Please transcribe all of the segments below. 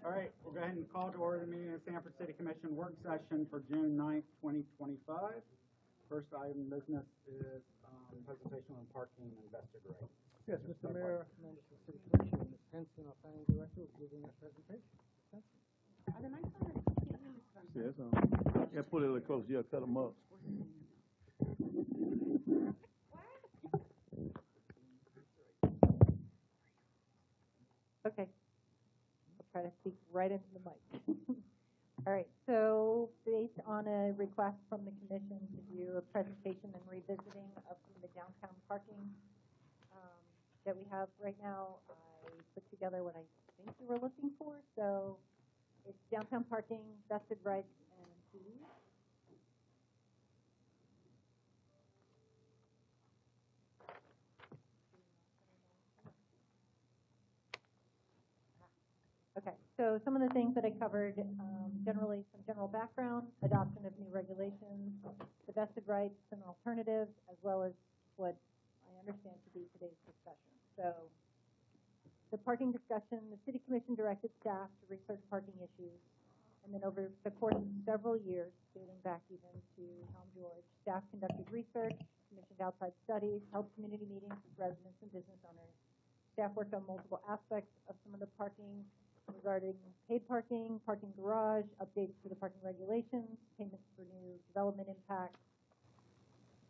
All right, we'll go ahead and call to order the meeting of the Sanford City Commission work session for June 9th, 2025. First item of business is presentation on parking and vested rights. Yes, Mr. Mayor, members of the City Commission, Ms. Henson, our planning director, will be giving that presentation. Are the mics on? Yes, yeah, put it a little close. Yeah, cut them up. Okay. I'll try to speak right into the mic. All right. So based on a request from the commission to do a presentation and revisiting of some of the downtown parking that we have right now, I put together what I think you were looking for. So it's downtown parking, vested rights, and fees. Okay, so some of the things that I covered, generally some general background, adoption of new regulations, the vested rights and alternatives, as well as what I understand to be today's discussion. So the parking discussion, the City Commission directed staff to research parking issues, and then over the course of several years, dating back even to Tom George, staff conducted research, commissioned outside studies, held community meetings with residents and business owners. Staff worked on multiple aspects of some of the parking regarding paid parking, parking garage, updates to the parking regulations, payments for new development impacts.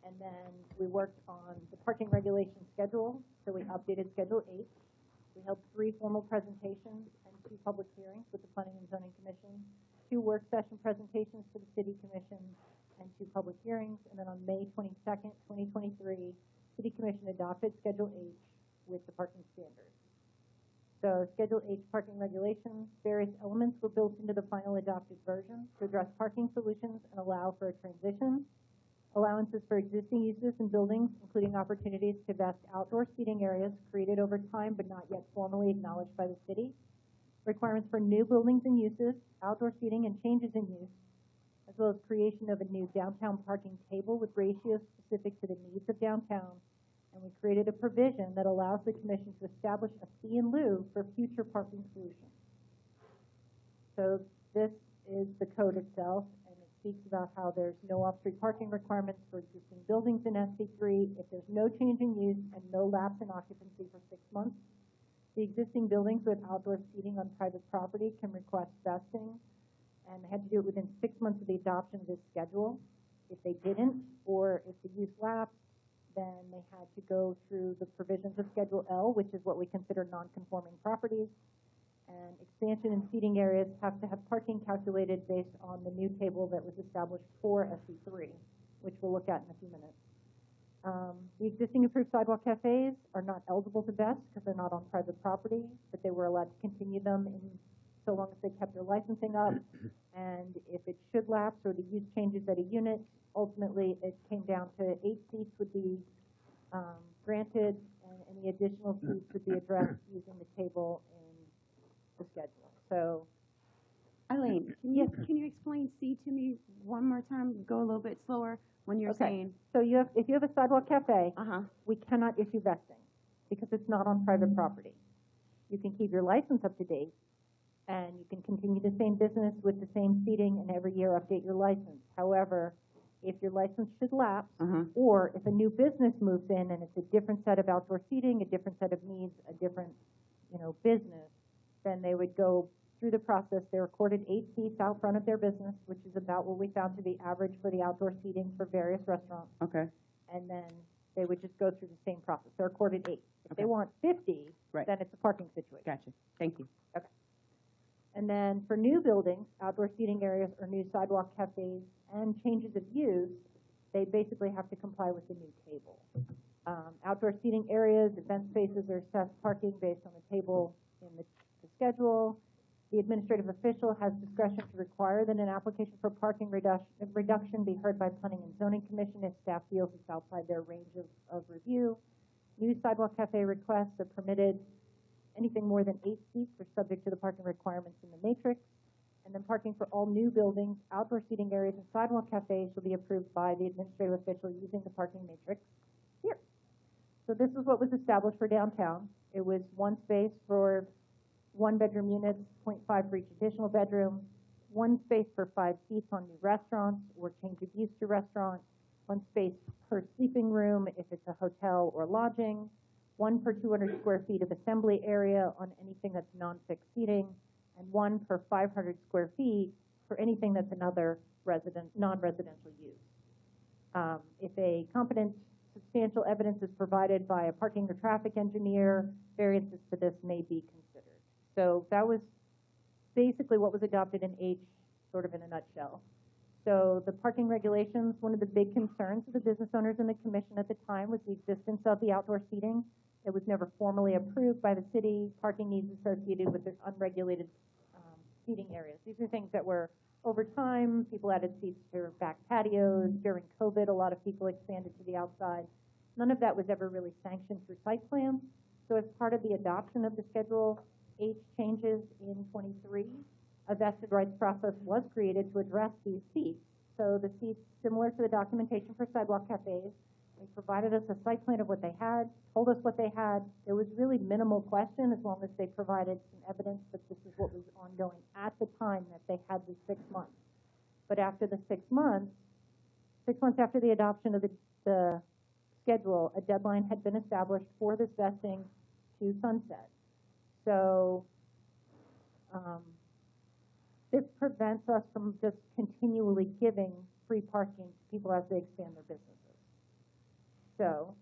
And then we worked on the parking regulation schedule. So we updated Schedule 8. We held 3 formal presentations and 2 public hearings with the Planning and Zoning Commission, 2 work session presentations to the City Commission, and 2 public hearings. And then on May 22nd, 2023, City Commission adopted Schedule H with the parking standards. So Schedule H parking regulations, various elements were built into the final adopted version to address parking solutions and allow for a transition. Allowances for existing uses and buildings, including opportunities to vest outdoor seating areas created over time but not yet formally acknowledged by the city. Requirements for new buildings and uses, outdoor seating and changes in use, as well as creation of a new downtown parking table with ratios specific to the needs of downtown. And we created a provision that allows the commission to establish a fee in lieu for future parking solutions. So this is the code itself, and it speaks about how there's no off-street parking requirements for existing buildings in SC3 if there's no change in use and no lapse in occupancy for 6 months. The existing buildings with outdoor seating on private property can request vesting, and they had to do it within 6 months of the adoption of this schedule. If they didn't, or if the use lapsed, then they had to go through the provisions of Schedule L, which is what we consider non-conforming properties. And expansion and seating areas have to have parking calculated based on the new table that was established for SC3, which we'll look at in a few minutes. The existing approved sidewalk cafes are not eligible to vest because they're not on private property, but they were allowed to continue them so long as they kept their licensing up. And if it should lapse or the use changes at a unit, ultimately it came down to 8 seats would be granted, and any additional seats would be addressed using the table in the schedule. So, Eileen, can you explain C to me one more time? Go a little bit slower when you're saying. So if you have a sidewalk cafe, we cannot issue vesting because it's not on private property. You can keep your license up to date, and you can continue the same business with the same seating, and every year update your license. However, if your license should lapse, or if a new business moves in and it's a different set of outdoor seating, a different set of needs, a different, business, then they would go through the process. They recorded 8 seats out front of their business, which is about what we found to be average for the outdoor seating for various restaurants. Okay. And then they would just go through the same process. They're recorded 8. If they want 50, then it's a parking situation. Gotcha. Thank you. Okay. And then for new buildings, outdoor seating areas, or new sidewalk cafes, and changes of use, they basically have to comply with the new table. Outdoor seating areas, event spaces are assessed parking based on the table in the schedule. The administrative official has discretion to require that an application for parking reduction be heard by Planning and Zoning Commission if staff feels it's outside their range of review. New sidewalk cafe requests are permitted. Anything more than 8 seats are subject to the parking requirements in the matrix. And then parking for all new buildings, outdoor seating areas, and sidewalk cafes shall be approved by the administrative official using the parking matrix here. So this is what was established for downtown. It was one space for one-bedroom units, 0.5 for each additional bedroom, one space per 5 seats on new restaurants or change of use to restaurant, one space per sleeping room if it's a hotel or lodging, one per 200 square feet of assembly area on anything that's non-fixed seating, and one per 500 square feet for anything that's another non-residential use. If a competent substantial evidence is provided by a parking or traffic engineer, variances for this may be considered. So that was basically what was adopted in H, sort of in a nutshell. So the parking regulations, one of the big concerns of the business owners and the commission at the time was the existence of the outdoor seating. It was never formally approved by the city. Parking needs associated with the unregulated seating areas. These are things that were, over time, people added seats to their back patios. During COVID, a lot of people expanded to the outside. None of that was ever really sanctioned through site plan. So as part of the adoption of the Schedule H changes in 23, a vested rights process was created to address these seats. So the seats, similar to the documentation for sidewalk cafes, they provided us a site plan of what they had, told us what they had. There was really minimal question as long as they provided some evidence that this is what was ongoing at the time that they had the 6 months. But after the 6 months, 6 months after the adoption of the schedule, a deadline had been established for this vesting to sunset. So this prevents us from just continually giving free parking to people as they expand their businesses. So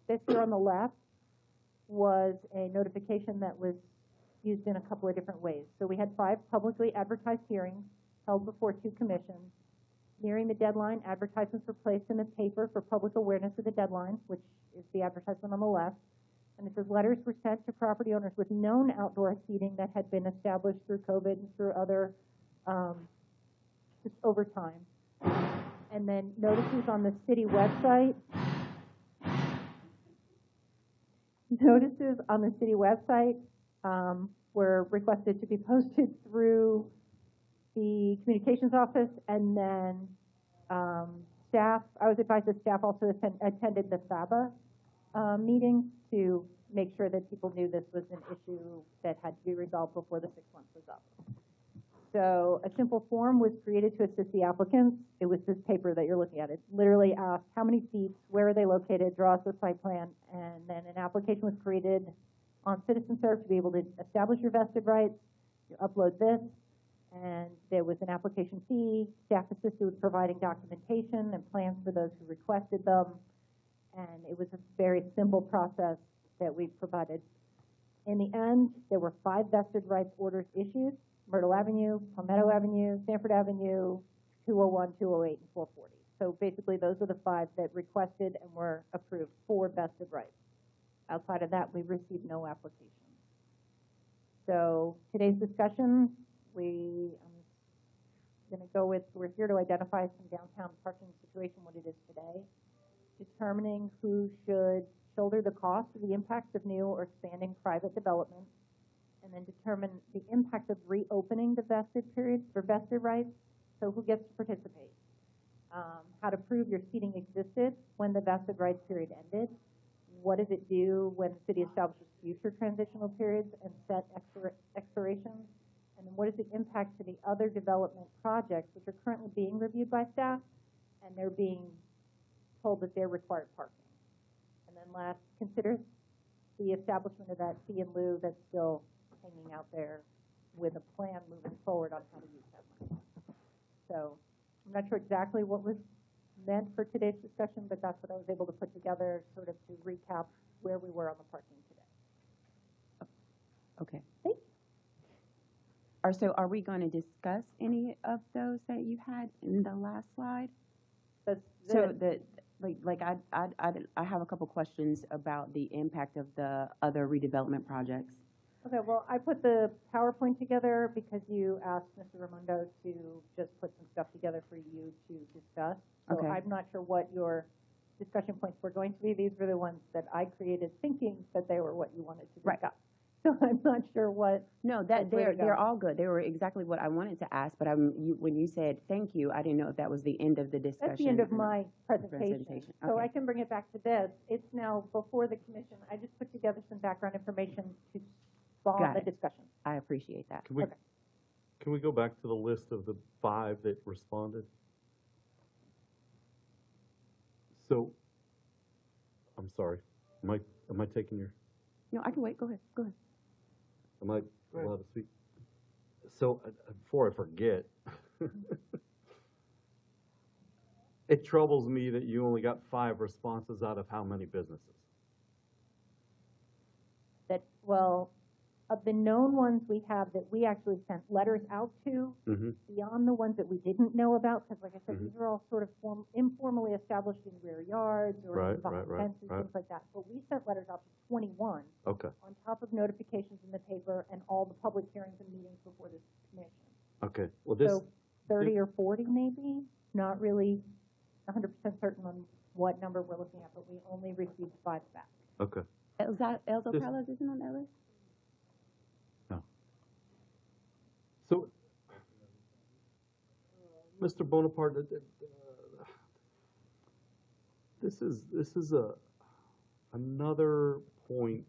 this here on the left was a notification that was used in a couple of different ways. So we had 5 publicly advertised hearings held before 2 commissions. Nearing the deadline, advertisements were placed in the paper for public awareness of the deadline, which is the advertisement on the left. And it says letters were sent to property owners with known outdoor seating that had been established through COVID and through other, just over time. And then notices on the city website. Notices on the city website were requested to be posted through the communications office, and then staff. I was advised that staff also attended the FABA meeting to make sure that people knew this was an issue that had to be resolved before the 6 months was up. So a simple form was created to assist the applicants. It was this paper that you're looking at. It literally asked how many seats, where are they located, draw us a site plan, and then an application was created on CitizenServe to be able to establish your vested rights. You upload this, and there was an application fee. Staff assisted with providing documentation and plans for those who requested them, and it was a very simple process that we provided. In the end, there were 5 vested rights orders issued: Myrtle Avenue, Palmetto Avenue, Sanford Avenue, 201, 208, and 440. So basically those are the 5 that requested and were approved for vested rights. Outside of that, we received no applications. So today's discussion, I'm going to go with, we're here to identify some downtown parking situation, what it is today, determining who should shoulder the cost of the impacts of new or expanding private development, and then determine the impact of reopening the vested periods for vested rights, so who gets to participate. How to prove your seating existed when the vested rights period ended. What does it do when the city establishes future transitional periods and set expirations? And then what is the impact to the other development projects which are currently being reviewed by staff, and they're being told that they're required parking. And then last, consider the establishment of that fee in lieu that's still hanging out there with a plan moving forward on how to use that money. So I'm not sure exactly what was meant for today's discussion, but that's what I was able to put together sort of to recap where we were on the parking today. Okay. Thank you. So are we going to discuss any of those that you had in the last slide? So I have a couple questions about the impact of the other redevelopment projects. Okay, well, I put the PowerPoint together because you asked Mr. Raimondo to just put some stuff together for you to discuss. So Okay. I'm not sure what your discussion points were going to be. These were the ones that I created thinking that they were what you wanted to discuss. Right. So I'm not sure what. No, where to go. they're all good. They were exactly what I wanted to ask, but when you said thank you, I didn't know if that was the end of the discussion. That's the end of my presentation. So Okay. I can bring it back to this. It's now before the commission. I just put together some background information to spawn Got the it. discussion. I appreciate that. Okay. Can we go back to the list of the 5 that responded? So, I'm sorry, am I taking your, No, I can wait. Go ahead. Go ahead. am I Go ahead. allowed to speak? So, before I forget, it troubles me that you only got 5 responses out of how many businesses? That, well, of the known ones we have that we actually sent letters out to, Mm-hmm. beyond the ones that we didn't know about, because like I said, Mhm. these are all sort of informally established in rear yards or Right, in behind right, fences, right. things like that. But we sent letters out to 21, Okay, on top of notifications in the paper and all the public hearings and meetings before this commission. okay, well, this, So 30 or 40 maybe, not really 100% certain on what number we're looking at, but we only received 5 back. okay. Elzo This- Carlos isn't on that list? So, Mr. Bonaparte, this is another point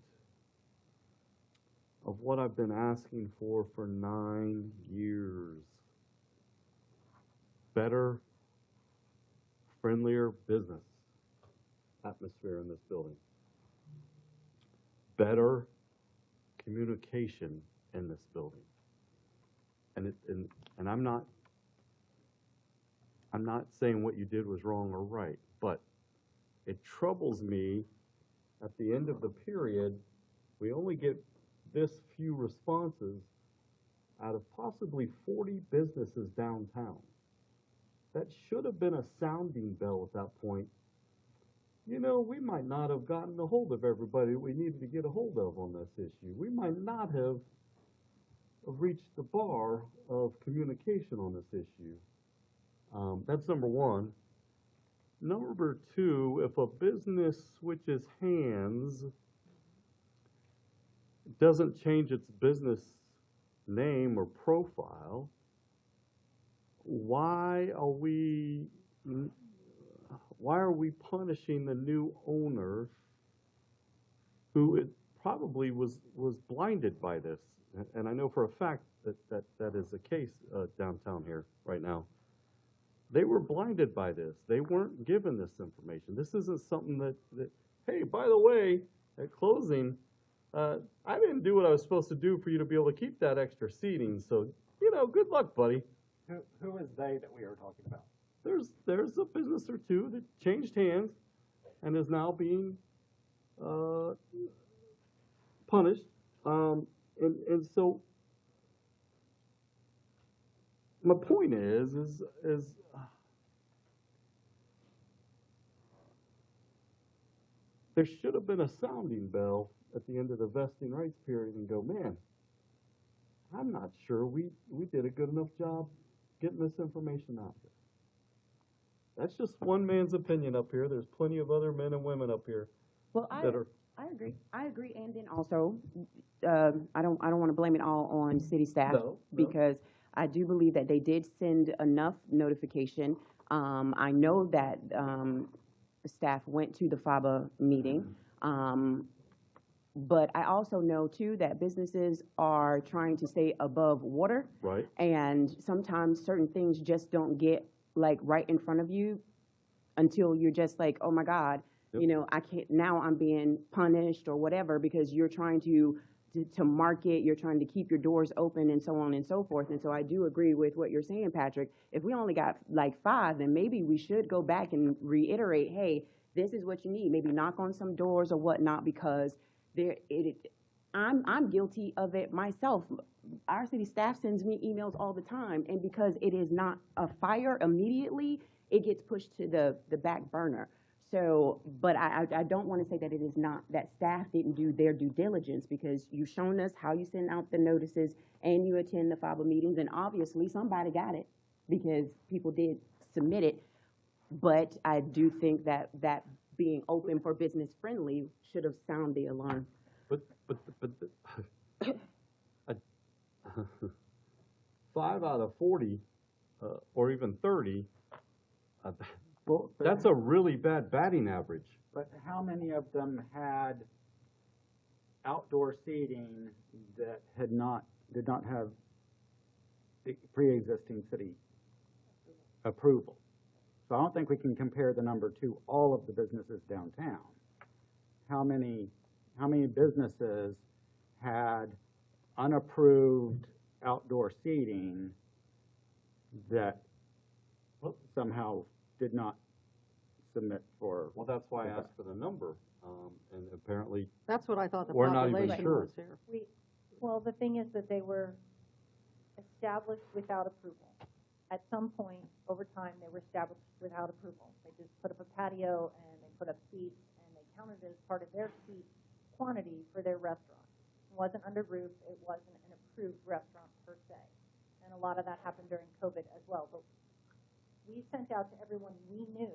of what I've been asking for 9 years. Better, friendlier business atmosphere in this building. Better communication in this building. And I'm not saying what you did was wrong or right, but it troubles me at the end of the period, we only get this few responses out of possibly 40 businesses downtown. That should have been a sounding bell at that point. You know, we might not have gotten a hold of everybody we needed to get a hold of on this issue. We might not have reached the bar of communication on this issue. That's number one. Number two, if a business switches hands, doesn't change its business name or profile, why are we punishing the new owner who it probably was blinded by this? And I know for a fact that is the case downtown here right now. They were blinded by this. They weren't given this information. This isn't something that hey, by the way, at closing, I didn't do what I was supposed to do for you to be able to keep that extra seating. So, you know, good luck, buddy. Who is they that we are talking about? There's a business or two that changed hands and is now being punished. And so my point is there should have been a sounding bell at the end of the vesting rights period and go, man, I'm not sure we did a good enough job getting this information out there. That's just one man's opinion up here. There's plenty of other men and women up here Well, that are. I agree, and then also, I don't want to blame it all on city staff. No. Because I do believe that they did send enough notification. I know that, staff went to the FABA meeting. But I also know too that businesses are trying to stay above water. Right. And sometimes certain things just don't get like right in front of you until you're just like, oh my God, Yep. you know, I can't, now I'm being punished or whatever because you're trying to market, you're trying to keep your doors open and so on and so forth. And so I do agree with what you're saying, Patrick. If we only got like 5, then maybe we should go back and reiterate, hey, this is what you need. Maybe knock on some doors or whatnot, because I'm guilty of it myself. Our city staff sends me emails all the time, and because it is not a fire immediately, it gets pushed to the back burner. So, but I don't want to say that it is not, that staff didn't do their due diligence, because you've shown us how you send out the notices and you attend the FABA meetings, and obviously somebody got it because people did submit it. But I do think that being open for business friendly should have sounded the alarm. But 5 out of 40, or even 30, Well, that's a really bad batting average. But how many of them had outdoor seating that did not have the pre-existing city approval. So I don't think we can compare the number to all of the businesses downtown. How many businesses had unapproved outdoor seating that somehow did not submit for? Well, that's why I asked for the number, and apparently, That's what I thought the We're not even population sure. was here. Well, the thing is that they were established without approval. At some point over time, they were established without approval. They just put up a patio and they put up seats and they counted it as part of their seat quantity for their restaurant. It wasn't under roof, it wasn't an approved restaurant per se. And a lot of that happened during COVID as well. But we sent out to everyone we knew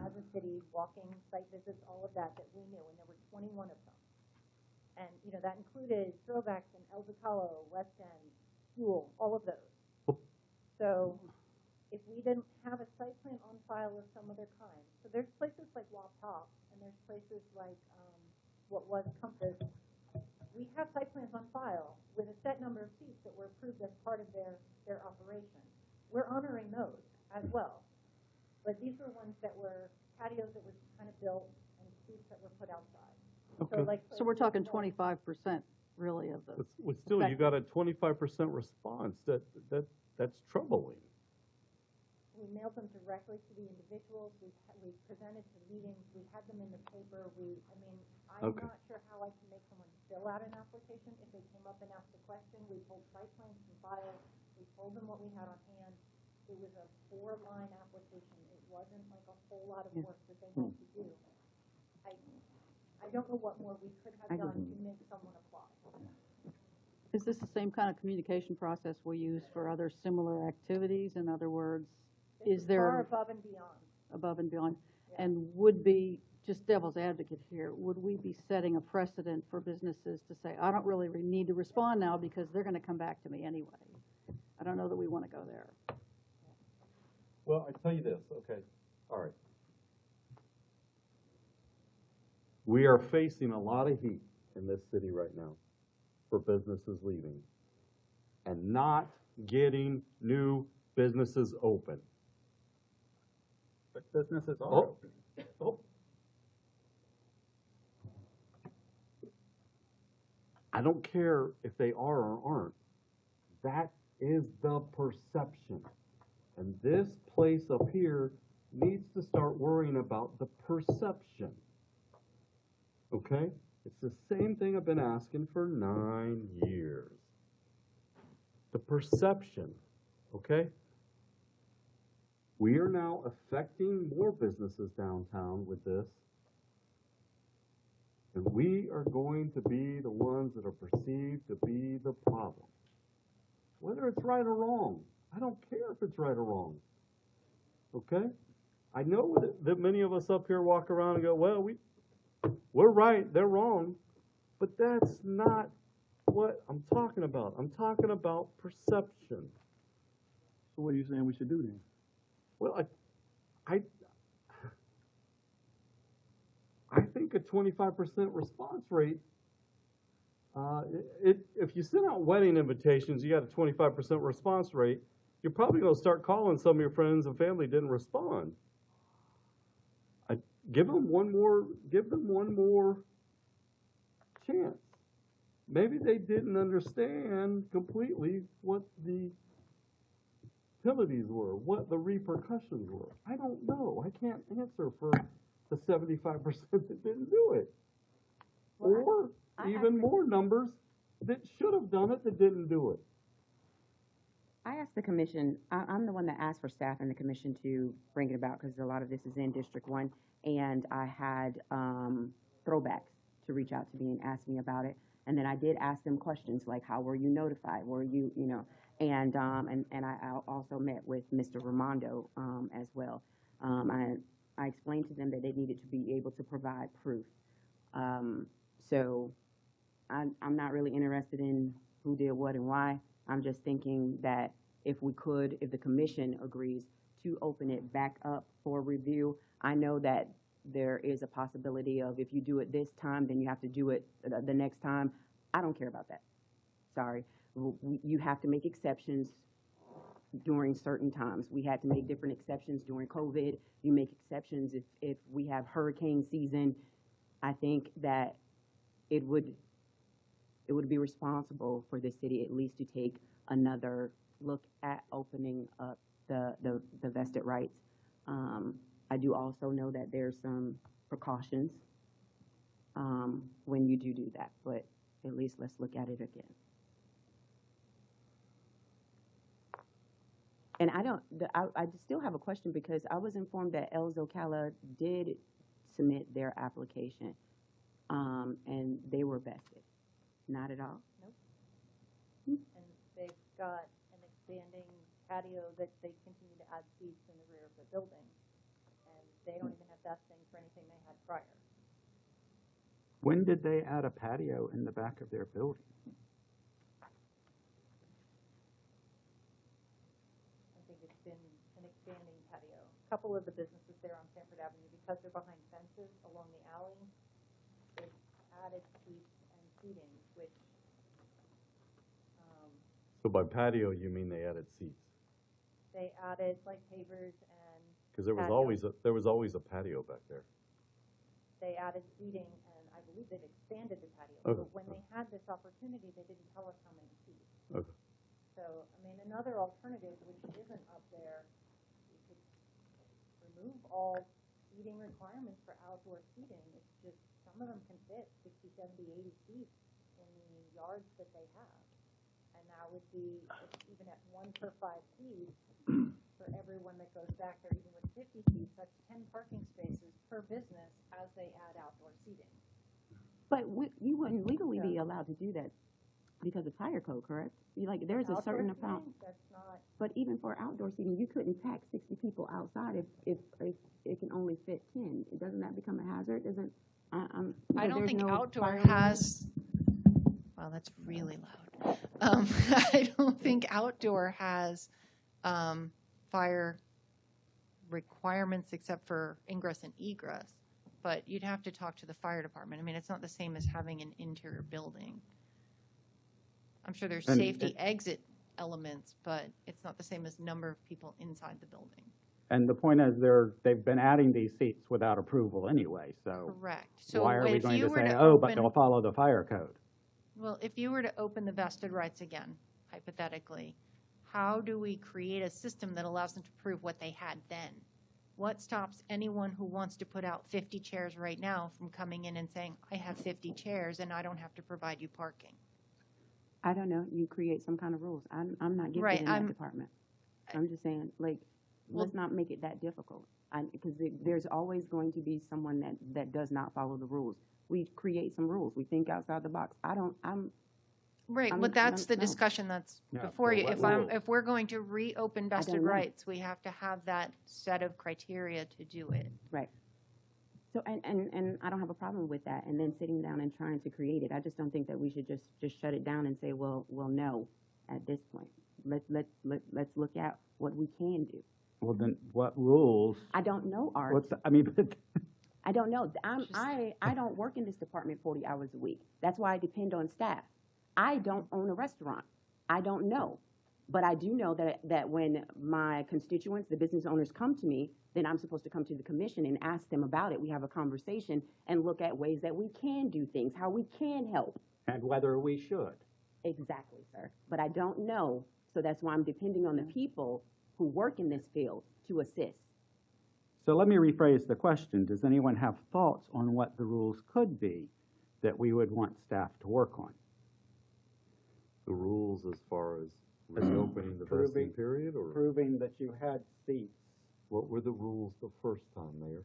as a city, walking, site visits, all of that we knew, and there were 21 of them. And, that included Throwbacks in El Zocalo, West End, Fuel, all of those. So if we didn't have a site plan on file of some other kind, so there's places like Wap Top, and there's places like what was Compass. We have site plans on file with a set number of seats that were approved as part of their operation. We're honoring those as well. But these were ones that were patios that were kind of built and seats that were put outside. Okay. So we're talking 25% really of the. but still, you got a 25% response. That's troubling. We mailed them directly to the individuals. We presented to meetings. We had them in the paper. I'm Okay. not sure how I can make someone fill out an application. If they came up and asked a question, we pulled site plans and files. We told them what we had on hand. It was a 4-line application. It wasn't like a whole lot of work that they had to do. I don't know what more we could have done to make someone apply. Is this the same kind of communication process we use for other similar activities? In other words, This is there far above and beyond? above and beyond? Yeah. And would be, just devil's advocate here, would we be setting a precedent for businesses to say, I don't really need to respond now because they're gonna come back to me anyway? I don't know that we wanna go there. Well, I tell you this, okay, all right. We are facing a lot of heat in this city right now for businesses leaving and not getting new businesses open. But businesses are Oh. open. Oh. I don't care if they are or aren't. That is the perception. And this place up here needs to start worrying about the perception. Okay? It's the same thing I've been asking for 9 years. The perception, okay? We are now affecting more businesses downtown with this. And we are going to be the ones that are perceived to be the problem. Whether it's right or wrong, I don't care if it's right or wrong. Okay? I know that many of us up here walk around and go, well, we're right, they're wrong. But that's not what I'm talking about. I'm talking about perception. So what are you saying we should do then? Well, I think a 25% response rate, if you send out wedding invitations, you got a 25% response rate, you're probably going to start calling some of your friends and family didn't respond. Give them one more chance. Maybe they didn't understand completely what the penalties were, what the repercussions were. I don't know. I can't answer for the 75% that didn't do it. Well, Or even more numbers that should have done it that didn't do it. I asked the commission, I'm the one that asked for staff and the commission to bring it about because a lot of this is in District 1, and I had Throwbacks to reach out to me and ask me about it. And then I did ask them questions like, how were you notified? Were you, and I also met with Mr. Ramondo as well. I explained to them that they needed to be able to provide proof. So I'm not really interested in who did what and why. I'm just thinking that if the commission agrees to open it back up for review, I know that there is a possibility of if you do it this time, then you have to do it the next time. I don't care about that. Sorry. You have to make exceptions during certain times. We had to make different exceptions during COVID. You make exceptions if we have hurricane season. I think that it would be responsible for the city at least to take another look at opening up the vested rights. I do also know that there's some precautions when you do that, but at least let's look at it again. And I still have a question because I was informed that El Zocala did submit their application, and they were vested. Not at all? And they've got an expanding patio that they continue to add seats in the rear of the building. And they don't even have vesting for anything they had prior. When did they add a patio in the back of their building? I think it's been an expanding patio. A couple of the businesses there on Sanford Avenue, because they're behind fences along the alley, they've added seats and seating, which, So by patio, you mean they added seats? they added like pavers and Because there Patio. was always a patio back there. they added seating, and I believe they've expanded the patio. Okay. But when they had this opportunity, they didn't tell us how many seats. Okay. So, I mean, another alternative, which isn't up there, you could remove all seating requirements for outdoor seating. It's just, some of them can fit 60, 70, 80 seats in the yards that they have. And that would be, even at 1 per 5 seats, for everyone that goes back there, even with 50 seats, that's 10 parking spaces per business as they add outdoor seating. But you wouldn't legally be allowed to do that because of fire code, correct? There's a Outdoor certain seating, amount. that's not, But even for outdoor seating, you couldn't pack 60 people outside if it can only fit 10. Doesn't that become a hazard? I don't there's think no outdoor fire law? has, wow, that's really loud. I don't think outdoor has fire requirements except for ingress and egress. But you'd have to talk to the fire department. I mean, it's not the same as having an interior building. I'm sure there's And safety exit elements, but it's not the same as number of people inside the building. And the point is, they've been adding these seats without approval anyway, so Correct. So why are we if going you to were say, to oh, but open- they'll follow the fire code? Well, if you were to open the vested rights again, hypothetically, how do we create a system that allows them to prove what they had then? What stops anyone who wants to put out 50 chairs right now from coming in and saying, I have 50 chairs and I don't have to provide you parking? I don't know. You create some kind of rules. I'm not gifted Right, in that department. I'm just saying, let's not make it that difficult. Because there's always going to be someone that does not follow the rules. We create some rules. We think outside the box. Right, I'm- but that's the no. discussion that's Yeah, before so you. what If rules? if we're going to reopen vested don't know. rights, we have to have that set of criteria to do it. Right. So, and I don't have a problem with that. And then sitting down and trying to create it. I just don't think that we should just shut it down and say, well, no, at this point. Let's look at what we can do. Well, then what rules? I don't know, Art. I don't know. I don't work in this department 40 hours a week. That's why I depend on staff. I don't own a restaurant. I don't know. But I do know that when my constituents, the business owners, come to me, then I'm supposed to come to the commission and ask them about it. We have a conversation and look at ways that we can do things, how we can help. And whether we should. Exactly, sir. But I don't know, so that's why I'm depending on the people who work in this field to assist. So let me rephrase the question. Does anyone have thoughts on what the rules could be that we would want staff to work on? The rules as far as reopening the vesting period, or Proving that you had seats. what were the rules the first time, Mayor?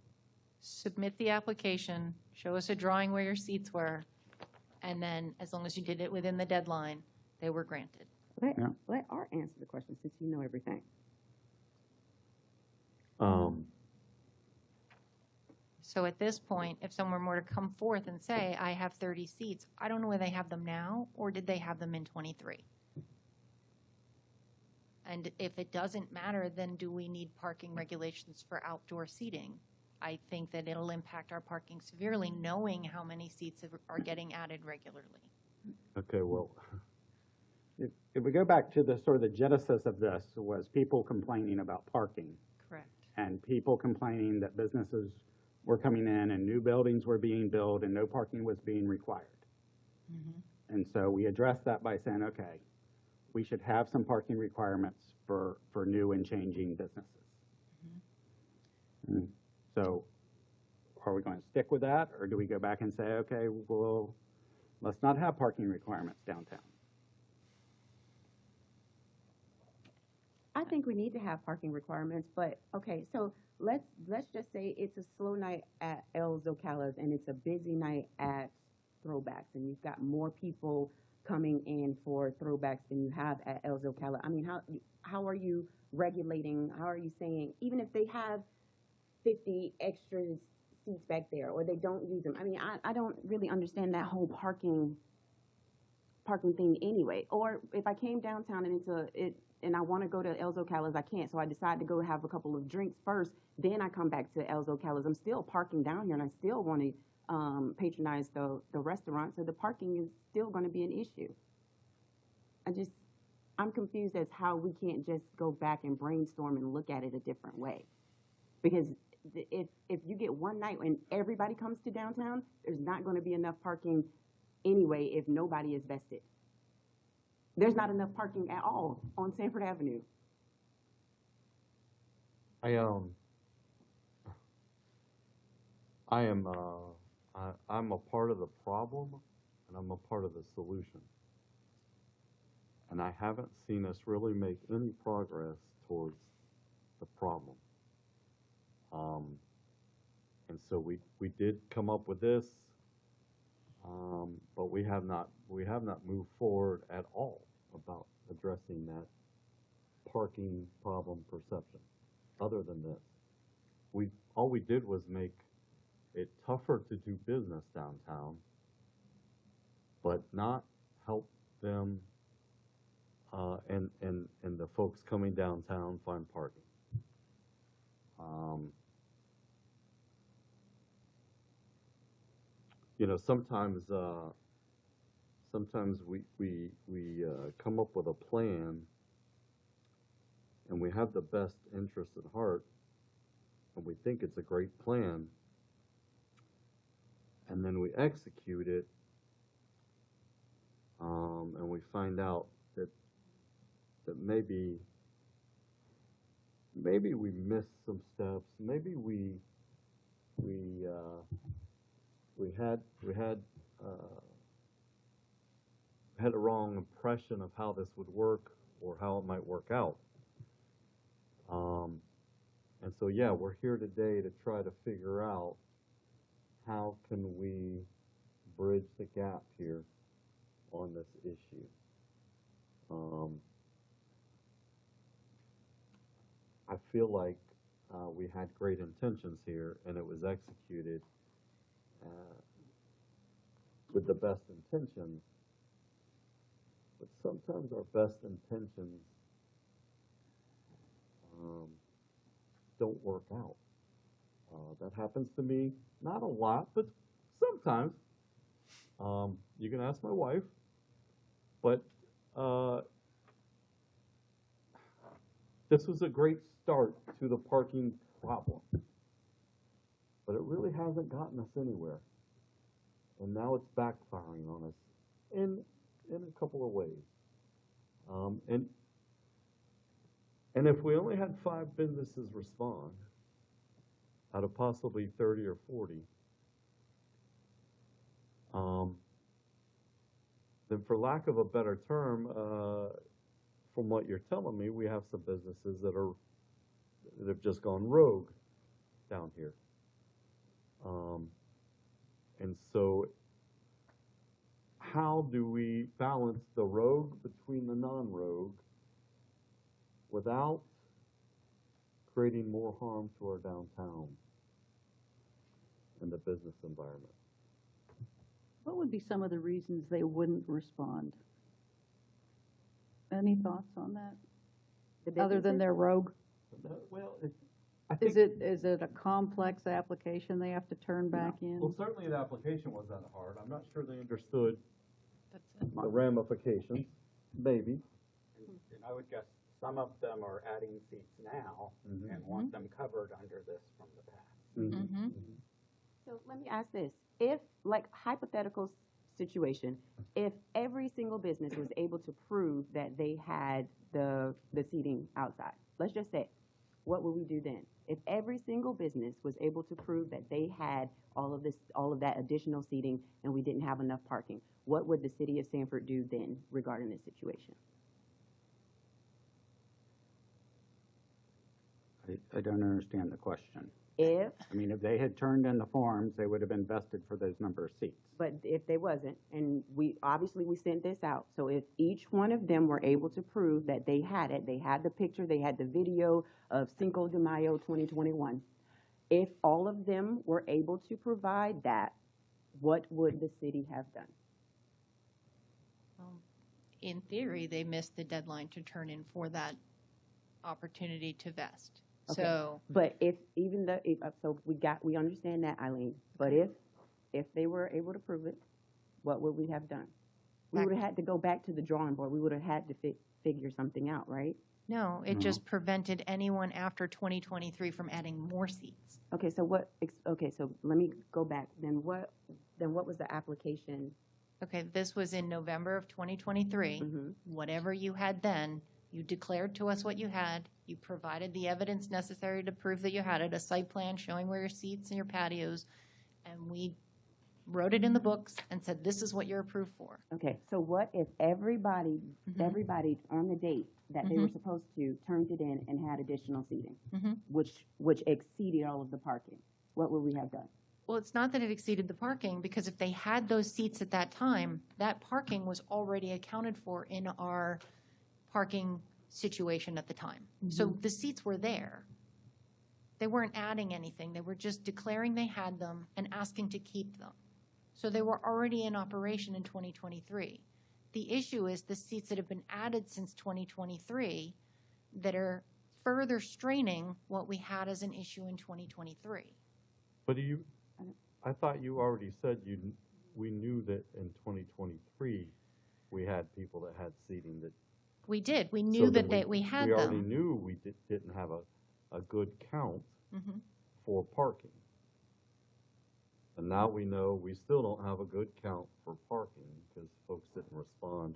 Submit the application, show us a drawing where your seats were, and then as long as you did it within the deadline, they were granted. Let Art answer the question since you know everything. So at this point, if someone were to come forth and say, I have 30 seats, I don't know whether they have them now or did they have them in 23? And if it doesn't matter, then do we need parking regulations for outdoor seating? I think that it'll impact our parking severely, knowing how many seats are getting added regularly. Okay, well, If we go back to the sort of the genesis of this was people complaining about parking Correct. and people complaining that businesses were coming in and new buildings were being built and no parking was being required. And so we addressed that by saying, okay, we should have some parking requirements for new and changing businesses. So are we going to stick with that, or do we go back and say, okay, well, let's not have parking requirements downtown? I think we need to have parking requirements, but, okay, so let's just say it's a slow night at El Zocala's and it's a busy night at Throwbacks, and you've got more people coming in for Throwbacks than you have at El Zocala. I mean, how are you regulating, how are you saying, even if they have 50 extra seats back there, or they don't use them? I mean, I don't really understand that whole parking thing anyway. Or if I came downtown and and I want to go to El Zocala's, I can't, so I decide to go have a couple of drinks first, then I come back to El Zocala's. I'm still parking down here, and I still want to patronize the restaurant, so the parking is still going to be an issue. I'm confused as how we can't just go back and brainstorm and look at it a different way. Because if you get one night when everybody comes to downtown, there's not going to be enough parking anyway if nobody is vested. There's not enough parking at all on Sanford Avenue. I'm a part of the problem, and I'm a part of the solution. And I haven't seen us really make any progress towards the problem. And so we did come up with this, but we have not moved forward at all about addressing that parking problem perception. Other than this, all we did was make it tougher to do business downtown, but not help them and the folks coming downtown find parking. You know, sometimes we come up with a plan, and we have the best interest at heart, and we think it's a great plan, and then we execute it, and we find out that maybe we missed some steps, maybe we had a wrong impression of how this would work or how it might work out. And so, yeah, we're here today to try to figure out how can we bridge the gap here on this issue. I feel like we had great intentions here, and it was executed with the best intentions, but sometimes our best intentions don't work out. That happens to me, not a lot, but sometimes. You can ask my wife, but this was a great start to the parking problem, but it really hasn't gotten us anywhere. And now it's backfiring on us in a couple of ways. And if we only had 5 businesses respond out of possibly 30 or 40, then for lack of a better term, from what you're telling me, we have some businesses that have just gone rogue down here. And so how do we balance the rogue between the non-rogue without creating more harm to our downtown and the business environment? What would be some of the reasons they wouldn't respond? Any thoughts on that? Other than their rogue? Well, Is it a complex application they have to turn back in? Well, certainly the application wasn't that hard. I'm not sure they understood That's it. the ramifications, maybe. And I would guess some of them are adding seats now and want them covered under this from the past. Mm-hmm. So let me ask this, if, like, hypothetical situation, if every single business was able to prove that they had the seating outside, let's just say, what would we do then? If every single business was able to prove that they had all of that additional seating and we didn't have enough parking, what would the city of Sanford do then regarding this situation? I don't understand the question. If, I mean, if they had turned in the forms, they would have been vested for those number of seats. but if they wasn't, and we sent this out, so if each one of them were able to prove that they had it, they had the picture, they had the video of Cinco de Mayo 2021, if all of them were able to provide that, what would the city have done? In theory, they missed the deadline to turn in for that opportunity to vest. Okay. So, But if, even though, so we understand that, Eileen, but if they were able to prove it, what would we have done? We Back- would have had to go back to the drawing board, we would have had to figure something out, right? no, it No. just prevented anyone after 2023 from adding more seats. Okay, so so let me go back, then what was the application? Okay, this was in November of 2023. Mhm. Whatever you had then, you declared to us what you had. You provided the evidence necessary to prove that you had it, a site plan showing where your seats and your patios, and we wrote it in the books and said, this is what you're approved for. Okay, so what if everybody on the date that they were supposed to turned it in and had additional seating, Mhm. which exceeded all of the parking? What would we have done? Well, it's not that it exceeded the parking, because if they had those seats at that time, that parking was already accounted for in our parking situation at the time. So the seats were there. They weren't adding anything. They were just declaring they had them and asking to keep them. So they were already in operation in 2023. The issue is the seats that have been added since 2023 that are further straining what we had as an issue in 2023. But I thought you already said we knew that in 2023, we had people that had seating that. We did. We so knew then that we had We already them. knew we didn't have a good count Mhm. for parking. And now we know we still don't have a good count for parking because folks didn't respond.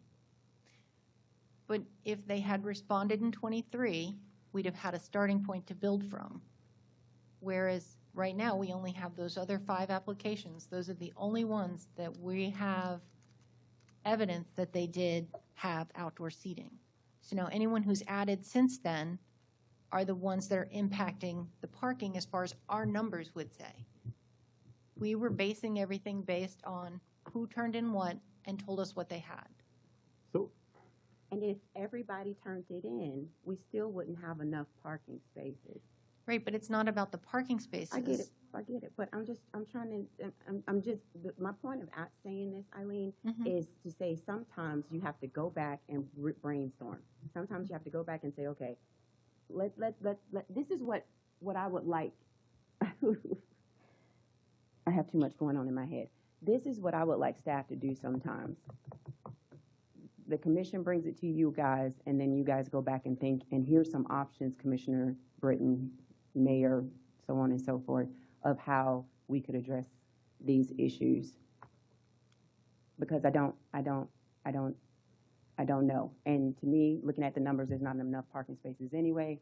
But if they had responded in 23, we'd have had a starting point to build from. Whereas right now, we only have those other 5 applications. Those are the only ones that we have evidence that they did have outdoor seating. So now anyone who's added since then are the ones that are impacting the parking as far as our numbers would say. We were basing everything based on who turned in what and told us what they had. So, And if everybody turned it in, we still wouldn't have enough parking spaces. Right, but it's not about the parking spaces. I get it, but my point of saying this, Eileen, Mhm. is to say sometimes you have to go back and brainstorm. Sometimes you have to go back and say, okay, this is what I would like. I have too much going on in my head. This is what I would like staff to do sometimes. The commission brings it to you guys, and then you guys go back and think, and here's some options, Commissioner Britton, Mayor, so on and so forth, of how we could address these issues. Because I don't know. And to me, looking at the numbers, there's not enough parking spaces anyway.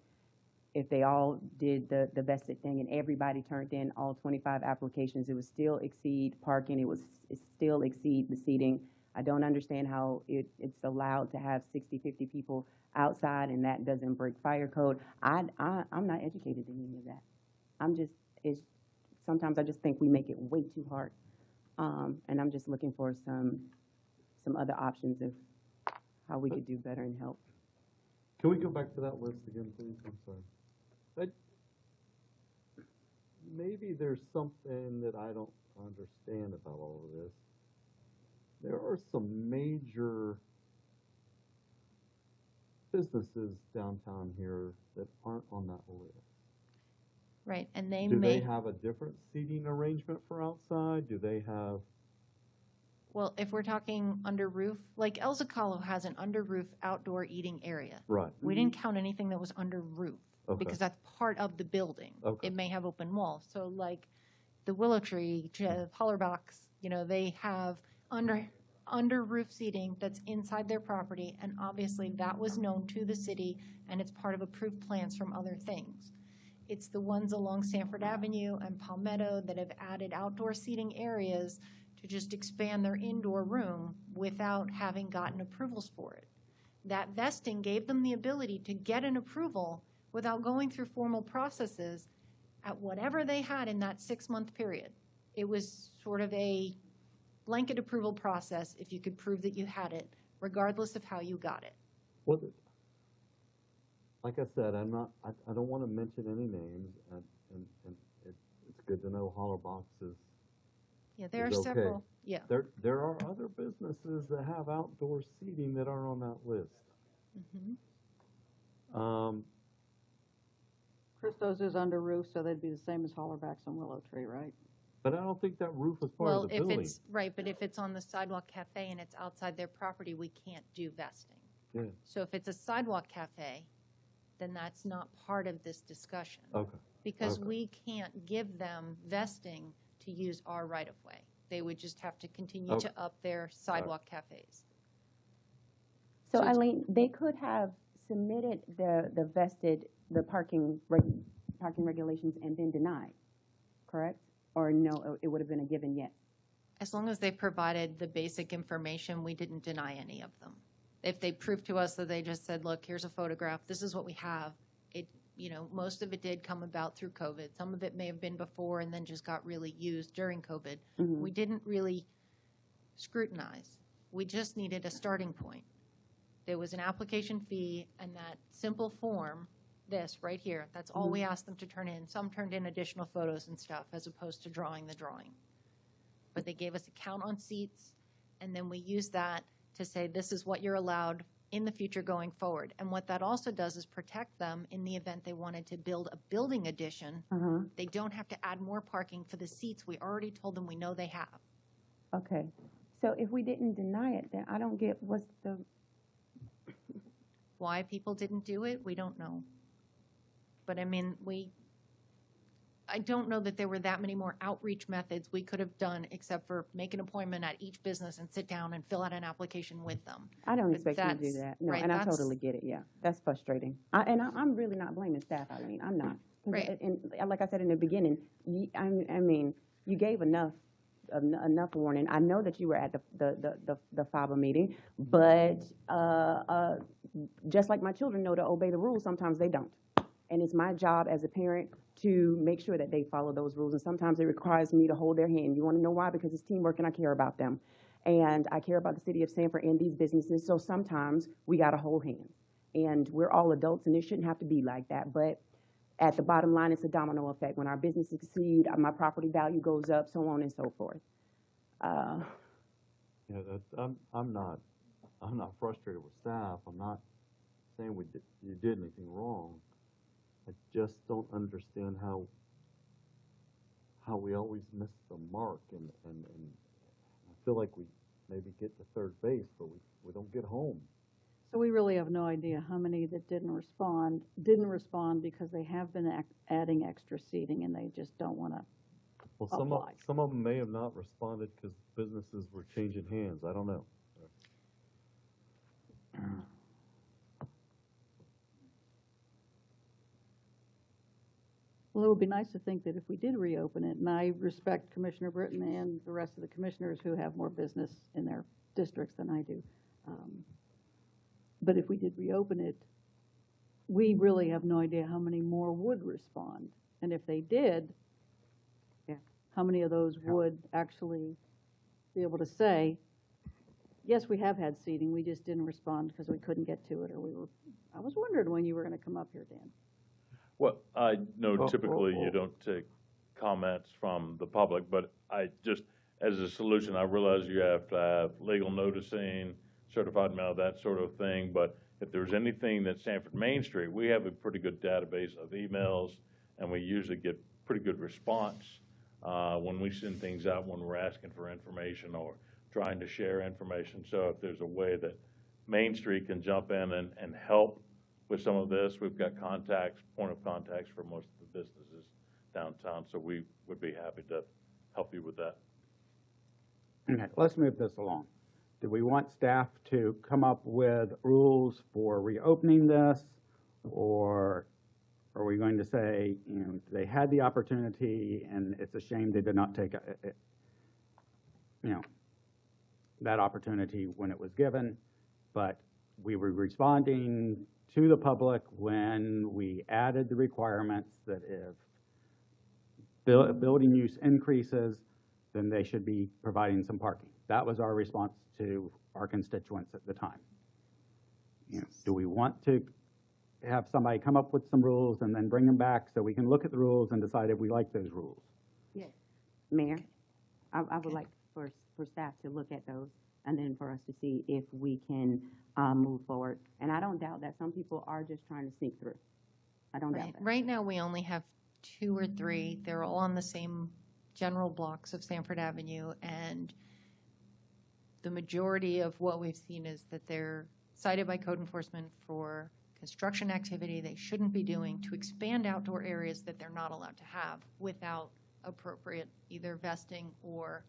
If they all did the vested thing and everybody turned in all 25 applications, it would still exceed parking, it still exceed the seating. I don't understand how it's allowed to have 60, 50 people outside and that doesn't break fire code. I'm not educated in any of that. Sometimes I just think we make it way too hard. And I'm just looking for some other options of how we could do better and help. can we go back to that list again, please? I'm sorry. Maybe there's something that I don't understand about all of this. There are some major businesses downtown here that aren't on that list. right, and they Do they may, have a different seating arrangement for outside? Do they have, well, if we're talking under roof, like El Zocalo has an under roof outdoor eating area. right, We didn't count anything that was under roof, okay, because that's part of the building. Okay. It may have open walls, so like the Willow Tree, Holler Box, you know, they have under roof seating that's inside their property, and obviously that was known to the city, and it's part of approved plans from other things. It's the ones along Sanford Avenue and Palmetto that have added outdoor seating areas to just expand their indoor room without having gotten approvals for it. That vesting gave them the ability to get an approval without going through formal processes at whatever they had in that 6-month period. It was sort of a blanket approval process if you could prove that you had it, regardless of how you got it. well, like I said, I don't want to mention any names, and it's good to know Holler Box is, Yeah, there are is okay. several, yeah. There are other businesses that have outdoor seating that aren't on that list. Mhm. Christos is under roof, so they'd be the same as Hollerbacks and Willow Tree, right? But I don't think that roof is part Well, of the if building. it's, right, but if it's on the sidewalk cafe and it's outside their property, we can't do vesting. Yeah. So if it's a sidewalk cafe, then that's not part of this discussion. Okay, Because Okay. we can't give them vesting to use our right-of-way. They would just have to continue to up their sidewalk cafes. So So it's- Eileen, they could have submitted the vested, the parking regulations and then denied, correct? Or no, it would have been a given yes? As long as they provided the basic information, we didn't deny any of them. If they proved to us that they just said, look, here's a photograph, this is what we have, it, you know, most of it did come about through COVID. Some of it may have been before and then just got really used during COVID. Mhm. We didn't really scrutinize. We just needed a starting point. There was an application fee and that simple form, this right here, that's all we asked them to turn in. Some turned in additional photos and stuff as opposed to drawing the drawing. But they gave us a count on seats, and then we used that to say this is what you're allowed in the future going forward. And what that also does is protect them in the event they wanted to build a building addition. Uh-huh, They don't have to add more parking for the seats we already told them we know they have. okay. So if we didn't deny it, then I don't get what's the, Why people didn't do it, we don't know. But I mean, I don't know that there were that many more outreach methods we could have done except for make an appointment at each business and sit down and fill out an application with them. I don't But expect you to do that's- that. No, right, and I that's- totally get it, yeah. That's frustrating. I'm really not blaming staff, Eileen, I'm not. 'Cause Right. And like I said in the beginning, I mean, you gave enough warning. I know that you were at the FABA meeting, but, just like my children know to obey the rules, sometimes they don't. And it's my job as a parent to make sure that they follow those rules. And sometimes it requires me to hold their hand. You want to know why? Because it's teamwork and I care about them. And I care about the city of Sanford and these businesses. So sometimes we got to hold hands. And we're all adults and it shouldn't have to be like that. But at the bottom line, it's a domino effect. When our businesses succeed, my property value goes up, so on and so forth. yeah, I'm not frustrated with staff. I'm not saying you did anything wrong. I just don't understand how we always miss the mark, and I feel like we maybe get to third base, but we don't get home. So we really have no idea how many that didn't respond because they have been adding extra seating and they just don't want to. Well, Apply. some of them may have not responded because businesses were changing hands. I don't know. Well, it would be nice to think that if we did reopen it, and I respect Commissioner Britton and the rest of the commissioners who have more business in their districts than I do. But if we did reopen it, we really have no idea how many more would respond. And if they did, Yeah. how many of those would actually be able to say, yes, we have had seating, we just didn't respond because we couldn't get to it, or I was wondering when you were gonna come up here, Dan. Well, I know Oh, typically oh, you oh. don't take comments from the public, but I just, as a solution, I realize you have to have legal noticing, certified mail, that sort of thing, but if there's anything that Sanford Main Street, we have a pretty good database of emails and we usually get pretty good response when we send things out, when we're asking for information or trying to share information. So if there's a way that Main Street can jump in and help with some of this, we've got point of contacts for most of the businesses downtown, so we would be happy to help you with that. Okay, let's move this along. Do we want staff to come up with rules for reopening this, or are we going to say, they had the opportunity and it's a shame they did not take that opportunity when it was given, but we were responding to the public when we added the requirements that if building use increases, then they should be providing some parking. That was our response to our constituents at the time. Do we want to have somebody come up with some rules and then bring them back so we can look at the rules and decide if we like those rules? Yes. Mayor, I would like for staff to look at those and then for us to see if we can move forward. And I don't doubt that some people are just trying to sneak through. I don't doubt that. Right now, we only have 2 or 3. They're all on the same general blocks of Sanford Avenue, and the majority of what we've seen is that they're cited by code enforcement for construction activity they shouldn't be doing to expand outdoor areas that they're not allowed to have without appropriate either vesting or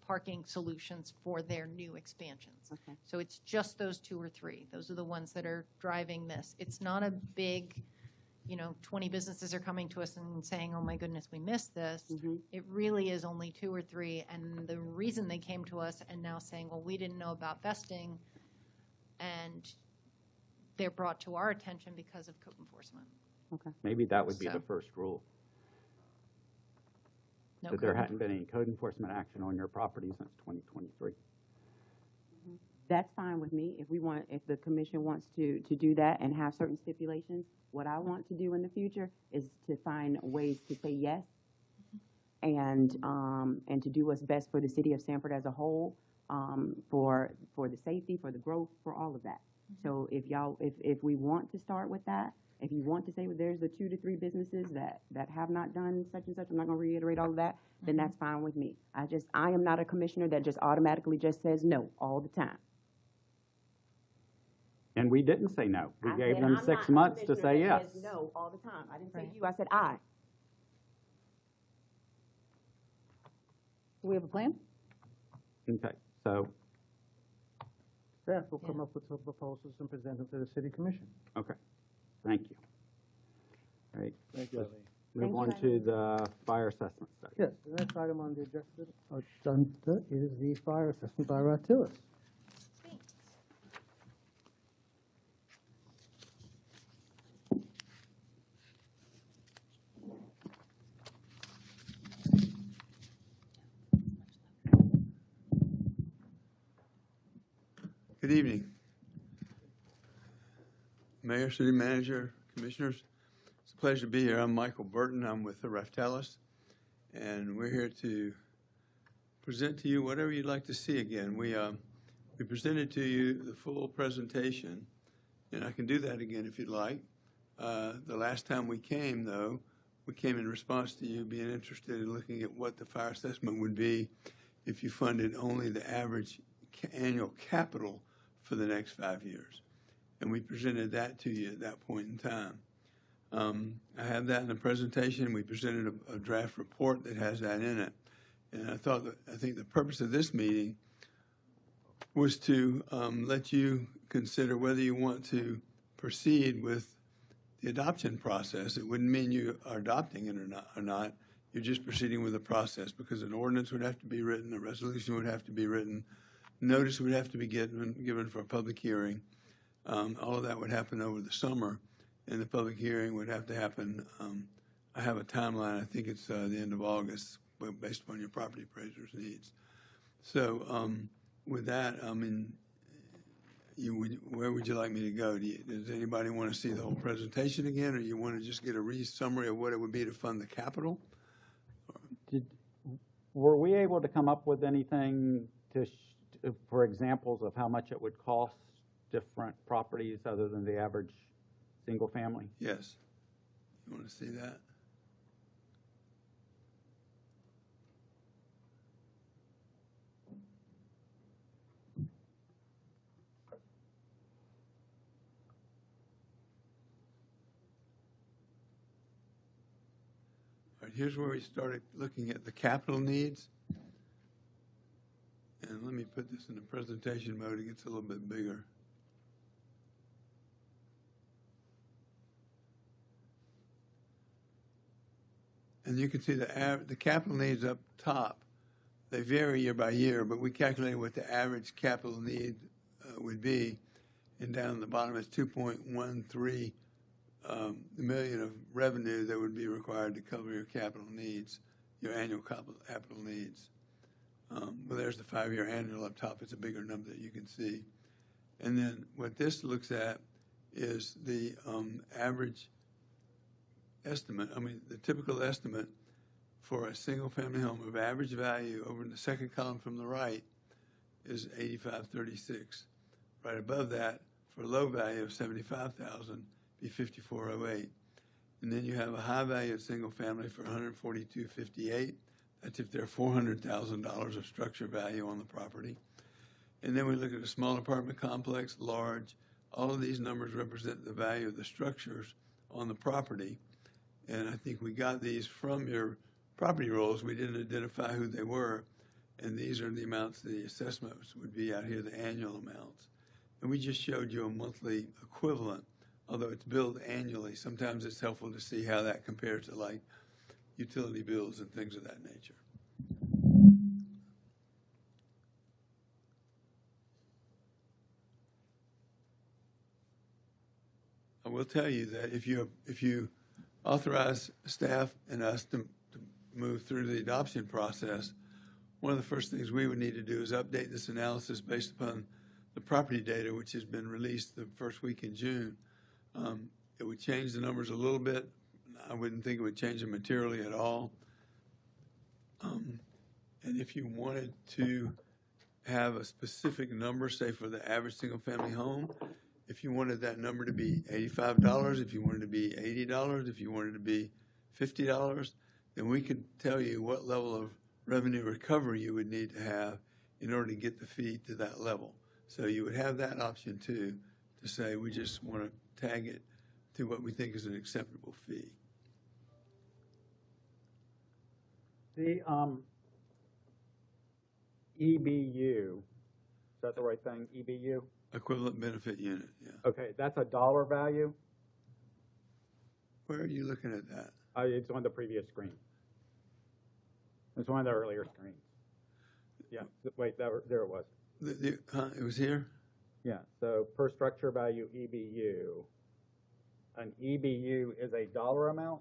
parking solutions for their new expansions. Okay. So it's just those 2 or 3. Those are the ones that are driving this. It's not a big, 20 businesses are coming to us and saying, oh my goodness, we missed this. Mm-hmm. It really is only 2 or 3. And the reason they came to us and now saying, well, we didn't know about vesting, and they're brought to our attention because of code enforcement. Okay. Maybe that would be So- the first rule, No that there code hadn't been any code enforcement action on your property since 2023. That's fine with me. If the commission wants to do that and have certain stipulations, what I want to do in the future is to find ways to say yes and to do what's best for the city of Sanford as a whole, for the safety, for the growth, for all of that. So if we want to start with that, if you want to say, well, there's the 2 to 3 businesses that have not done such and such, I'm not gonna reiterate all of that, then that's fine with me. I am not a commissioner that just automatically just says no all the time. And we didn't say no. We I gave said them I'm 6 not a months to commissioner say that yes. says no all the time. I didn't say Right. you, I said I. Do we have a plan? Okay, so, Staff will come up with some proposals and present them to the city commission. okay, thank you. All right, Thank you, let's Eileen. move on Thank to the fire assessment study. Yes, the next item on the agenda is the fire assessment by Ratillis. Good evening. Mayor, City Manager, Commissioners. It's a pleasure to be here. I'm Michael Burton. I'm with the Raftellus, and we're here to present to you whatever you'd like to see again. We presented to you the full presentation, and I can do that again if you'd like. The last time we came, though, we came in response to you being interested in looking at what the fire assessment would be if you funded only the average annual capital for the next 5 years. And we presented that to you at that point in time. I have that in the presentation. We presented a draft report that has that in it. And I think the purpose of this meeting was to let you consider whether you want to proceed with the adoption process. It wouldn't mean you are adopting it or not. You're just proceeding with the process, because an ordinance would have to be written, a resolution would have to be written, notice would have to be given for a public hearing. All of that would happen over the summer, and the public hearing would have to happen. I have a timeline. I think it's the end of August, based upon your property appraiser's needs. So with that, I mean, where would you like me to go? Does anybody want to see the whole presentation again, or you want to just get a summary of what it would be to fund the capital? Were we able to come up with anything for examples of how much it would cost different properties other than the average single family? Yes. You want to see that? All right, here's where we started looking at the capital needs. And let me put this in the presentation mode. It gets a little bit bigger. And you can see the capital needs up top. They vary year by year, but we calculated what the average capital need would be. And down at the bottom is 2.13 million of revenue that would be required to cover your capital needs, your annual capital needs. Well, there's the 5-year annual up top. It's a bigger number that you can see. And then what this looks at is the average estimate, the typical estimate for a single-family home of average value over in the second column from the right is 8536. Right above that, for a low value of 75,000, be 5408. And then you have a high value single family for 142.58. That's if there are $400,000 of structure value on the property. And then we look at a small apartment complex, large. All of these numbers represent the value of the structures on the property. And I think we got these from your property rolls. We didn't identify who they were. And these are the amounts the assessments would be out here, the annual amounts. And we just showed you a monthly equivalent, although it's billed annually. Sometimes it's helpful to see how that compares to like utility bills and things of that nature. I will tell you that if you authorize staff and us to move through the adoption process, one of the first things we would need to do is update this analysis based upon the property data, which has been released the first week in June. It would change the numbers a little bit. I wouldn't think it would change them materially at all. And if you wanted to have a specific number, say for the average single-family home, if you wanted that number to be $85, if you wanted it to be $80, if you wanted it to be $50, then we could tell you what level of revenue recovery you would need to have in order to get the fee to that level. So you would have that option too, to say we just want to tag it to what we think is an acceptable fee. The EBU, is that the right thing, EBU? Equivalent benefit unit, yeah. Okay, that's a dollar value? Where are you looking at that? It's on the previous screen. It's one of the earlier screens. Yeah, wait, there it was. It was here? Yeah, so per structure value EBU. An EBU is a dollar amount?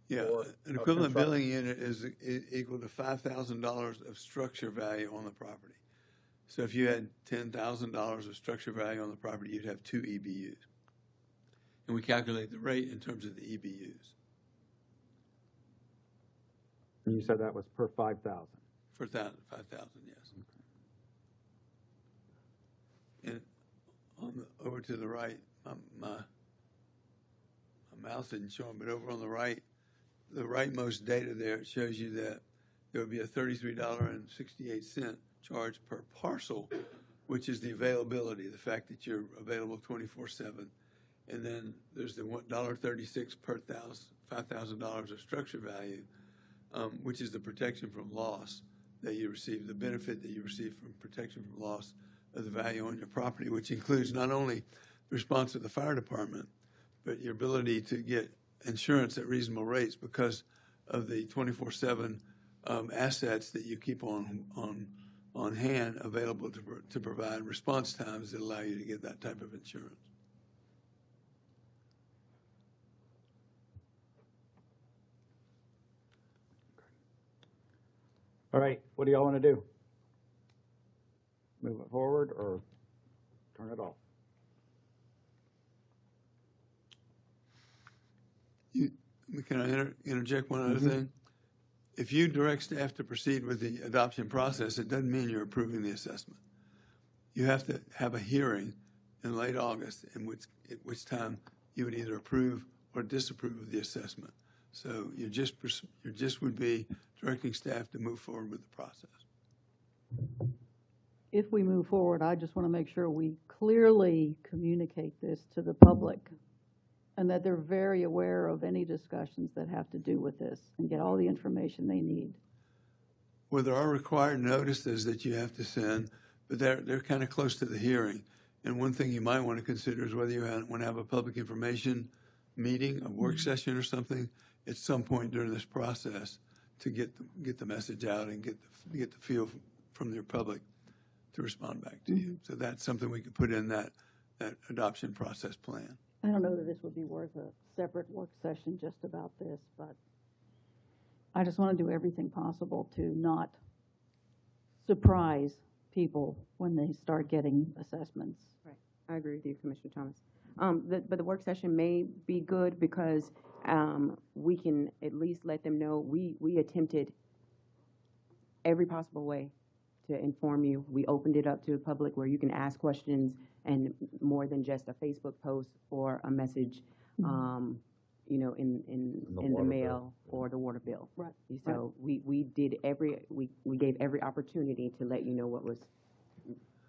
Yeah, an equivalent billing unit is equal to $5,000 of structure value on the property. So if you had $10,000 of structure value on the property, you'd have 2 EBUs. And we calculate the rate in terms of the EBUs. And you said that was per 5,000? For 5,000, yes. And over to the right, my mouse isn't showing, but over on the right, the rightmost data there, it shows you that there would be a $33.68 charge per parcel, which is the availability, the fact that you're available 24/7. And then there's the $1.36 per $5,000 of structure value, which is the protection from loss that you receive, the benefit that you receive from protection from loss of the value on your property, which includes not only the response of the fire department, but your ability to get insurance at reasonable rates because of the 24/7 assets that you keep on hand available to provide response times that allow you to get that type of insurance. All right, what do y'all want to do? Move it forward or turn it off? Can I interject one other thing? If you direct staff to proceed with the adoption process, it doesn't mean you're approving the assessment. You have to have a hearing in late August at which time you would either approve or disapprove of the assessment. So you just would be directing staff to move forward with the process. If we move forward, I just want to make sure we clearly communicate this to the public and that they're very aware of any discussions that have to do with this and get all the information they need. Well, there are required notices that you have to send, but they're kind of close to the hearing. And one thing you might want to consider is whether you want to have a public information meeting, a work session or something at some point during this process to get the message out and get the feel from your public to respond back to you. So that's something we could put in that adoption process plan. I don't know that this would be worth a separate work session just about this, but I just want to do everything possible to not surprise people when they start getting assessments. Right. I agree with you, Commissioner Thomas. But the work session may be good because we can at least let them know we attempted every possible way to inform you. We opened it up to the public where you can ask questions and more than just a Facebook post or a message, you know, in the mail or the water bill. Right. So we gave every opportunity to let you know what was.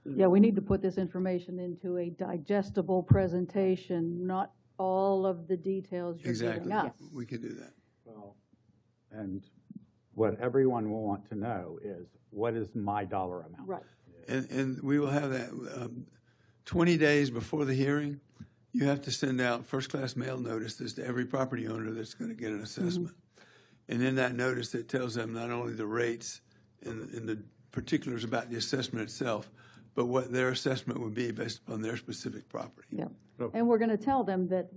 Yeah, we need to put this information into a digestible presentation, not all of the details you're giving Exactly. us. We could do that. Well, and what everyone will want to know is, what is my dollar amount? Right. And we will have that 20 days before the hearing. You have to send out first-class mail notices to every property owner that's going to get an assessment. And in that notice, it tells them not only the rates and the particulars about the assessment itself, but what their assessment would be based upon their specific property. Yeah. And we're going to tell them that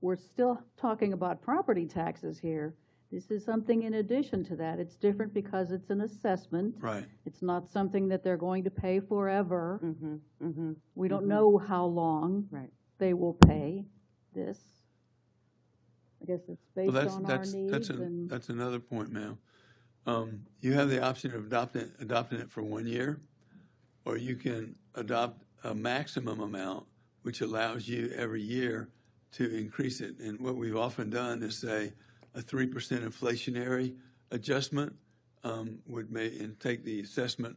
we're still talking about property taxes here. This is something in addition to that. It's different because it's an assessment. Right. It's not something that they're going to pay forever. We don't know how long they will pay this. I guess it's based on our needs. That's another point, ma'am. You have the option of adopting it for 1 year, or you can adopt a maximum amount, which allows you every year to increase it. And what we've often done is say a 3% inflationary adjustment and take the assessment,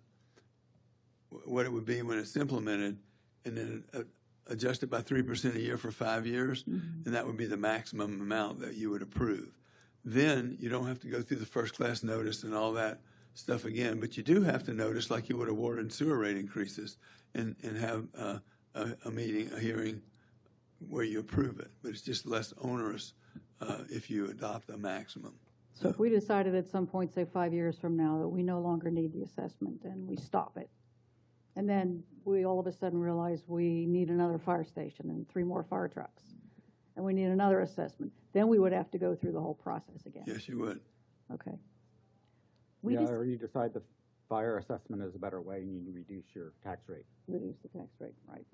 what it would be when it's implemented, and then adjust it by 3% a year for 5 years, and that would be the maximum amount that you would approve. Then you don't have to go through the first-class notice and all that stuff again, but you do have to notice, like you would award in sewer rate increases, and have a meeting, a hearing where you approve it. But it's just less onerous if you adopt a maximum. So if we decided at some point, say 5 years from now, that we no longer need the assessment and we stop it, and then we all of a sudden realize we need another fire station and 3 more fire trucks, and we need another assessment, then we would have to go through the whole process again. Yes, you would. Okay. Or you decide the fire assessment is a better way and you reduce your tax rate. Reduce the tax rate, right.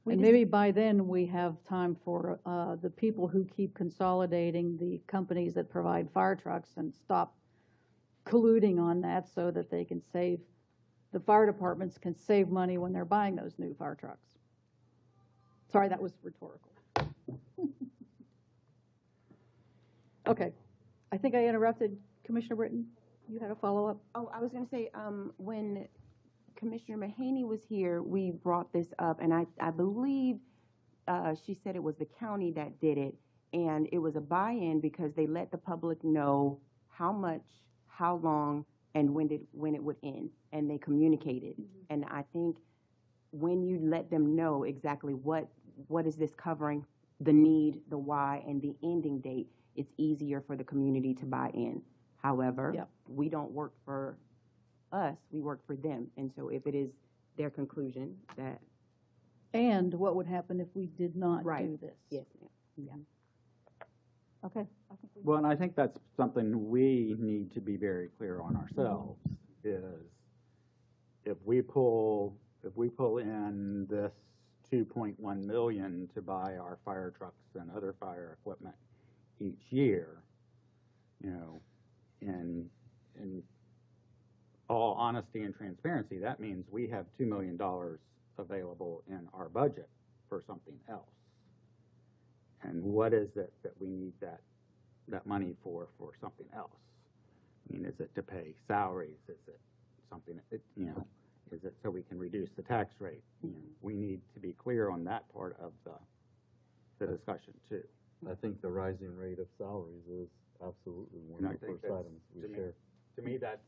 And maybe by then we have time for the people who keep consolidating the companies that provide fire trucks and stop colluding on that so that they can save, the fire departments can save money when they're buying those new fire trucks. Sorry, that was rhetorical. Okay, I think I interrupted. Commissioner Britton, you had a follow-up? Oh, I was going to say, when Commissioner Mahaney was here, we brought this up, and I believe she said it was the county that did it, and it was a buy-in because they let the public know how much, how long, and when it would end, and they communicated. And I think when you let them know exactly what is this covering, the need, the why, and the ending date, it's easier for the community to buy in. However, we don't work for us, we work for them. And so if it is their conclusion that... And what would happen if we did not do this? Yes, ma'am. Okay. Well, and I think that's something we need to be very clear on ourselves, is if we pull in this 2.1 million to buy our fire trucks and other fire equipment each year, you know, in all honesty and transparency, that means we have $2 million available in our budget for something else. And what is it that we need that money for something else? I mean, is it to pay salaries? Is it something, is it so we can reduce the tax rate? We need to be clear on that part of the discussion too. I think the rising rate of salaries is absolutely one And I of the think first that's, items we to me- share. To me, that's,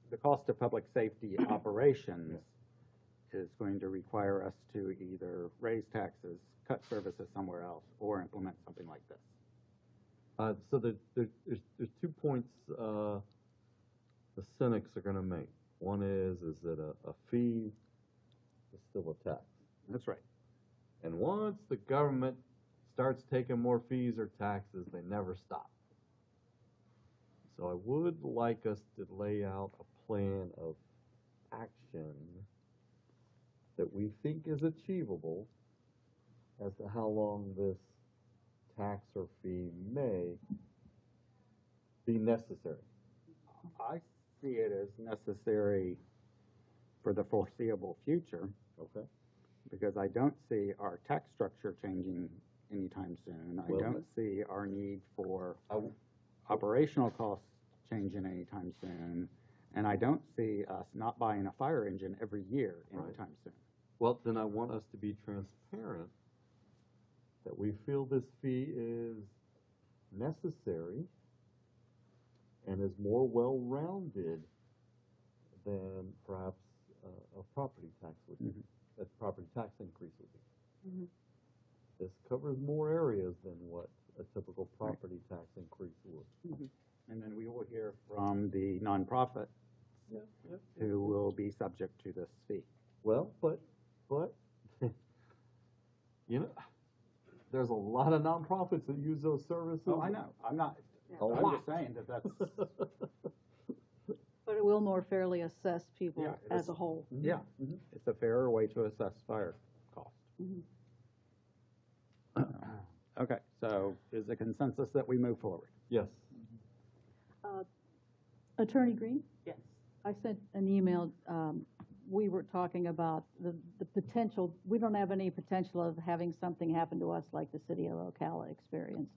the cost of public safety operations is going to require us to either raise taxes, cut services somewhere else, or implement something like this. So there's 2 points the cynics are gonna make. One is that a fee is still a tax. That's right. And once the government starts taking more fees or taxes, they never stop. So I would like us to lay out a plan of action that we think is achievable as to how long this tax or fee may be necessary. I see it as necessary for the foreseeable future, Okay? because I don't see our tax structure changing anytime soon. I Well, don't see our need for I w- operational costs changing anytime soon, and I don't see us not buying a fire engine every year Right. anytime soon. Well, then I want us to be transparent that we feel this fee is necessary and is more well-rounded than perhaps a property tax would be, a property tax increase would be. This covers more areas than what a typical property tax increase would. And then we will hear from the nonprofit who will be subject to this fee. Well, but, there's a lot of nonprofits that use those services. Oh, I know. I'm A just lot. saying that's, But it will more fairly assess people Yeah, it as is. a whole. yeah, it's a fairer way to assess fire cost. Okay, so is the consensus that we move forward? Yes. Attorney Green? Yes. I sent an email, we were talking about the potential, we don't have any potential of having something happen to us like the city of Ocala experienced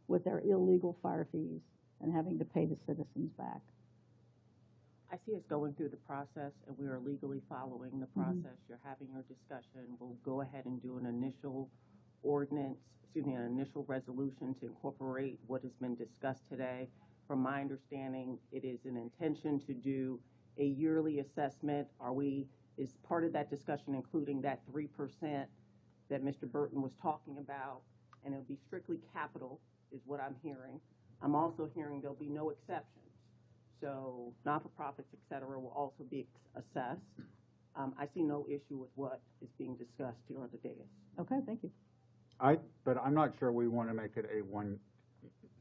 with their illegal fire fees and having to pay the citizens back. I see us going through the process, and we are legally following the process. You're having your discussion. We'll go ahead and do an initial an initial resolution to incorporate what has been discussed today. From my understanding, it is an intention to do a yearly assessment. Is part of that discussion including that 3% that Mr. Burton was talking about, and it'll be strictly capital, is what I'm hearing. I'm also hearing there'll be no exceptions. So not-for-profits, et cetera, will also be assessed. I see no issue with what is being discussed here on the dais. Okay, thank you. But I'm not sure we want to make it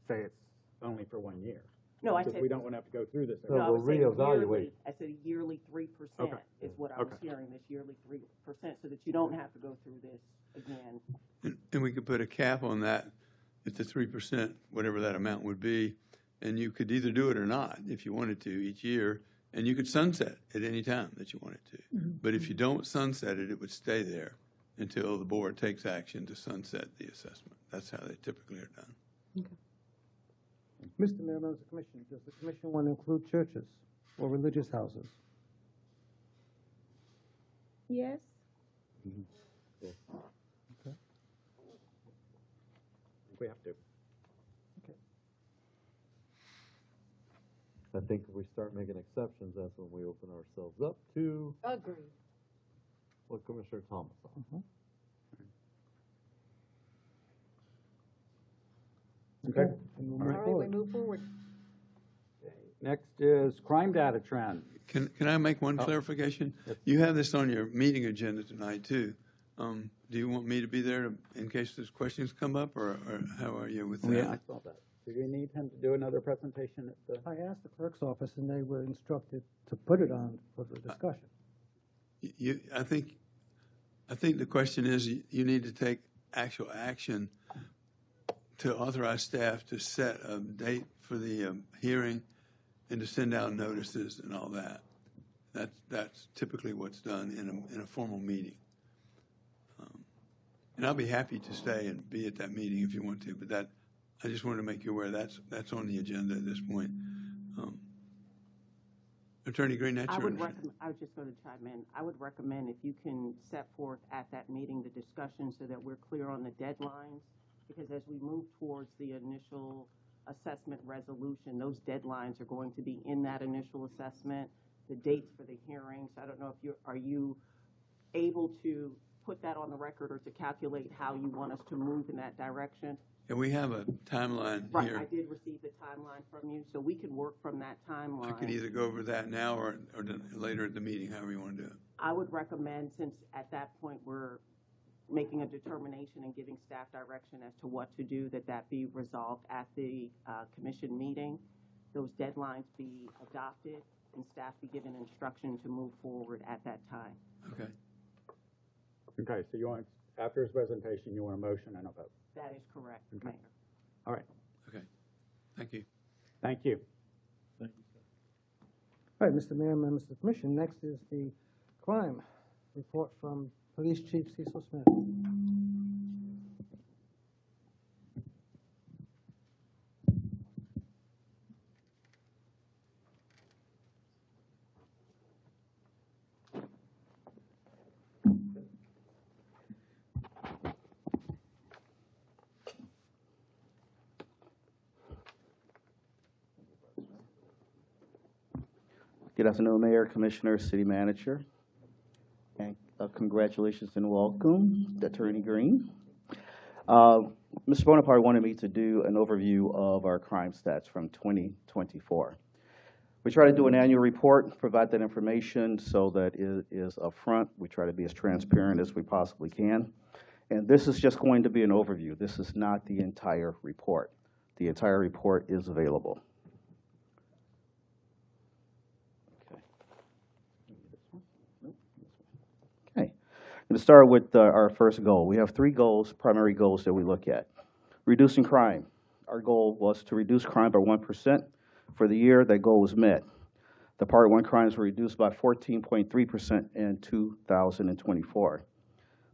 say it's only for 1 year. No, I Because said. we don't want to have to go through this. So No, I we'll was saying yearly. reevaluate. I said a yearly 3% Okay. is what I was Okay. hearing, this yearly 3%, so that you don't have to go through this again. And we could put a cap on that at the 3%, whatever that amount would be. And you could either do it or not if you wanted to each year. And you could sunset at any time that you wanted to. But if you don't sunset it, it would stay there until the board takes action to sunset the assessment. That's how they typically are done. Mr. Mayor, members of the commission, does the commission want to include churches or religious houses? Yes. I think we have to. I think if we start making exceptions, that's when we open ourselves up to Agreed. what Commissioner Thomas said. Okay. And we'll All move right, we forward. move forward. Next is crime data trends. Can I make one clarification? You have this on your meeting agenda tonight, too. Do you want me to be there in case those questions come up, or how are you with that? Yeah, I saw that. Do you need him to do another presentation at the? I asked the clerk's office, and they were instructed to put it on for the discussion. I think the question is, you need to take actual action to authorize staff to set a date for the hearing and to send out notices and all that. That's typically what's done in a formal meeting. And I'll be happy to stay and be at that meeting if you want to, but that, I just wanted to make you aware that's on the agenda at this point. Attorney Green, that's I your would understanding. recommend, I was just going to chime in. I would recommend if you can set forth at that meeting the discussion so that we're clear on the deadlines, because as we move towards the initial assessment resolution, those deadlines are going to be in that initial assessment, the dates for the hearings. I don't know if are you able to put that on the record or to calculate how you want us to move in that direction? Yeah, we have a timeline Right, here. I did receive the timeline from you, so we can work from that timeline. I could either go over that now or later at the meeting, however you want to do it. I would recommend, since at that point we're making a determination and giving staff direction as to what to do, that be resolved at the commission meeting, those deadlines be adopted, and staff be given instruction to move forward at that time. Okay. Okay, so you want, after his presentation, you want a motion and a vote? That is correct, Okay. Mayor. All right, Okay. Thank you. thank you. All right, Mr. Mayor, members of the commission, next is the crime report from Police Chief Cecil Smith. Good afternoon, Mayor, Commissioner, City Manager, and congratulations and welcome, Attorney Green. Mr. Bonaparte wanted me to do an overview of our crime stats from 2024. We try to do an annual report, provide that information so that it is upfront. We try to be as transparent as we possibly can. And this is just going to be an overview. This is not the entire report. The entire report is available. Okay, I'm going to start with our first goal. We have three goals, primary goals that we look at. Reducing crime. Our goal was to reduce crime by 1%. For the year, that goal was met. The Part 1 crimes were reduced by 14.3% in 2024.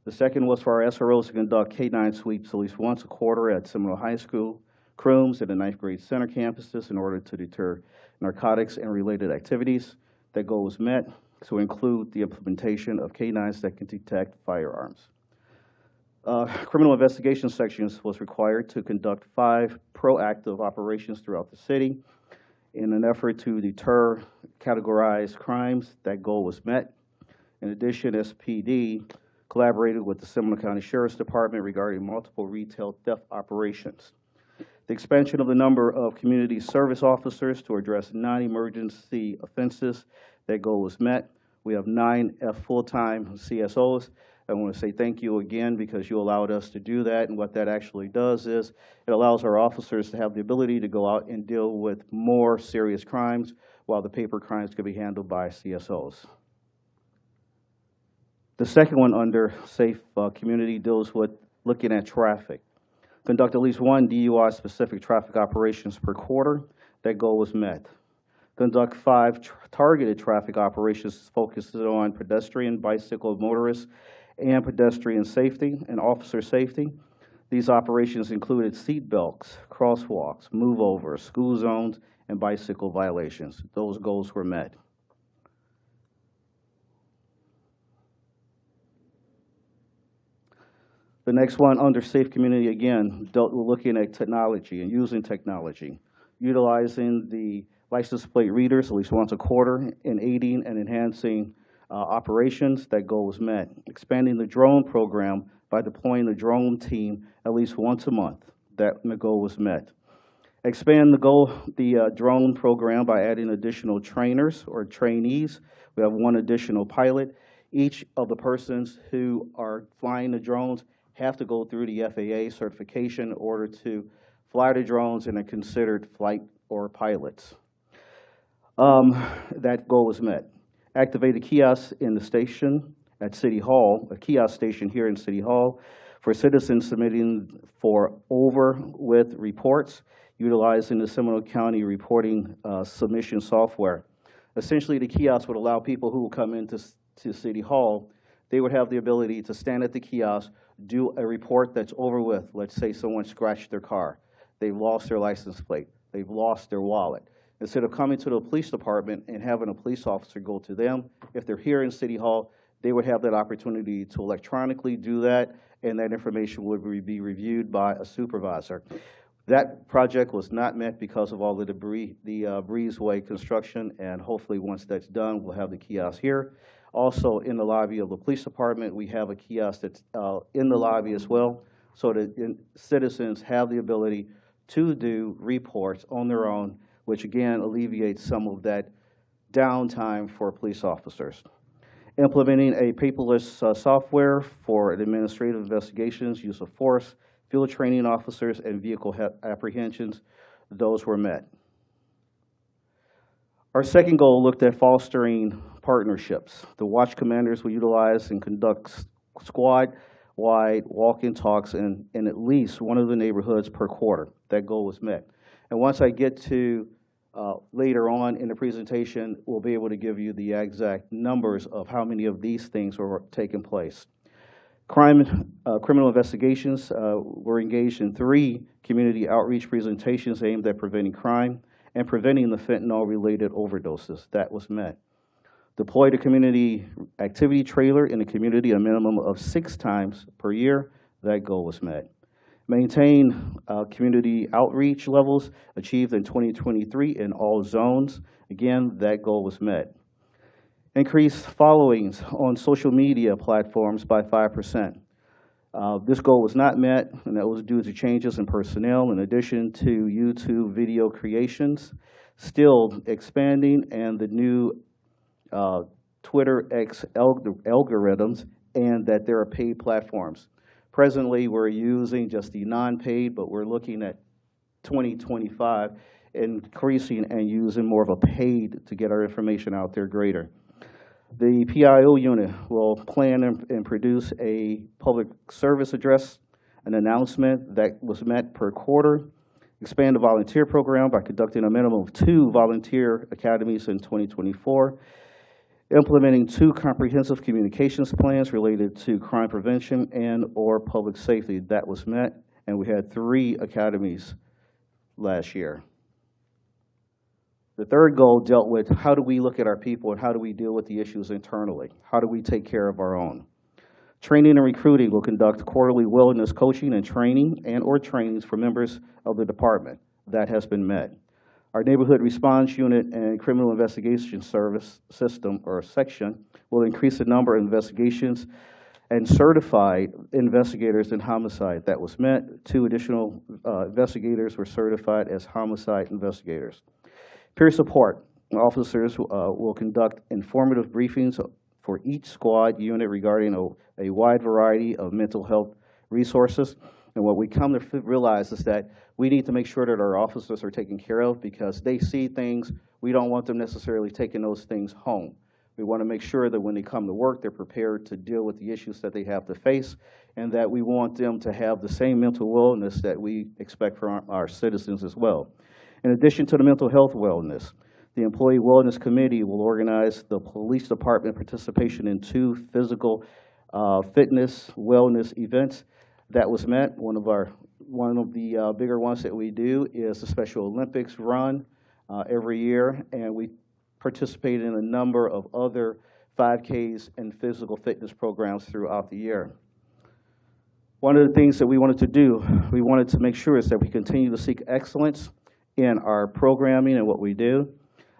The second was for our SROs to conduct K-9 sweeps at least once a quarter at Seminole High School, Crooms, and the 9th grade center campuses in order to deter narcotics and related activities. That goal was met, to include the implementation of K-9s that can detect firearms. Criminal investigation sections was required to conduct 5 proactive operations throughout the city in an effort to deter categorized crimes. That goal was met. In addition, SPD collaborated with the Seminole County Sheriff's Department regarding multiple retail theft operations. The expansion of the number of community service officers to address non-emergency offenses, that goal was met. We have 9 full-time CSOs. I want to say thank you again because you allowed us to do that, and what that actually does is it allows our officers to have the ability to go out and deal with more serious crimes while the paper crimes can be handled by CSOs. The second one under Safe Community deals with looking at traffic. Conduct at least 1 DUI-specific traffic operations per quarter. That goal was met. Conduct 5 targeted traffic operations focused on pedestrian, bicycle, motorists, and pedestrian safety and officer safety. These operations included seat belts, crosswalks, move-overs, school zones, and bicycle violations. Those goals were met. The next one under Safe Community, again, we're looking at technology and using technology, utilizing the license plate readers at least once a quarter, and aiding and enhancing operations. That goal was met. Expanding the drone program by deploying the drone team at least once a month. That goal was met. Expand the drone program by adding additional trainers or trainees. We have 1 additional pilot. Each of the persons who are flying the drones have to go through the FAA certification in order to fly the drones and are considered flight or pilots. That goal was met. Activate a kiosk in the station at City Hall, a kiosk station here in City Hall, for citizens submitting for with reports, utilizing the Seminole County reporting submission software. Essentially, the kiosk would allow people who will come into City Hall they would have the ability to stand at the kiosk, do a report that's over with. Let's say someone scratched their car. They've lost their license plate. They've lost their wallet. Instead of coming to the police department and having a police officer go to them, if they're here in City Hall, they would have that opportunity to electronically do that, and that information would be reviewed by a supervisor. That project was not met because of all the debris, the breezeway construction, and hopefully once that's done, we'll have the kiosk here. Also, in the lobby of the police department, we have a kiosk that's in the lobby as well, so that citizens have the ability to do reports on their own, which again alleviates some of that downtime for police officers. Implementing a paperless software for administrative investigations, use of force, field training officers, and vehicle apprehensions, those were met. Our second goal looked at fostering partnerships. The watch commanders will utilize and conduct squad-wide walk-in talks in at least one of the neighborhoods per quarter. That goal was met. And once I get to later on in the presentation, we'll be able to give you the exact numbers of how many of these things were taking place. Criminal investigations were engaged in 3 community outreach presentations aimed at preventing crime and preventing the fentanyl-related overdoses. That was met. Deployed a community activity trailer in the community a minimum of 6 times per year. That goal was met. Maintain community outreach levels achieved in 2023 in all zones. Again, that goal was met. Increase followings on social media platforms by 5%. This goal was not met, and that was due to changes in personnel in addition to YouTube video creations, still expanding, and the new Twitter X algorithms, and that there are paid platforms. Presently, we're using just the non-paid, but we're looking at 2025 increasing and using more of a paid to get our information out there greater. The PIO unit will plan and produce a public service address, an announcement that was met per quarter, expand the volunteer program by conducting a minimum of 2 volunteer academies in 2024, implementing 2 comprehensive communications plans related to crime prevention and or public safety. That was met, and we had 3 academies last year. The third goal dealt with how do we look at our people and how do we deal with the issues internally? How do we take care of our own? Training and recruiting will conduct quarterly wellness coaching and training and or trainings for members of the department. That has been met. Our neighborhood response unit and criminal investigation service system or section will increase the number of investigations and certified investigators in homicide. That was met. 2 additional investigators were certified as homicide investigators. Peer support. Officers will conduct informative briefings for each squad unit regarding a wide variety of mental health resources. And what we come to realize is that we need to make sure that our officers are taken care of because they see things. We don't want them necessarily taking those things home. We want to make sure that when they come to work, they're prepared to deal with the issues that they have to face, and that we want them to have the same mental wellness that we expect from our citizens as well. In addition to the mental health wellness, the Employee Wellness Committee will organize the police department participation in 2 physical fitness wellness events. That was met. One of the bigger ones that we do is the Special Olympics run every year, and we participate in a number of other 5Ks and physical fitness programs throughout the year. One of the things that we wanted to do, we wanted to make sure is that we continue to seek excellence in our programming and what we do.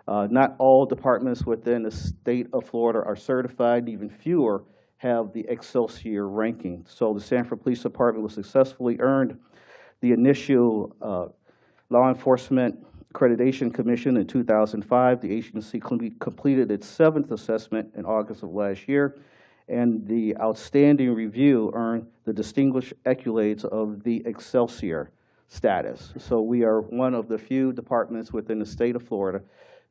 Not all departments within the state of Florida are certified, even fewer have the Excelsior ranking. So the Sanford Police Department was successfully earned the initial Law Enforcement Accreditation Commission in 2005. The agency completed its 7th assessment in August of last year, and the Outstanding Review earned the distinguished accolades of the Excelsior status. So we are one of the few departments within the state of Florida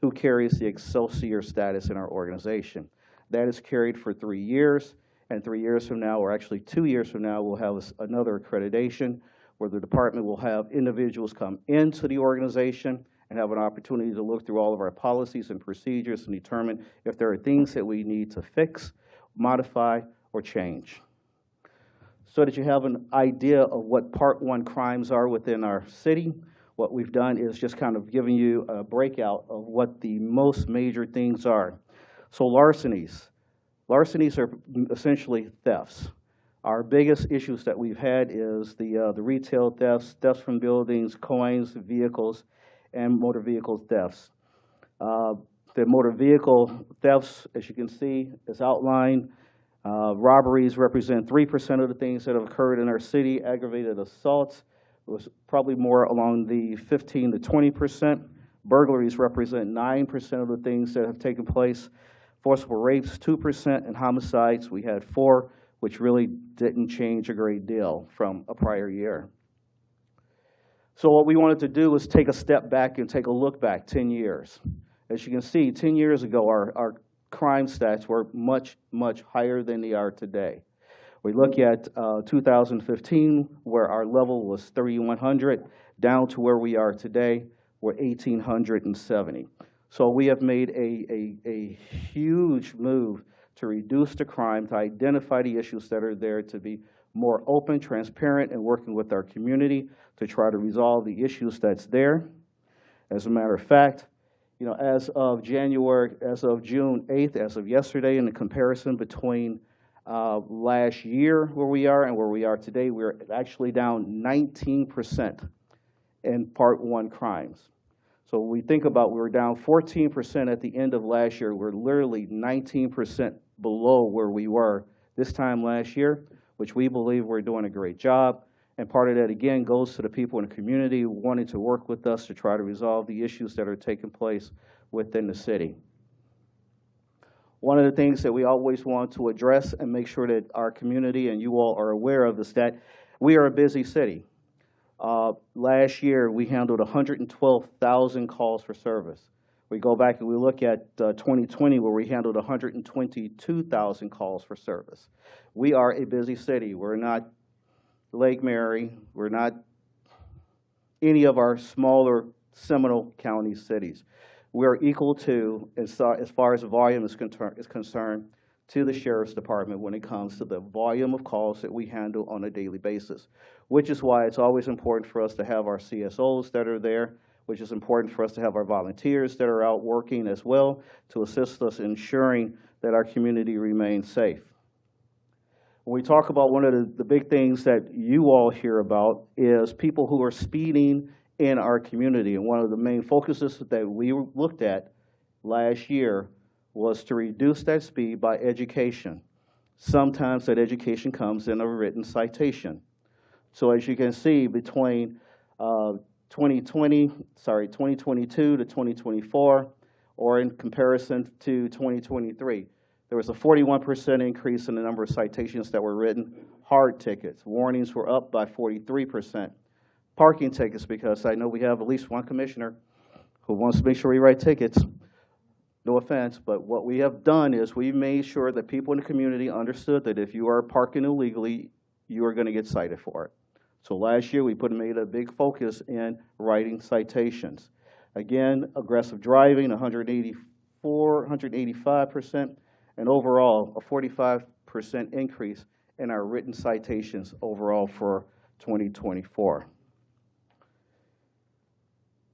who carries the Excelsior status in our organization. That is carried for 3 years, and 3 years from now, or actually 2 years from now, we'll have another accreditation where the department will have individuals come into the organization and have an opportunity to look through all of our policies and procedures and determine if there are things that we need to fix, modify, or change. So that you have an idea of what Part 1 crimes are within our city, what we've done is just kind of giving you a breakout of what the most major things are. So larcenies. Larcenies are essentially thefts. Our biggest issues that we've had is the retail thefts, thefts from buildings, coins, vehicles, and motor vehicle thefts. The motor vehicle thefts, as you can see, is outlined. Robberies represent 3% of the things that have occurred in our city. Aggravated assaults was probably more along the 15 to 20%. Burglaries represent 9% of the things that have taken place. Forcible rapes, 2%, and homicides, we had 4%, which really didn't change a great deal from a prior year. So what we wanted to do was take a step back and take a look back 10 years. As you can see, 10 years ago, our crime stats were much, much higher than they are today. We look at 2015, where our level was 3,100, down to where we are today, we're 1,870. So we have made a huge move to reduce the crime, to identify the issues that are there, to be more open, transparent, and working with our community to try to resolve the issues that's there. As a matter of fact, you know, as of June 8th, as of yesterday, in the comparison between last year where we are and where we are today, we're actually down 19% in Part 1 crimes. So when we think about, we were down 14% at the end of last year. We're literally 19% below where we were this time last year, which we believe we're doing a great job. And part of that, again, goes to the people in the community wanting to work with us to try to resolve the issues that are taking place within the city. One of the things that we always want to address and make sure that our community and you all are aware of is that we are a busy city. Last year, we handled 112,000 calls for service. We go back and we look at 2020, where we handled 122,000 calls for service. We are a busy city. We're not Lake Mary. We're not any of our smaller Seminole County cities. We are equal to, as far as the volume is concerned, to the Sheriff's Department when it comes to the volume of calls that we handle on a daily basis, which is why it's always important for us to have our CSOs that are there, which is important for us to have our volunteers that are out working as well to assist us in ensuring that our community remains safe. When we talk about one of the big things that you all hear about is people who are speeding in our community. And one of the main focuses that we looked at last year was to reduce that speed by education. Sometimes that education comes in a written citation. So as you can see, between 2022 to 2024, or in comparison to 2023, there was a 41% increase in the number of citations that were written. Hard tickets, warnings were up by 43%. Parking tickets, because I know we have at least one commissioner who wants to make sure we write tickets. No offense, but what we have done is we've made sure that people in the community understood that if you are parking illegally, you are going to get cited for it. So last year, we made a big focus in writing citations. Again, aggressive driving, 185%, and overall, a 45% increase in our written citations overall for 2024.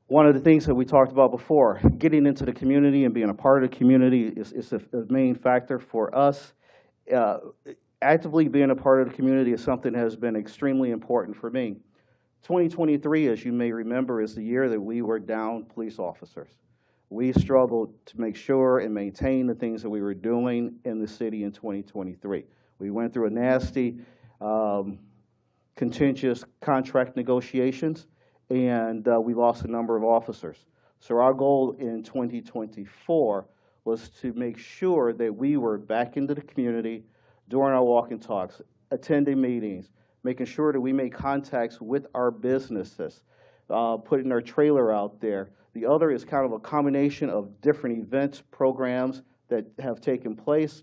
One of the things that we talked about before, getting into the community and being a part of the community is a main factor for us. Actively being a part of the community is something that has been extremely important for me. 2023, as you may remember, is the year that we were down police officers. We struggled to make sure and maintain the things that we were doing in the city in 2023. We went through a nasty, contentious contract negotiations, and we lost a number of officers. So our goal in 2024 was to make sure that we were back into the community, doing our walk and talks, attending meetings, making sure that we made contacts with our businesses, putting our trailer out there. The other is kind of a combination of different events, programs that have taken place.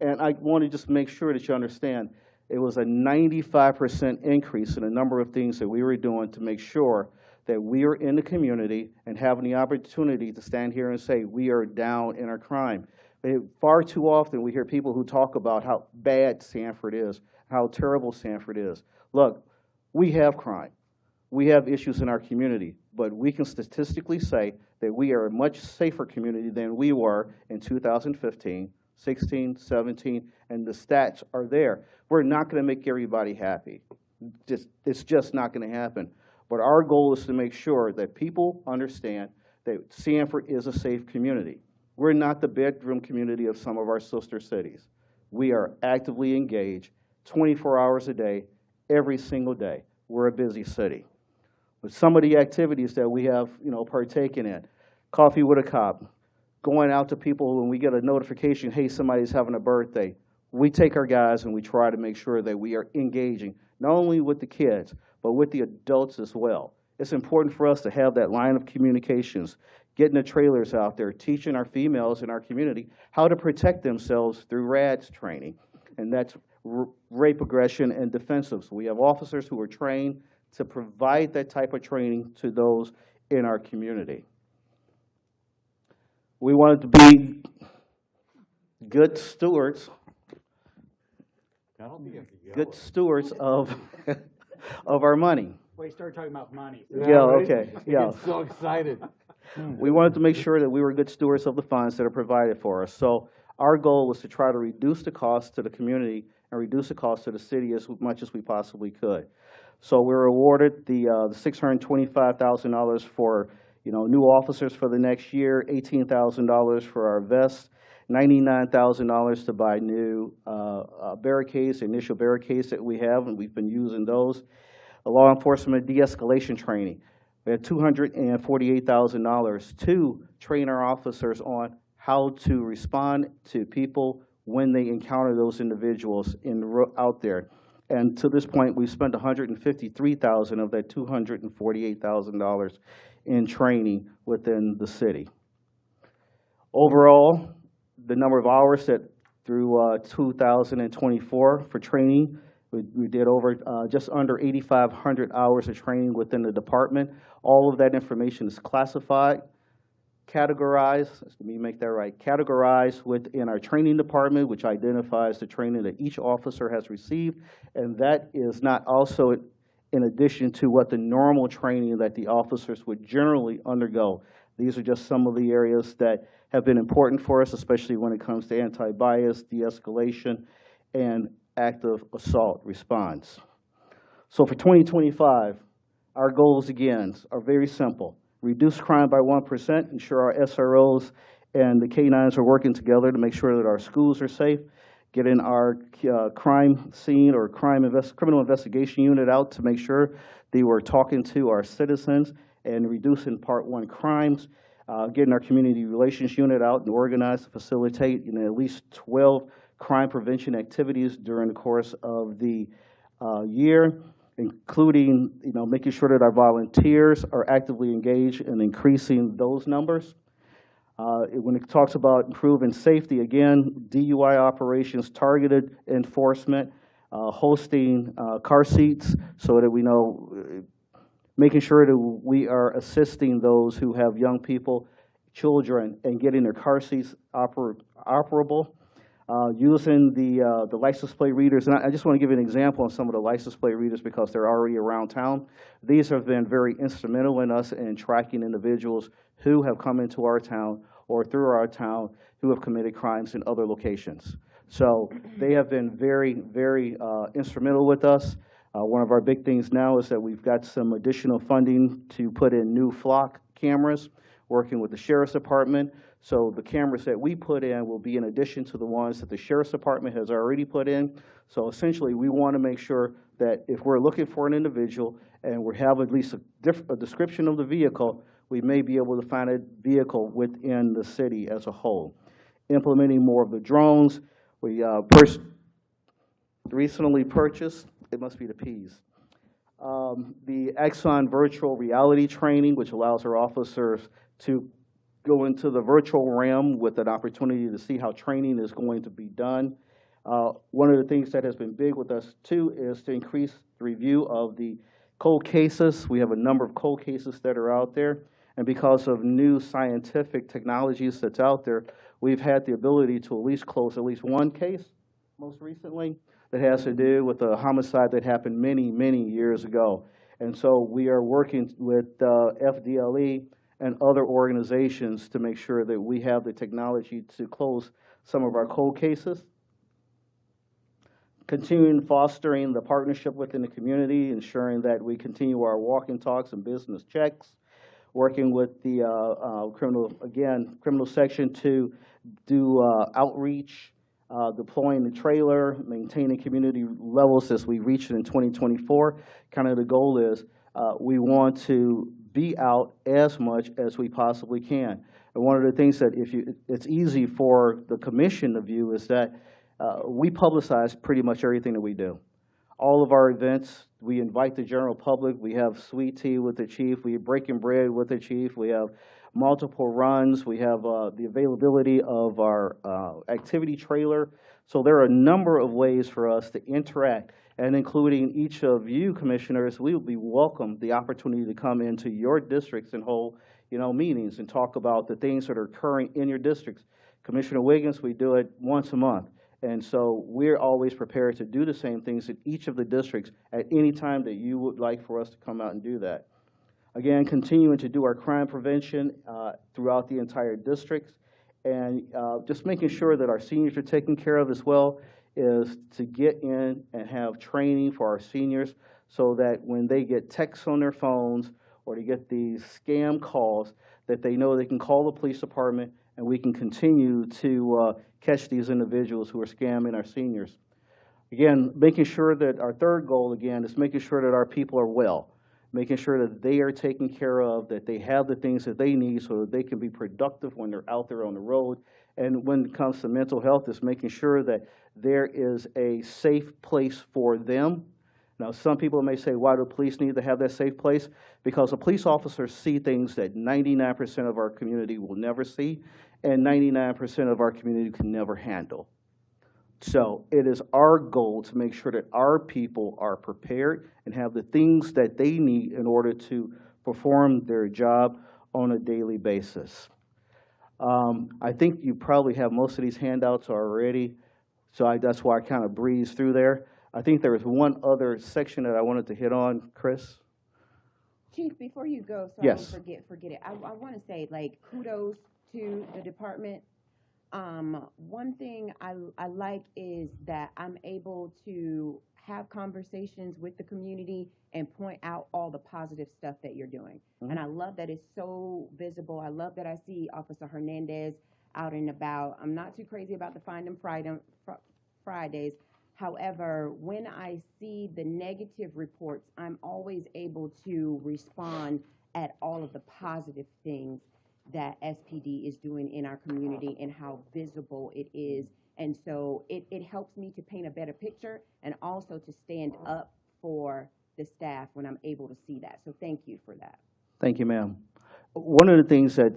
And I want to just make sure that you understand, it was a 95% increase in the number of things that we were doing to make sure that we are in the community and having the opportunity to stand here and say we are down in our crime. Far too often we hear people who talk about how bad Sanford is, how terrible Sanford is. Look, we have crime. We have issues in our community, but we can statistically say that we are a much safer community than we were in 2015, 16, 17, and the stats are there. We're not going to make everybody happy. It's just not going to happen. But our goal is to make sure that people understand that Sanford is a safe community. We're not the bedroom community of some of our sister cities. We are actively engaged 24 hours a day, every single day. We're a busy city. But some of the activities that we have, partaken in, coffee with a cop, going out to people when we get a notification, hey, somebody's having a birthday, we take our guys and we try to make sure that we are engaging, not only with the kids, but with the adults as well. It's important for us to have that line of communications, getting the trailers out there, teaching our females in our community how to protect themselves through RADS training, and that's rape, aggression, and defensives. We have officers who are trained to provide that type of training to those in our community. We wanted to be good stewards, of of our money. Well, you started talking about money. Yeah, okay, yeah. So excited. We wanted to make sure that we were good stewards of the funds that are provided for us. So our goal was to try to reduce the cost to the community and reduce the cost to the city as much as we possibly could. So we were awarded the $625,000 for new officers for the next year, $18,000 for our vests, $99,000 to buy new barricades, initial barricades that we have, and we've been using those. Law enforcement de-escalation training. We had $248,000 to train our officers on how to respond to people when they encounter those individuals out there. And to this point, we've spent $153,000 of that $248,000 in training within the city. Overall, the number of hours that through 2024 for training, we did over just under 8,500 hours of training within the department. All of that information is classified, categorized, let me make that right, categorized within our training department, which identifies the training that each officer has received, and that is not also in addition to what the normal training that the officers would generally undergo. These are just some of the areas that have been important for us, especially when it comes to anti-bias, de-escalation, and active assault response. So for 2025, our goals, again, are very simple. Reduce crime by 1%, ensure our SROs and the K-9s are working together to make sure that our schools are safe, getting our crime scene or criminal investigation unit out to make sure they were talking to our citizens and reducing Part 1 crimes, getting our community relations unit out and organized to facilitate at least 12 crime prevention activities during the course of the year, including making sure that our volunteers are actively engaged in increasing those numbers. When it talks about improving safety, again, DUI operations, targeted enforcement, hosting car seats so that we know, making sure that we are assisting those who have young people, children, and getting their car seats operable. Using the license plate readers, and I just want to give you an example on some of the license plate readers because they're already around town. These have been very instrumental in us in tracking individuals who have come into our town or through our town who have committed crimes in other locations. So they have been very, very instrumental with us. One of our big things now is that we've got some additional funding to put in new flock cameras, working with the Sheriff's Department. So the cameras that we put in will be in addition to the ones that the Sheriff's Department has already put in. So essentially, we want to make sure that if we're looking for an individual and we have at least a description of the vehicle, we may be able to find a vehicle within the city as a whole. Implementing more of the drones. We recently purchased, it must be the P's, the Axon virtual reality training, which allows our officers to go into the virtual realm with an opportunity to see how training is going to be done. One of the things that has been big with us, too, is to increase the review of the Cold cases, we have a number of cold cases that are out there. And because of new scientific technologies that's out there, we've had the ability to at least close at least one case, most recently, that has to do with a homicide that happened many, many years ago. And so we are working with FDLE and other organizations to make sure that we have the technology to close some of our cold cases. Continuing fostering the partnership within the community, ensuring that we continue our walk and talks and business checks, working with the criminal section to do outreach, deploying the trailer, maintaining community levels as we reach it in 2024. Kind of the goal is we want to be out as much as we possibly can. And one of the things that it's easy for the commission to view is that we publicize pretty much everything that we do. All of our events, we invite the general public. We have sweet tea with the chief. We have breaking bread with the chief. We have multiple runs. We have the availability of our activity trailer. So there are a number of ways for us to interact, and including each of you commissioners, we would be welcome the opportunity to come into your districts and hold, meetings and talk about the things that are occurring in your districts. Commissioner Wiggins, we do it once a month. And so we're always prepared to do the same things in each of the districts at any time that you would like for us to come out and do that. Again, continuing to do our crime prevention throughout the entire districts, and just making sure that our seniors are taken care of as well, is to get in and have training for our seniors so that when they get texts on their phones or to get these scam calls, that they know they can call the police department and we can continue to catch these individuals who are scamming our seniors. Again, making sure that our third goal, again, is making sure that our people are well, making sure that they are taken care of, that they have the things that they need so that they can be productive when they're out there on the road. And when it comes to mental health, is making sure that there is a safe place for them. Now, some people may say, why do police need to have that safe place? Because a police officer see things that 99% of our community will never see, and 99% of our community can never handle. So it is our goal to make sure that our people are prepared and have the things that they need in order to perform their job on a daily basis. I think you probably have most of these handouts already, so that's why I kind of breezed through there. I think there was one other section that I wanted to hit on, Chris. Chief, before you go, so Yes. I don't forget it, I want to say, kudos to the department. One thing I like is that I'm able to have conversations with the community and point out all the positive stuff that you're doing. Mm-hmm. And I love that it's so visible. I love that I see Officer Hernandez out and about. I'm not too crazy about the Find Them Fridays. However, when I see the negative reports, I'm always able to respond at all of the positive things that SPD is doing in our community and how visible it is. And so it helps me to paint a better picture and also to stand up for the staff when I'm able to see that. So thank you for that. Thank you, ma'am. One of the things that,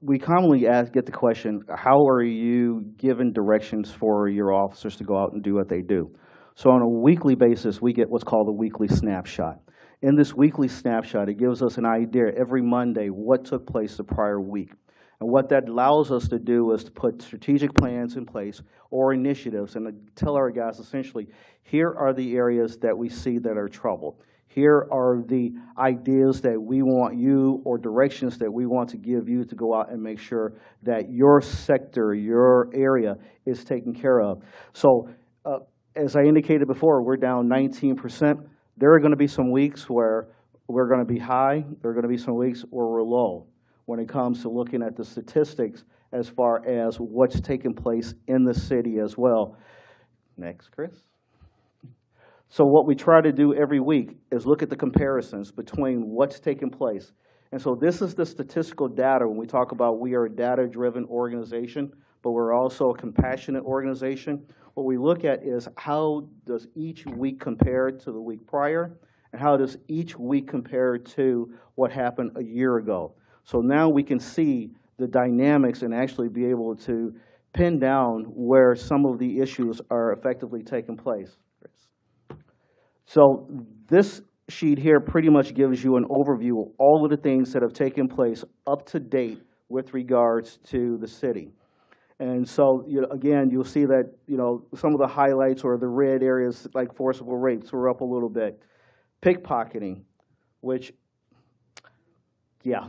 we commonly get the question, how are you given directions for your officers to go out and do what they do? So on a weekly basis, we get what's called a weekly snapshot. In this weekly snapshot, it gives us an idea every Monday what took place the prior week. And what that allows us to do is to put strategic plans in place or initiatives and to tell our guys essentially, here are the areas that we see that are troubled. Here are the ideas that we want you or directions that we want to give you to go out and make sure that your sector, your area is taken care of. So as I indicated before, we're down 19%. There are going to be some weeks where we're going to be high. There are going to be some weeks where we're low when it comes to looking at the statistics as far as what's taking place in the city as well. Next, Chris. So what we try to do every week is look at the comparisons between what's taking place. And so this is the statistical data when we talk about we are a data-driven organization, but we're also a compassionate organization. What we look at is how does each week compare to the week prior, and how does each week compare to what happened a year ago. So now we can see the dynamics and actually be able to pin down where some of the issues are effectively taking place. So this sheet here pretty much gives you an overview of all of the things that have taken place up to date with regards to the city. And so, again, you'll see that, some of the highlights or the red areas, like forcible rapes, were up a little bit. Pickpocketing, which, yeah,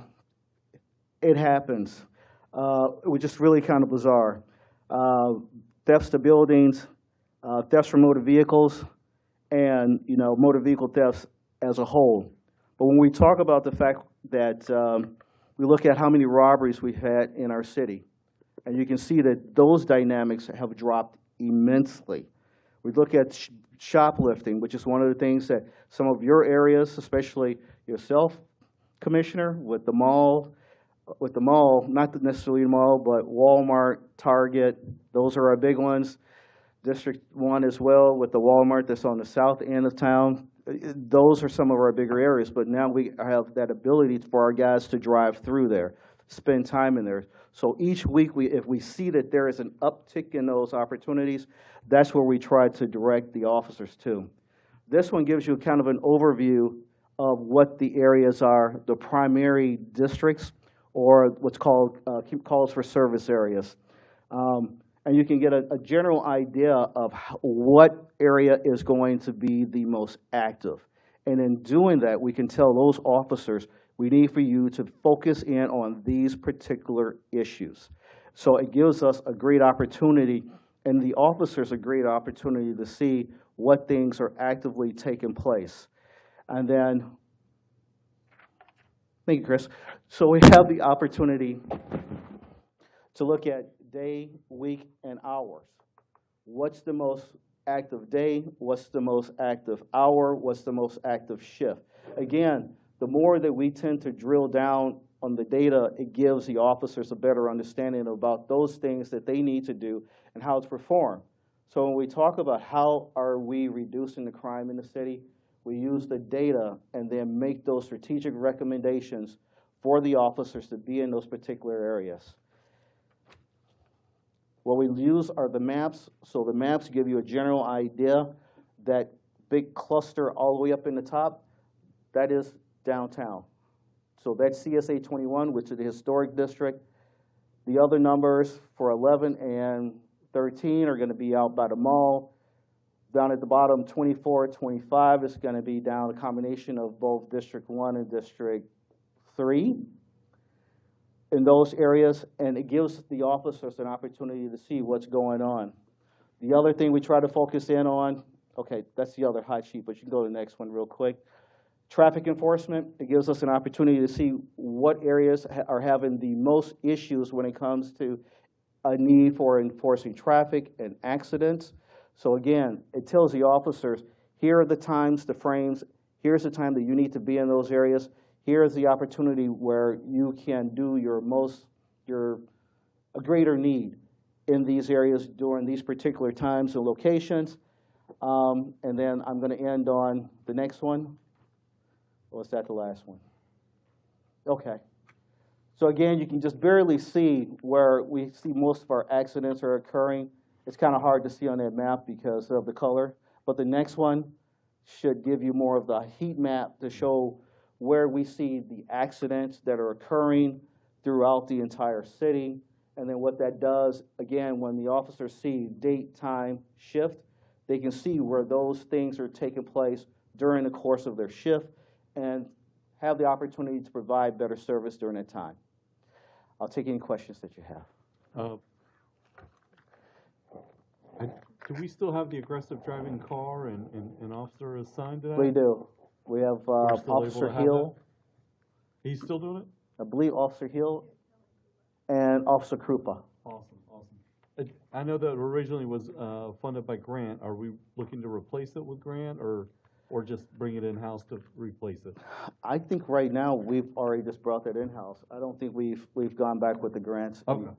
it happens. It was just really kind of bizarre. Thefts to buildings, thefts from motor vehicles, and, motor vehicle thefts as a whole. But when we talk about the fact that we look at how many robberies we've had in our city, and you can see that those dynamics have dropped immensely. We look at shoplifting, which is one of the things that some of your areas, especially yourself, Commissioner, with the mall, not necessarily the mall, but Walmart, Target, those are our big ones. District 1 as well, with the Walmart that's on the south end of town. Those are some of our bigger areas, but now we have that ability for our guys to drive through there, spend time in there. So each week, if we see that there is an uptick in those opportunities, that's where we try to direct the officers to. This one gives you kind of an overview of what the areas are, the primary districts, or what's called calls for service areas. And you can get a general idea of what area is going to be the most active. And in doing that, we can tell those officers, we need for you to focus in on these particular issues. So it gives us a great opportunity, and the officers a great opportunity to see what things are actively taking place. And then, thank you, Chris. So we have the opportunity to look at day, week, and hours. What's the most active day? What's the most active hour? What's the most active shift? Again, the more that we tend to drill down on the data, it gives the officers a better understanding about those things that they need to do and how to perform. So when we talk about how are we reducing the crime in the city, we use the data and then make those strategic recommendations for the officers to be in those particular areas. What we use are the maps. So the maps give you a general idea. That big cluster all the way up in the top, that is downtown. So that's CSA 21, which is the historic district. The other numbers for 11 and 13 are going to be out by the mall. Down at the bottom, 24, 25 is going to be down a combination of both District 1 and District 3 in those areas, and it gives the officers an opportunity to see what's going on. The other thing we try to focus in on, okay, that's the other hot sheet, but you can go to the next one real quick. Traffic enforcement, it gives us an opportunity to see what areas are having the most issues when it comes to a need for enforcing traffic and accidents. So again, it tells the officers, here are the times, the frames, here's the time that you need to be in those areas. Here's the opportunity where you can do a greater need in these areas during these particular times and locations. And then I'm going to end on the next one. Or is that the last one? Okay. So again, you can just barely see where we see most of our accidents are occurring. It's kind of hard to see on that map because of the color. But the next one should give you more of the heat map to show where we see the accidents that are occurring throughout the entire city. And then what that does, again, when the officers see date, time, shift, they can see where those things are taking place during the course of their shift and have the opportunity to provide better service during that time. I'll take any questions that you have. Do we still have the aggressive driving car and officer assigned to that? We do. We have We're still able Officer to have Hill. that? He's still doing it? I believe Officer Hill and Officer Krupa. Awesome. I know that originally was funded by grant. Are we looking to replace it with grant or just bring it in-house to replace it? I think right now we've already just brought that in-house. I don't think we've gone back with the grants. Okay.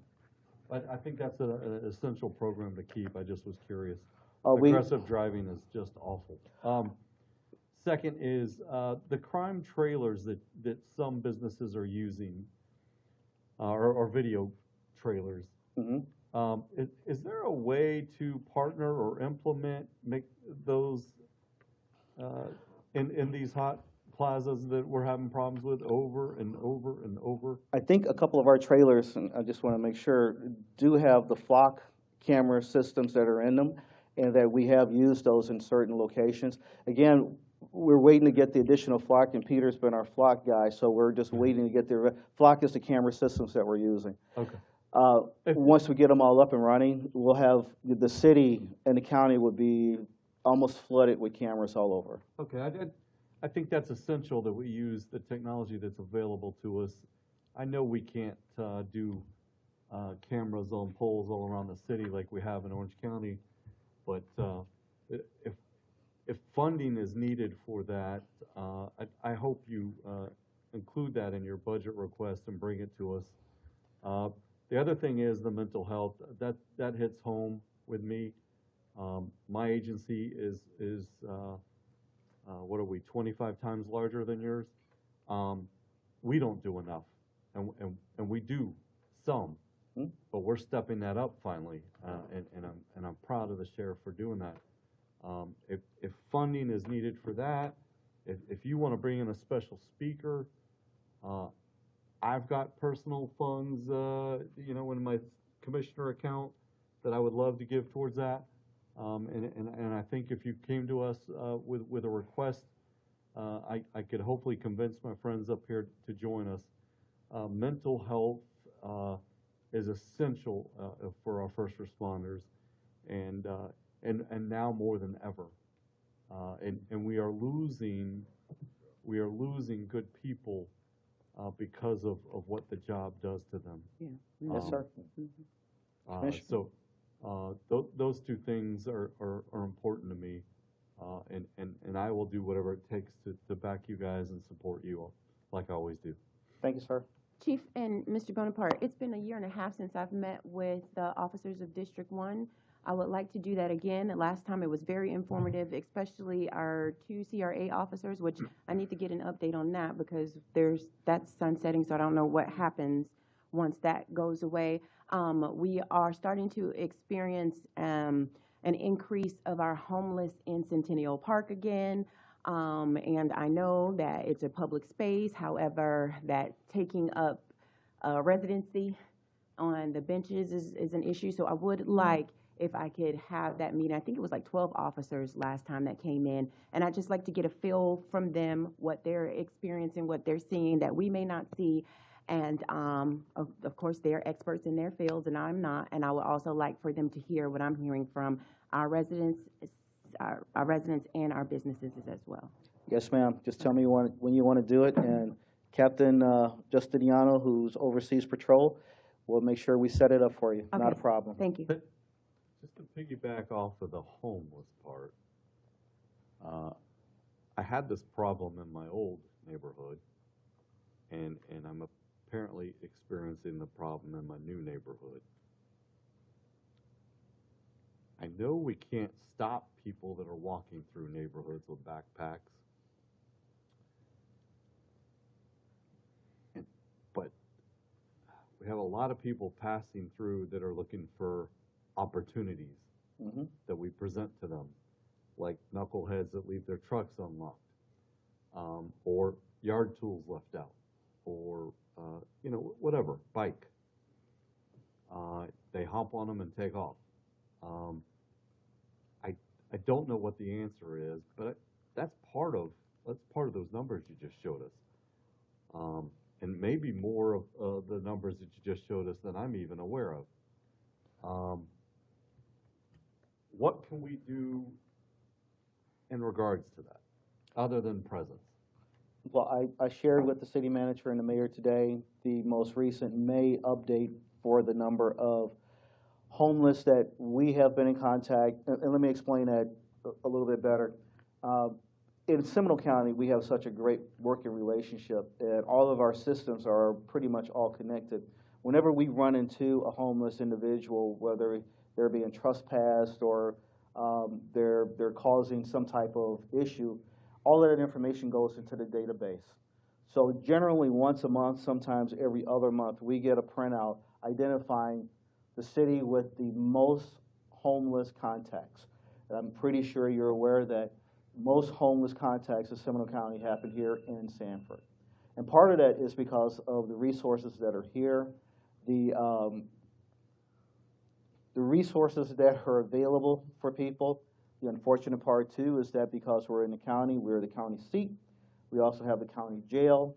I think that's an essential program to keep. I just was curious. Oh, Aggressive driving is just awful. Second is the crime trailers that some businesses are using, or video trailers. Mm-hmm. Is there a way to partner or make those in these hot plazas that we're having problems with over and over and over? I think a couple of our trailers, and I just want to make sure, do have the flock camera systems that are in them, and that we have used those in certain locations. Again, we're waiting to get the additional flock, and Peter's been our flock guy, so we're just waiting to get the, flock is the camera systems that we're using. Okay. Once we get them all up and running, we'll have, the city and the county would be almost flooded with cameras all over. Okay, I think that's essential that we use the technology that's available to us. I know we can't do cameras on poles all around the city like we have in Orange County, but if funding is needed for that, I hope you include that in your budget request and bring it to us. The other thing is the mental health. That hits home with me. My agency is what are we, 25 times larger than yours? We don't do enough, and we do some, but we're stepping that up finally, and I'm proud of the sheriff for doing that. If funding is needed for that, if you want to bring in a special speaker, I've got personal funds, in my commissioner account that I would love to give towards that. And I think if you came to us with a request, I could hopefully convince my friends up here to join us. Mental health is essential for our first responders, and now more than ever. And we are losing good people because of what the job does to them. Yeah. Yes, sir. So those two things are important to me, and I will do whatever it takes to back you guys and support you all, like I always do. Thank you, sir. Chief and Mr. Bonaparte, it's been 1.5 years since I've met with the officers of District 1. I would like to do that again. Last time it was very informative, especially our 2 CRA officers, which I need to get an update on that because that's sunsetting, so I don't know what happens once that goes away. We are starting to experience an increase of our homeless in Centennial Park again. And I know that it's a public space, however, that taking up residency on the benches is an issue. So I would like if I could have that meeting. I think it was like 12 officers last time that came in. And I'd just like to get a feel from them, what they're experiencing, what they're seeing that we may not see. And of course, they're experts in their fields and I'm not. And I would also like for them to hear what I'm hearing from our residents, our residents and our businesses as well. Yes, ma'am. Just tell me when you want to do it, and Captain Justiniano, who's oversees patrol, will make sure we set it up for you. Okay. Not a problem. Thank you. Just to piggyback off of the homeless part, I had this problem in my old neighborhood, and I'm apparently experiencing the problem in my new neighborhood. I know we can't stop people that are walking through neighborhoods with backpacks, but we have a lot of people passing through that are looking for opportunities that we present to them, like knuckleheads that leave their trucks unlocked, or yard tools left out, or whatever, bike. They hop on them and take off. I don't know what the answer is, but that's part of those numbers you just showed us, and maybe more of the numbers that you just showed us than I'm even aware of. What can we do in regards to that, other than presence? Well, I shared with the city manager and the mayor today the most recent May update for the number of homeless that we have been in contact, and let me explain that a little bit better. In Seminole County, we have such a great working relationship, and all of our systems are pretty much all connected. Whenever we run into a homeless individual, whether they're being trespassed or they're causing some type of issue, all of that information goes into the database. So generally once a month, sometimes every other month, we get a printout identifying the city with the most homeless contacts. And I'm pretty sure you're aware that most homeless contacts in Seminole County happen here in Sanford. And part of that is because of the resources that are here, the resources that are available for people. The unfortunate part, too, is that because we're in the county, we're the county seat. We also have the county jail.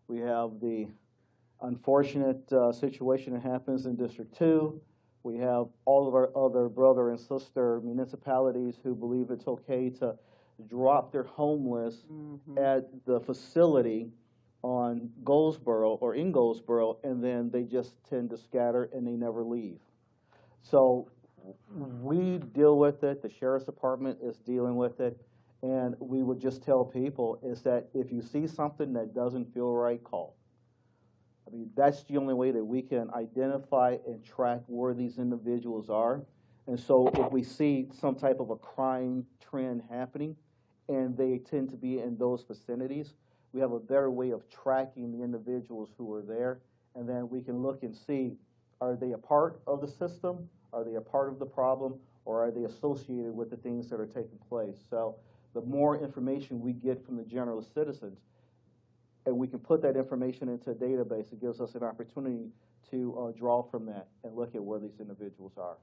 We have the unfortunate situation that happens in District 2. We have all of our other brother and sister municipalities who believe it's okay to drop their homeless at the facility on Goldsboro or in Goldsboro, and then they just tend to scatter and they never leave. So we deal with it, the Sheriff's Department is dealing with it, and we would just tell people is that if you see something that doesn't feel right, call. I mean, that's the only way that we can identify and track where these individuals are. And so if we see some type of a crime trend happening and they tend to be in those vicinities, we have a better way of tracking the individuals who are there. And then we can look and see, are they a part of the system? Are they a part of the problem? Or are they associated with the things that are taking place? So the more information we get from the general citizens, and we can put that information into a database, it gives us an opportunity to draw from that and look at where these individuals are.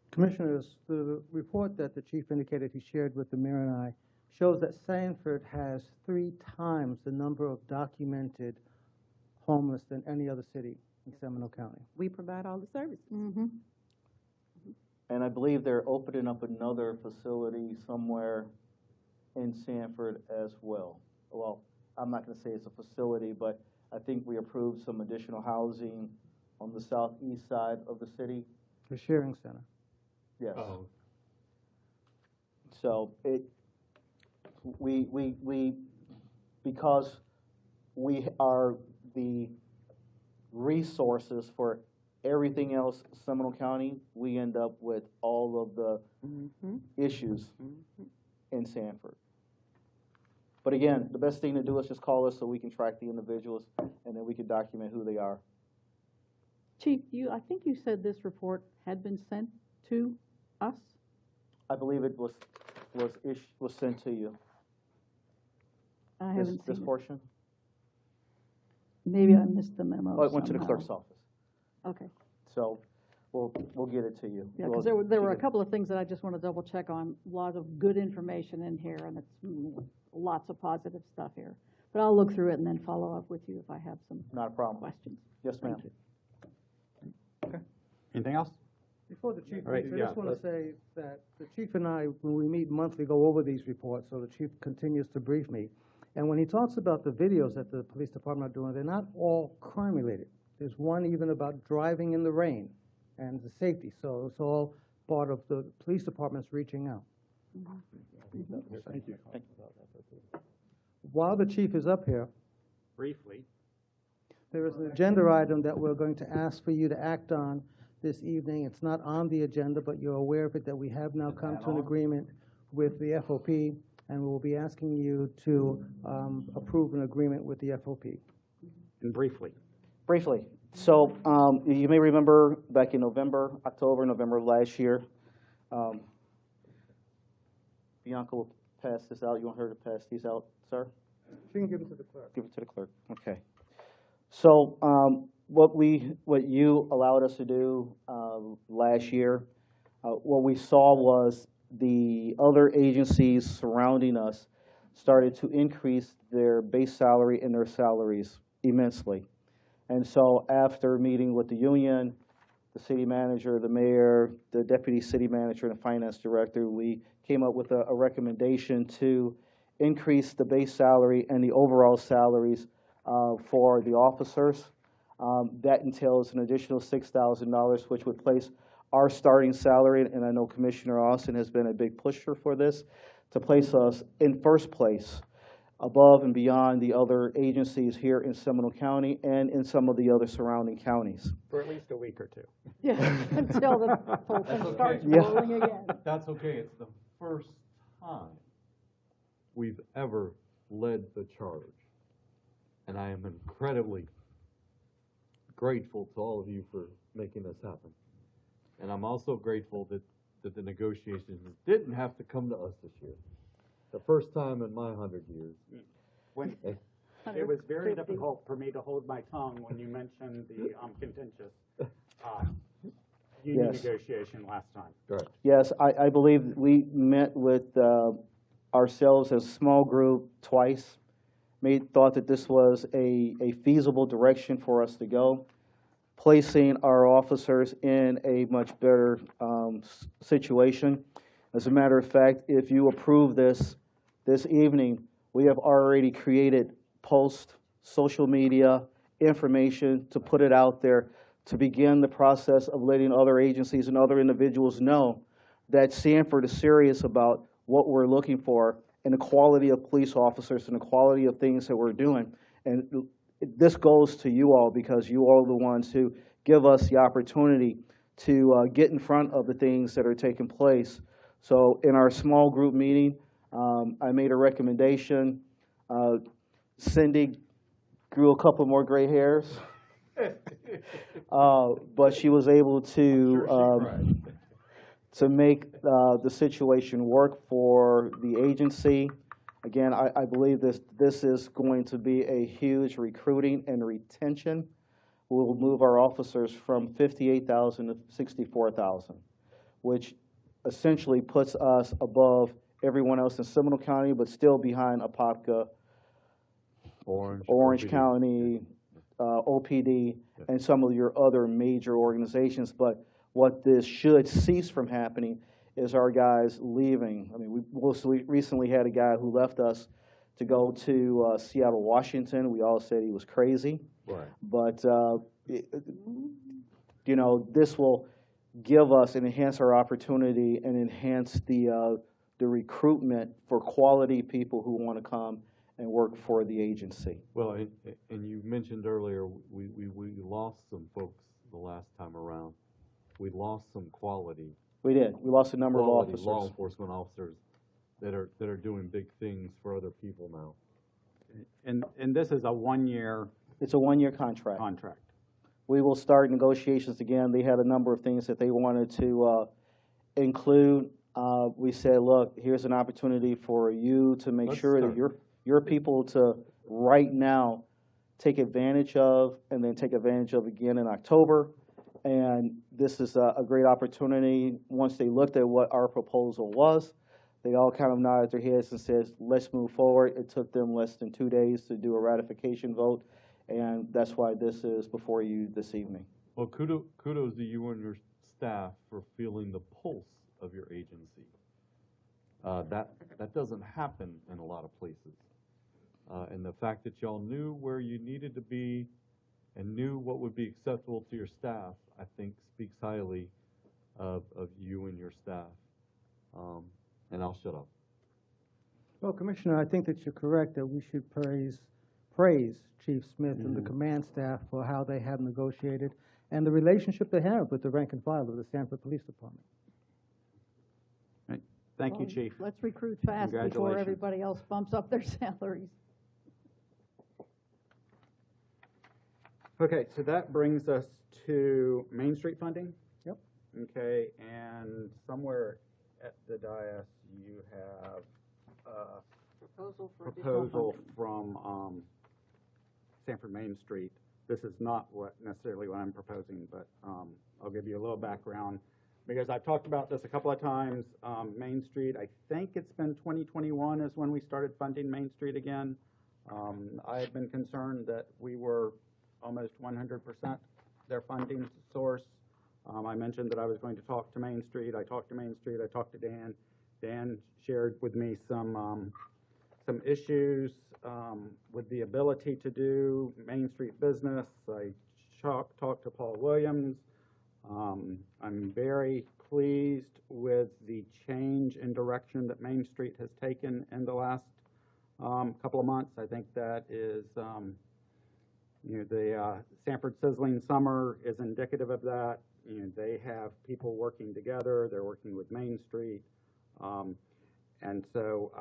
Commissioners, the report that the chief indicated he shared with the mayor and I shows that Sanford has 3 times the number of documented homeless than any other city in Seminole County. We provide all the services. And I believe they're opening up another facility somewhere in Sanford as well. Well, I'm not going to say it's a facility, but I think we approved some additional housing on the southeast side of the city. The sharing center. Yes. Oh. So we because we are the resources for everything else Seminole County, we end up with all of the issues in Sanford. But again, the best thing to do is just call us so we can track the individuals and then we can document who they are. Chief, I think you said this report had been sent to us? I believe it was sent to you. I haven't This seen it. portion? Maybe I missed the memo Oh, it went to the somehow. clerk's office. Okay. So we'll get it to you. Yeah, because there were a couple of things that I just want to double check on. A lot of good information in here, and it's lots of positive stuff here. But I'll look through it and then follow up with you if I have some Not a problem. questions. Yes, ma'am. Thank you. Okay. Anything else? Before the chief All right, leaves, I yeah, just want to let's- say that the chief and I, when we meet monthly, go over these reports, so the chief continues to brief me. And when he talks about the videos that the police department are doing, they're not all crime-related. There's one even about driving in the rain and the safety, so it's all part of the police department's reaching out. Thank you. While the chief is up here, Briefly. there is an agenda item that we're going to ask for you to act on this evening. It's not on the agenda, but you're aware of it, that we have now come to an agreement with the FOP, and we will be asking you to approve an agreement with the FOP. And briefly. Briefly. So you may remember back in November of last year, Bianca will pass this out. You want her to pass these out, sir? She can give it to the clerk. Give it to the clerk. Okay. So what you allowed us to do last year, what we saw was the other agencies surrounding us started to increase their base salary and their salaries immensely. And so after meeting with the union, the city manager, the mayor, the deputy city manager, and the finance director, we came up with a recommendation to increase the base salary and the overall salaries for the officers. That entails an additional $6,000, which would place our starting salary, and I know Commissioner Austin has been a big pusher for this, to place us in first place above and beyond the other agencies here in Seminole County and in some of the other surrounding counties. For at least a week or two. Yeah, until the whole That's thing okay. starts Yeah. rolling again. That's okay. It's the first time we've ever led the charge. And I am incredibly grateful to all of you for making this happen. And I'm also grateful that the negotiations didn't have to come to us this year. The first time in my 100 years. When, it was very difficult for me to hold my tongue when you mentioned the contentious union Yes. negotiation last time. Right. Yes, I believe we met with ourselves as a small group twice, thought that this was a feasible direction for us to go, placing our officers in a much better situation. As a matter of fact, if you approve this evening, we have already created posts, social media, information to put it out there to begin the process of letting other agencies and other individuals know that Sanford is serious about what we're looking for and the quality of police officers and the quality of things that we're doing. And this goes to you all because you all are the ones who give us the opportunity to get in front of the things that are taking place. So in our small group meeting, I made a recommendation. Cindy grew a couple more gray hairs. But she was able to make the situation work for the agency. Again, I believe this is going to be a huge recruiting and retention. We'll move our officers from 58,000 to 64,000, which essentially puts us above everyone else in Seminole County, but still behind Apopka, Orange OPD. County, OPD, and some of your other major organizations. But what this should cease from happening is our guys leaving. I mean, we recently had a guy who left us to go to Seattle, Washington. We all said he was crazy. Right. But, you know, this will give us and enhance our opportunity and enhance the recruitment for quality people who want to come and work for the agency. Well, and you mentioned earlier, we lost some folks the last time around. We lost some quality. We did. We lost a number of officers. Law enforcement officers that are doing big things for other people now. And this is a 1-year It's a 1-year contract. contract. We will start negotiations again. They had a number of things that they wanted to include. We said, look, here's an opportunity for you to make sure that your people to right now take advantage of and then take advantage of again in October. And this is a great opportunity. Once they looked at what our proposal was, they all kind of nodded their heads and said, let's move forward. It took them less than 2 days to do a ratification vote, and that's why this is before you this evening. Well, kudos to you and your staff for feeling the pulse of your agency. That doesn't happen in a lot of places. And the fact that y'all knew where you needed to be and knew what would be acceptable to your staff, I think speaks highly of you and your staff. And I'll shut up. Well, Commissioner, I think that you're correct that we should praise Chief Smith and the command staff for how they have negotiated and the relationship they have with the rank and file of the Sanford Police Department. Right. Thank you, Chief. Let's recruit fast before Congratulations. everybody else bumps up their salaries. Okay, so that brings us to Main Street funding. Yep. Okay, and somewhere at the dais, you have a proposal from Sanford Main Street. This is not necessarily what I'm proposing, but I'll give you a little background. Because I've talked about this a couple of times, Main Street, I think it's been 2021 is when we started funding Main Street again. I had been concerned that we were almost 100% their funding source. I mentioned that I was going to talk to Main Street. I talked to Main Street. I talked to Dan. Dan shared with me some issues with the ability to do Main Street business. I talked to Paul Williams. I'm very pleased with the change in direction that Main Street has taken in the last couple of months. I think that is, the Sanford Sizzling Summer is indicative of that. They have people working together. They're working with Main Street. And so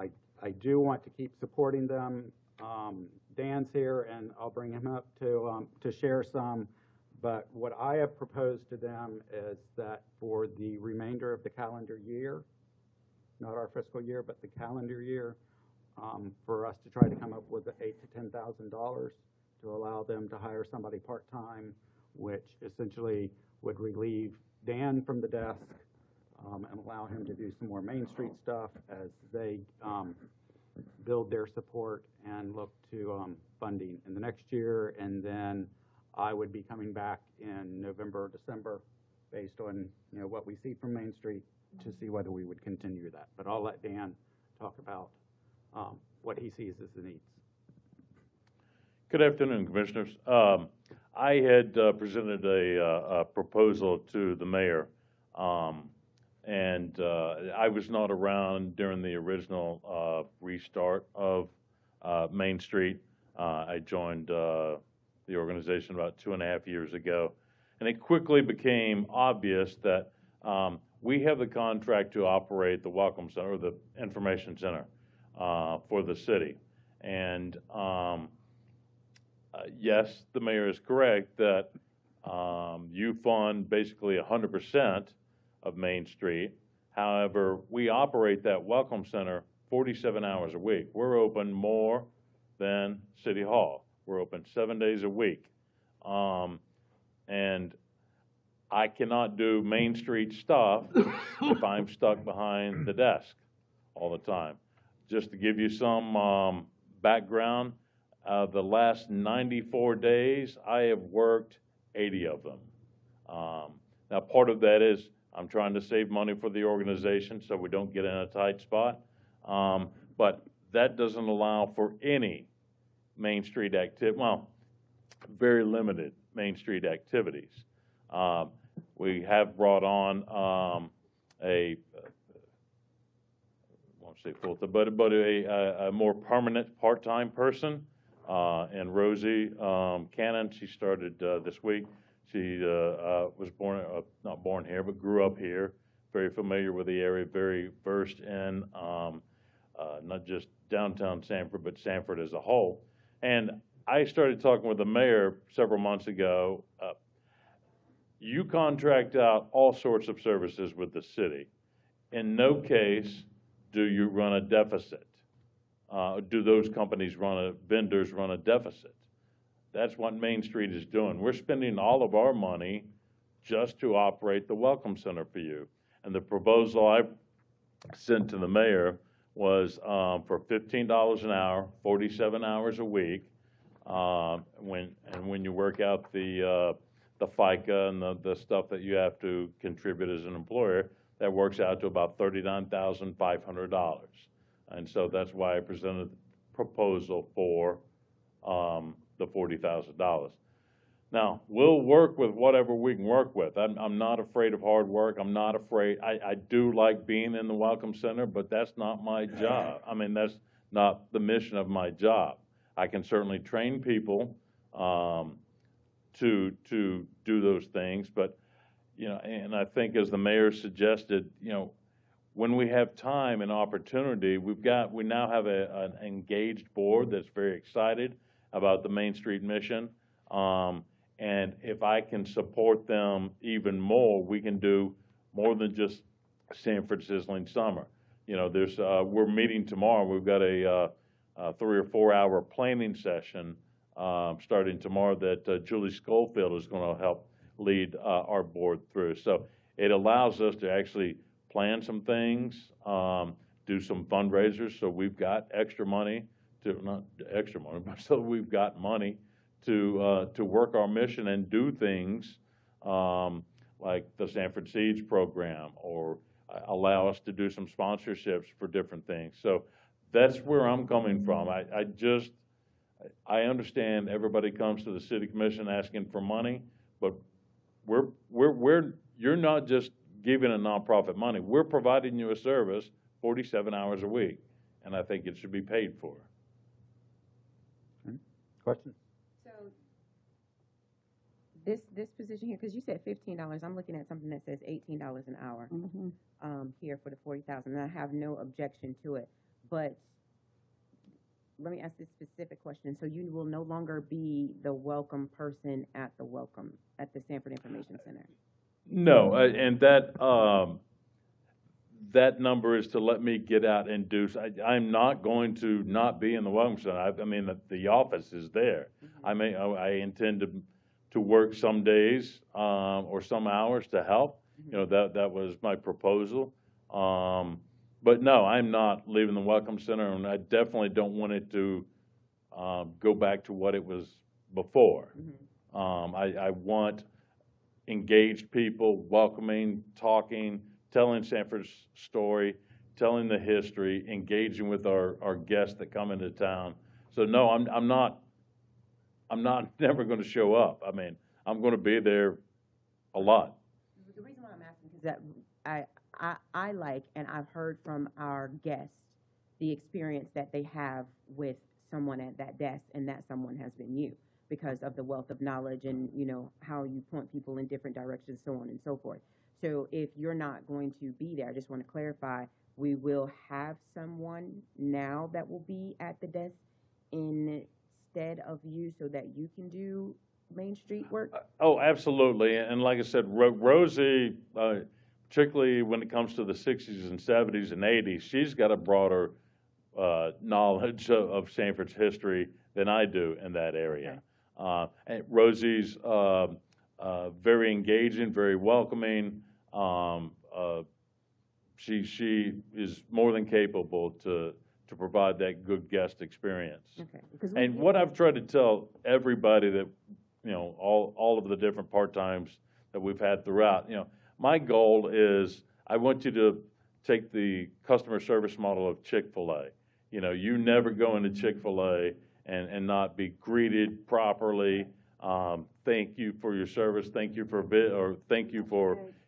I do want to keep supporting them. Dan's here, and I'll bring him up to share some. But what I have proposed to them is that for the remainder of the calendar year, not our fiscal year, but the calendar year, for us to try to come up with $8,000 to $10,000 to allow them to hire somebody part-time, which essentially would relieve Dan from the desk, and allow him to do some more Main Street stuff as they build their support and look to funding in the next year. And then I would be coming back in November or December based on, you know, what we see from Main Street to see whether we would continue that. But I'll let Dan talk about what he sees as the needs. Good afternoon, Commissioners. I had presented a proposal to the mayor, and I was not around during the original restart of Main Street. I joined the organization about 2.5 years ago, and it quickly became obvious that we have the contract to operate the Welcome Center, or the Information Center, for the city. And yes, the mayor is correct that you fund basically 100% of Main Street. However, we operate that Welcome Center 47 hours a week. We're open more than City Hall. We're open 7 days a week. And I cannot do Main Street stuff if I'm stuck behind the desk all the time. Just to give you some background, the last 94 days, I have worked 80 of them. Now, part of that is I'm trying to save money for the organization so we don't get in a tight spot. But that doesn't allow for any Main Street activity, well, very limited Main Street activities. We have brought on I won't say full-time, but a more permanent part-time person, and Rosie Cannon. She started this week. She was born, not born here, but grew up here, very familiar with the area, very versed in not just downtown Sanford, but Sanford as a whole. And I started talking with the mayor several months ago. You contract out all sorts of services with the city. In no case do you run a deficit. Do those companies vendors run a deficit? That's what Main Street is doing. We're spending all of our money just to operate the Welcome Center for you. And the proposal I sent to the mayor was for $15 an hour, 47 hours a week. When you work out the FICA and the stuff that you have to contribute as an employer, that works out to about $39,500. And so that's why I presented the proposal for the $40,000. Now, we'll work with whatever we can work with. I'm not afraid of hard work. I'm not afraid. I do like being in the Welcome Center, but that's not my job. I mean, that's not the mission of my job. I can certainly train people to do those things, but, you know, and I think as the mayor suggested, you know, when we have time and opportunity, we now have an engaged board that's very excited about the Main Street mission. And if I can support them even more, we can do more than just Sanford Sizzling Summer. You know, we're meeting tomorrow. We've got a 3 or 4 hour planning session starting tomorrow that Julie Schofield is going to help lead our board through. So it allows us to actually plan some things, do some fundraisers. So we've got extra money not extra money, but so we've got money to work our mission and do things like the Sanford Seeds program, or allow us to do some sponsorships for different things. So that's where I'm coming from. I understand everybody comes to the city commission asking for money, but you're not just giving a nonprofit money. We're providing you a service 47 hours a week, and I think it should be paid for. Questions? So this position here, because you said $15, I'm looking at something that says $18 an hour here for the 40,000, and I have no objection to it. But let me ask this specific question. So you will no longer be the welcome person at the Sanford Information Center? No, and that number is to let me get out and do, I'm not going to not be in the Welcome Center. I mean, the office is there. I intend to work some days, or some hours to help. You know, that was my proposal. But no, I'm not leaving the Welcome Center, and I definitely don't want it to, go back to what it was before. I want engaged people, welcoming, talking, telling Sanford's story, telling the history, engaging with our guests that come into town. So no, I'm not never gonna show up. I mean, I'm gonna be there a lot. The reason why I'm asking is that I like, and I've heard from our guests, the experience that they have with someone at that desk, and that someone has been you, because of the wealth of knowledge and, you know, how you point people in different directions, so on and so forth. So if you're not going to be there, I just want to clarify, we will have someone now that will be at the desk instead of you, so that you can do Main Street work? Oh, absolutely. And like I said, Rosie, particularly when it comes to the 60s and 70s and 80s, she's got a broader knowledge of Sanford's history than I do in that area. And Rosie's very engaging, very welcoming. She is more than capable to provide that good guest experience. Okay. And what I've tried to tell everybody that, you know, all of the different part-times that we've had throughout, you know, my goal is I want you to take the customer service model of Chick-fil-A. You know, you never go into Chick-fil-A and not be greeted properly. Thank you for your service. Thank you for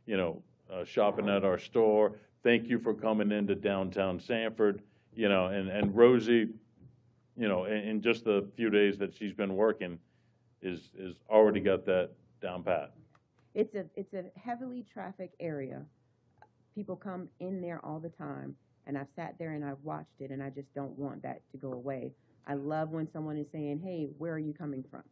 you know, shopping at our store. Thank you for coming into downtown Sanford. You know, and Rosie, you know, in just the few days that she's been working, is already got that down pat. It's a heavily trafficked area. People come in there all the time, and I've sat there and I've watched it, and I just don't want that to go away. I love when someone is saying, "Hey, where are you coming from?"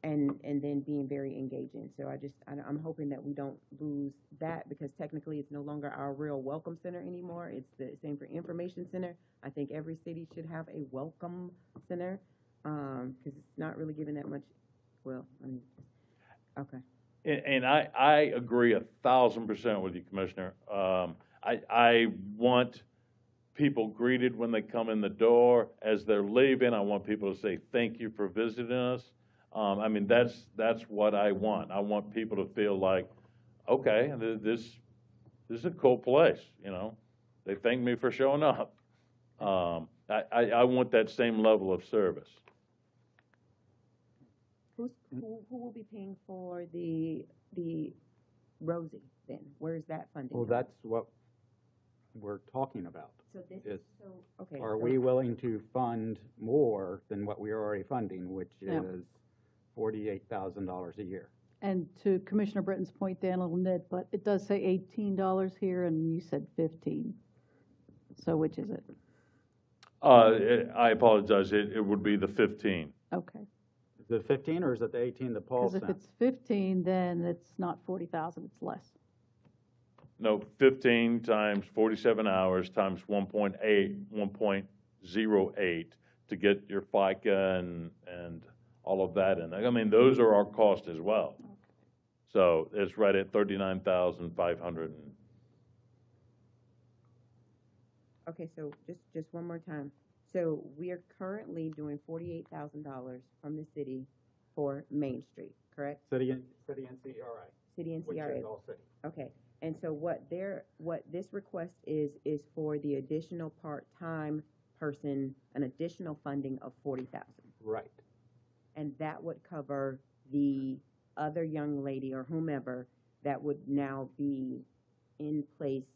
and then being very engaging. So I'm hoping that we don't lose that, because technically it's no longer our real welcome center anymore. It's the Sanford Information Center. I think every city should have a welcome center, because it's not really giving that much, well, I mean, okay. And I agree 1,000% with you, Commissioner. I want people greeted when they come in the door. As they're leaving, I want people to say, "Thank you for visiting us." I mean, that's what I want. I want people to feel like, okay, this is a cool place, you know. They thank me for showing up. I want that same level of service. Who will be paying for the Rosie then? Where is that funding? Well, that's what we're talking about. So this is, okay. Are we willing to fund more than what we are already funding, which is $48,000 a year? And to Commissioner Britton's point, Dan, a little nit, but it does say $18 here, and you said 15. So which is it? I apologize. It would be the 15. Okay. Is it 15 or is it the 18 that Paul Because sent? if it's 15, then it's not 40,000, it's less. No, 15 times 47 hours times 1.08 to get your FICA and all of that in. I mean, those are our costs as well. So it's right at 39,500. Okay, so just one more time. So we are currently doing $48,000 from the city for Main Street, correct? City and CRA. City and Which CRA. is all city. Okay, and so what this request is for the additional part-time person, an additional funding of $40,000. Right. And that would cover the other young lady or whomever that would now be in place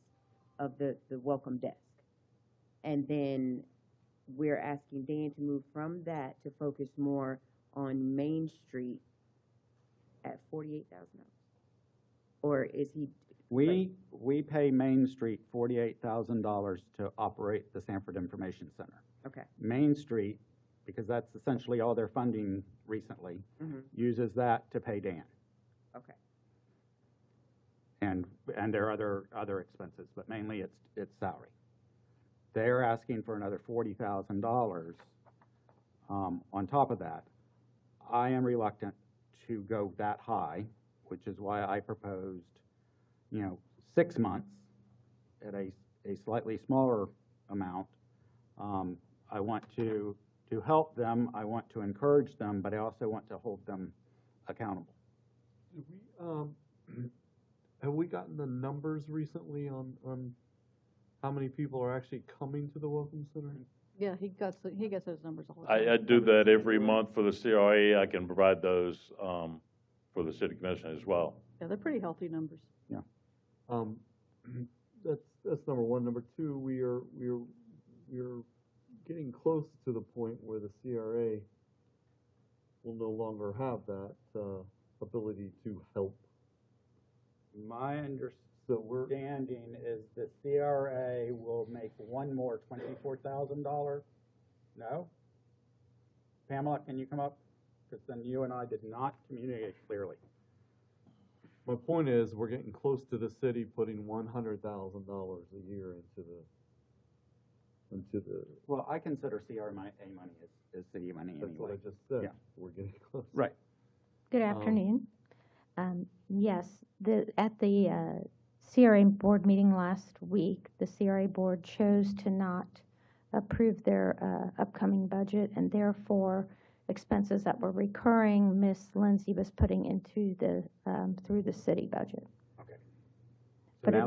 of the welcome desk. And then we're asking Dan to move from that to focus more on Main Street at $48,000. Or is he? We pay Main Street $48,000 to operate the Sanford Information Center. Okay. Main Street, because that's essentially all their funding recently, Mm-hmm. uses that to pay Dan. Okay. And and there are other expenses, but mainly it's salary. They're asking for another $40,000 on top of that. I am reluctant to go that high, which is why I proposed, 6 months at a slightly smaller amount. I want to help them, I want to encourage them, but I also want to hold them accountable. Have we gotten the numbers recently on how many people are actually coming to the Welcome Center? Yeah, he gets those numbers all the time. I do that every month for the CRA. I can provide those for the city commission as well. Yeah, they're pretty healthy numbers. Yeah. That's number one. Number two, we're getting close to the point where the CRA will no longer have that ability to help. My understanding is the CRA will make one more $24,000. No? Pamela, can you come up? Because then you and I did not communicate clearly. My point is, we're getting close to the city putting $100,000 a year into the. Well, I consider CRA money as city money anyway. That's what I just said. Yeah. We're getting close. Right. Good afternoon. Yes, at the CRA board meeting last week, the CRA board chose to not approve their upcoming budget, and therefore expenses that were recurring, Ms. Lindsay was putting into the through the city budget. Okay.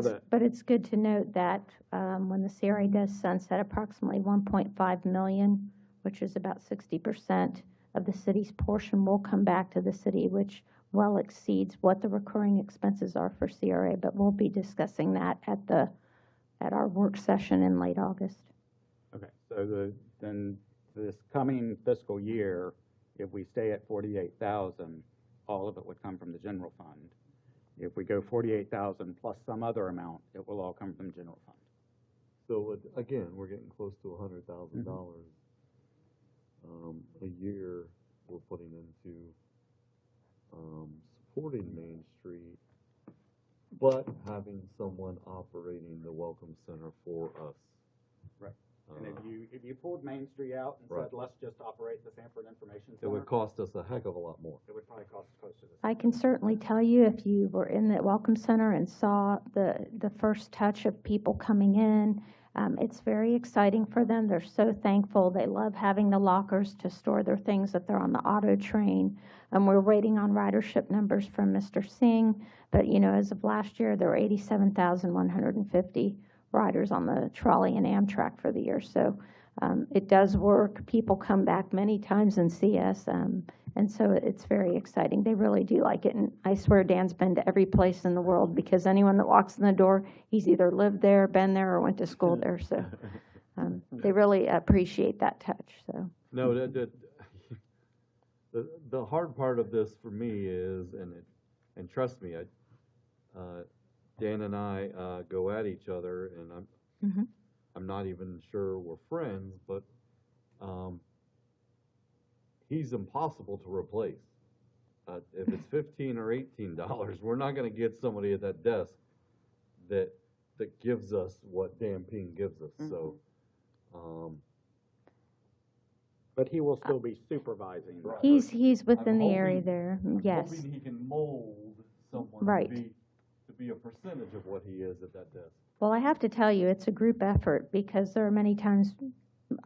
So But it's good to note that when the CRA does sunset, approximately 1.5 million, which is about 60% of the city's portion, will come back to the city, which well exceeds what the recurring expenses are for CRA. But we'll be discussing that at our work session in late August. Okay. So then this coming fiscal year, if we stay at 48,000, all of it would come from the general fund. If we go 48,000 plus some other amount, it will all come from the general fund. So again, we're getting close to $100,000 a year we're putting into supporting Main Street, but having someone operating the Welcome Center for us. Right. And if you pulled Main Street out and Right. said, let's just operate the Sanford Information It Center, would cost us a heck of a lot more. it would probably cost close to the I can certainly tell you, if you were in the Welcome Center and saw the first touch of people coming in, it's very exciting for them. They're so thankful. They love having the lockers to store their things that they're on the auto train. We're waiting on ridership numbers from Mr. Singh, but as of last year, there were 87,150 riders on the trolley and Amtrak for the year. So it does work. People come back many times and see us, and so it's very exciting. They really do like it, and I swear Dan's been to every place in the world, because anyone that walks in the door, he's either lived there, been there, or went to school there. So they really appreciate that touch. So No, the hard part of this for me is, and trust me, Dan and I go at each other, and I'm not even sure we're friends, but he's impossible to replace. If it's $15 or $18, we're not going to get somebody at that desk that gives us what Dan Ping gives us. So, But he will still be supervising. Right. he's within I'm the area hoping- there. I'm Yes. hoping he can mold someone Right. to be a percentage of what he is at that desk. Well, I have to tell you, it's a group effort, because there are many times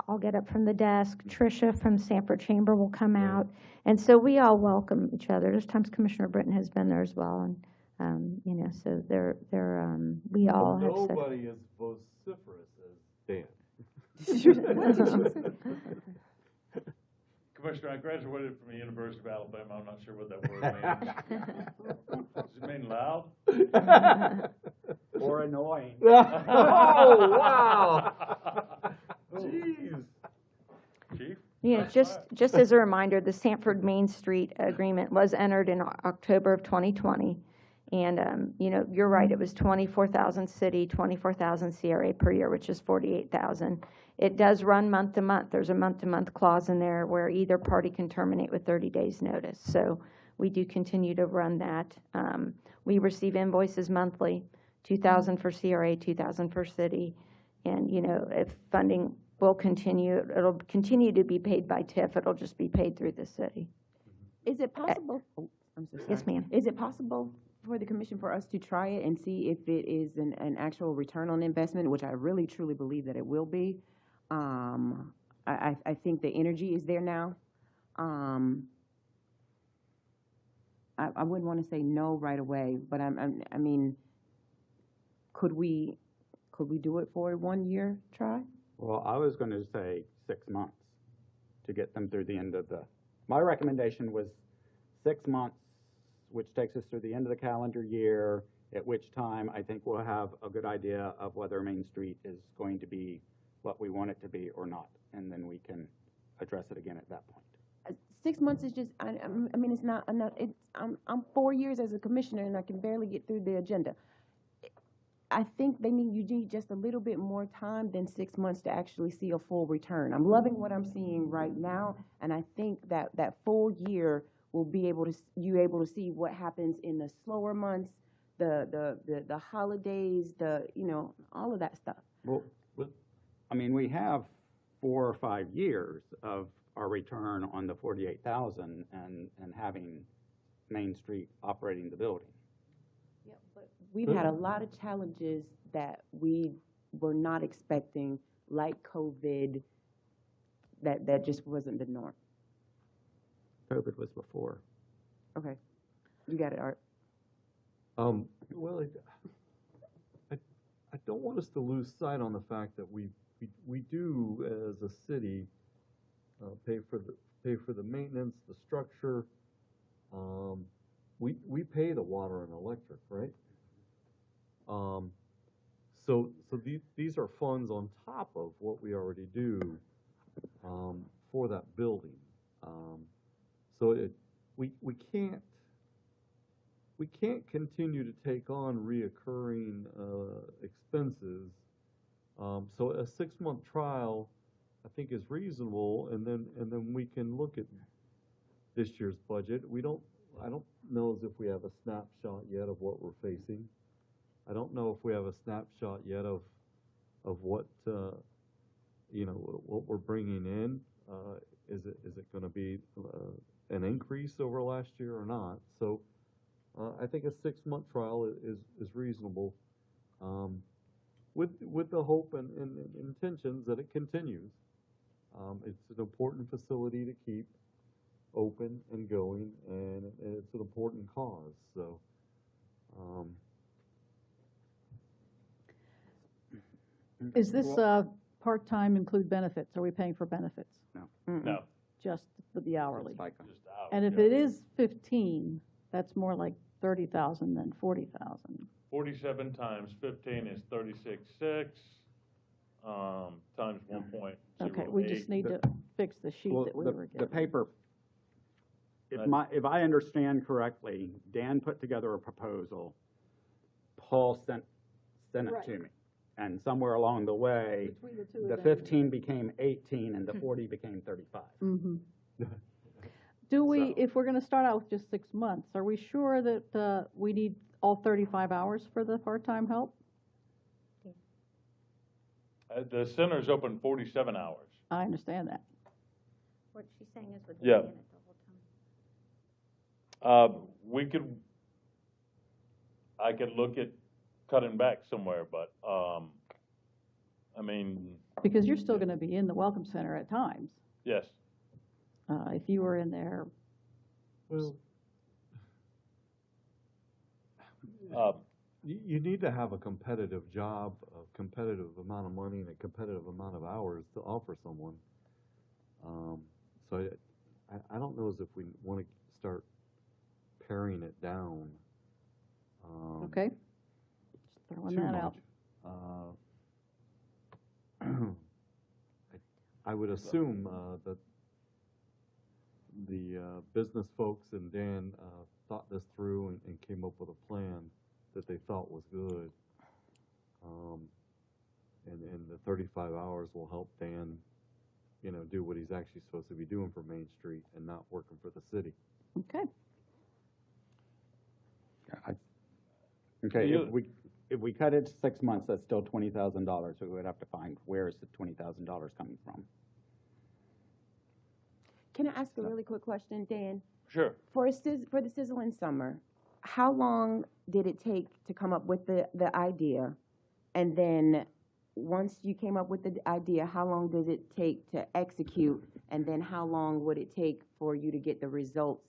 I'll get up from the desk, Tricia from Sanford Chamber will come out, and so we all welcome each other. There's times Commissioner Britton has been there as well, and so we all have said. Nobody is vociferous as Dan. Commissioner, I graduated from the University of Alabama. I'm not sure what that word means. Does it mean loud? Or annoying. Oh, wow. Jeez. Chief? Yeah, just as a reminder, the Sanford Main Street Agreement was entered in October of 2020. And, you're right, it was 24,000 city, 24,000 CRA per year, which is 48,000. It does run month to month. There's a month-to-month clause in there where either party can terminate with 30 days notice. So we do continue to run that. We receive invoices monthly. 2,000 for CRA, 2,000 for city. And, you know, if funding will continue, it'll continue to be paid by TIF, it'll just be paid through the city. Is it possible, oh, I'm so sorry. Yes, ma'am. Is it possible for the commission for us to try it and see if it is an actual return on investment, which I really truly believe that it will be? I think the energy is there now. I wouldn't want to say no right away, but I mean, could we do it for a 1-year try? Well, I was going to say 6 months to get them through the end of my recommendation was 6 months, which takes us through the end of the calendar year, at which time I think we'll have a good idea of whether Main Street is going to be what we want it to be or not, and then we can address it again at that point. 6 months is just, I mean, it's not enough. I'm 4 years as a commissioner and I can barely get through the agenda. I think you need just a little bit more time than 6 months to actually see a full return. I'm loving what I'm seeing right now, and I think that full year will be able to see what happens in the slower months, the holidays, all of that stuff. Well, I mean, we have 4 or 5 years of our return on the 48,000 and having Main Street operating the building. Yeah, but we've had a lot of challenges that we were not expecting, like COVID, that just wasn't the norm. COVID was before. Okay, you got it, Art. Well, I don't want us to lose sight on the fact that we do, as a city, pay for the maintenance, the structure. We pay the water and electric, right? So these are funds on top of what we already do for that building. So we can't continue to take on reoccurring expenses. So a 6-month trial, I think, is reasonable, and then we can look at this year's budget. I don't know as if we have a snapshot yet of what we're facing. I don't know if we have a snapshot yet of what what we're bringing in. Is it going to be an increase over last year or not? So I think a 6-month trial is reasonable, with the hope and intentions that it continues. It's an important facility to keep open and going, and it's an important cause. So. Is this part-time include benefits? Are we paying for benefits? No. No, Just the hourly? FICA. just out. And if it is 15, that's more like 30,000 than 40,000. 47 times 15 is 36.6, times 1.08. Okay, we just need to fix the sheet Well, that we the were given. paper, if I understand correctly, Dan put together a proposal. Paul sent it Right. to me. And somewhere along the way, Between the two of the them. 15 became 18 and the 40 became 35. Mm-hmm. Do we, So- if we're going to start out with just 6 months, are we sure that we need all 35 hours for the part-time help? The center's open 47 hours. I understand that. What she's saying is with Yeah. in it the whole time. I could look at cutting back somewhere, but, I mean, Because you're still going to be in the Welcome Center at times. yes. If you were in there, Well, Um, you need to have a competitive job, a competitive amount of money, and a competitive amount of hours to offer someone. So I don't know as if we want to start paring it down. okay? Just throwing Too that out. much. I would assume that the business folks and Dan thought this through and came up with a plan that they thought was good. And the 35 hours will help Dan, do what he's actually supposed to be doing for Main Street and not working for the city. Okay. Okay, You- if we cut it to 6 months, that's still $20,000, so we would have to find where is the $20,000 coming from. Can I ask a really quick question, Dan? Sure. For the Sizzling Summer, how long did it take to come up with the idea? And then, once you came up with the idea, how long does it take to execute? And then how long would it take for you to get the results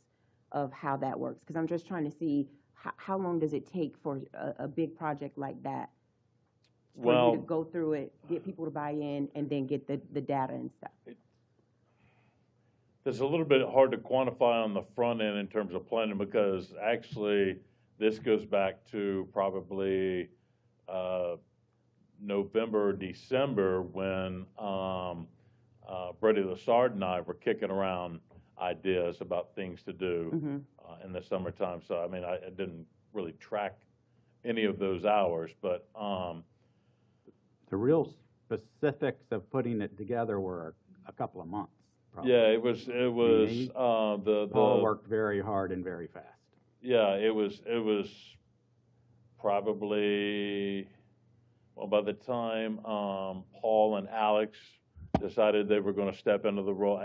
of how that works? Because I'm just trying to see how long does it take for a big project like that? For Well, you to go through it, get people to buy in, and then get the data and stuff. it's a little bit hard to quantify on the front end in terms of planning, because actually this goes back to probably November, December, when Brady Lassard and I were kicking around ideas about things to do in the summertime. So, I mean, I didn't really track any of those hours, but The real specifics of putting it together were a couple of months, probably. yeah, it was Paul worked very hard and very fast. Yeah, it was probably, well, by the time Paul and Alex decided they were going to step into the role,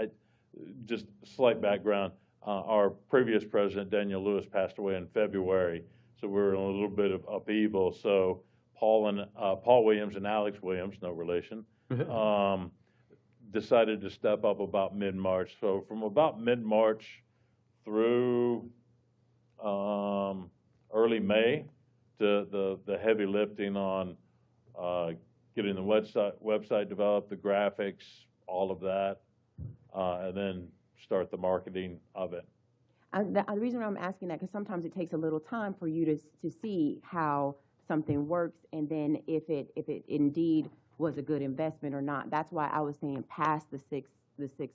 just slight background, our previous president, Daniel Lewis, passed away in February, so we were in a little bit of upheaval. So Paul Williams and Alex Williams, no relation, decided to step up about mid-March. So from about mid-March through early May, to the heavy lifting on getting the website developed, the graphics, all of that, and then start the marketing of it. The reason I'm asking that, because sometimes it takes a little time for you to see how something works, and then if it indeed was a good investment or not. That's why I was saying past the six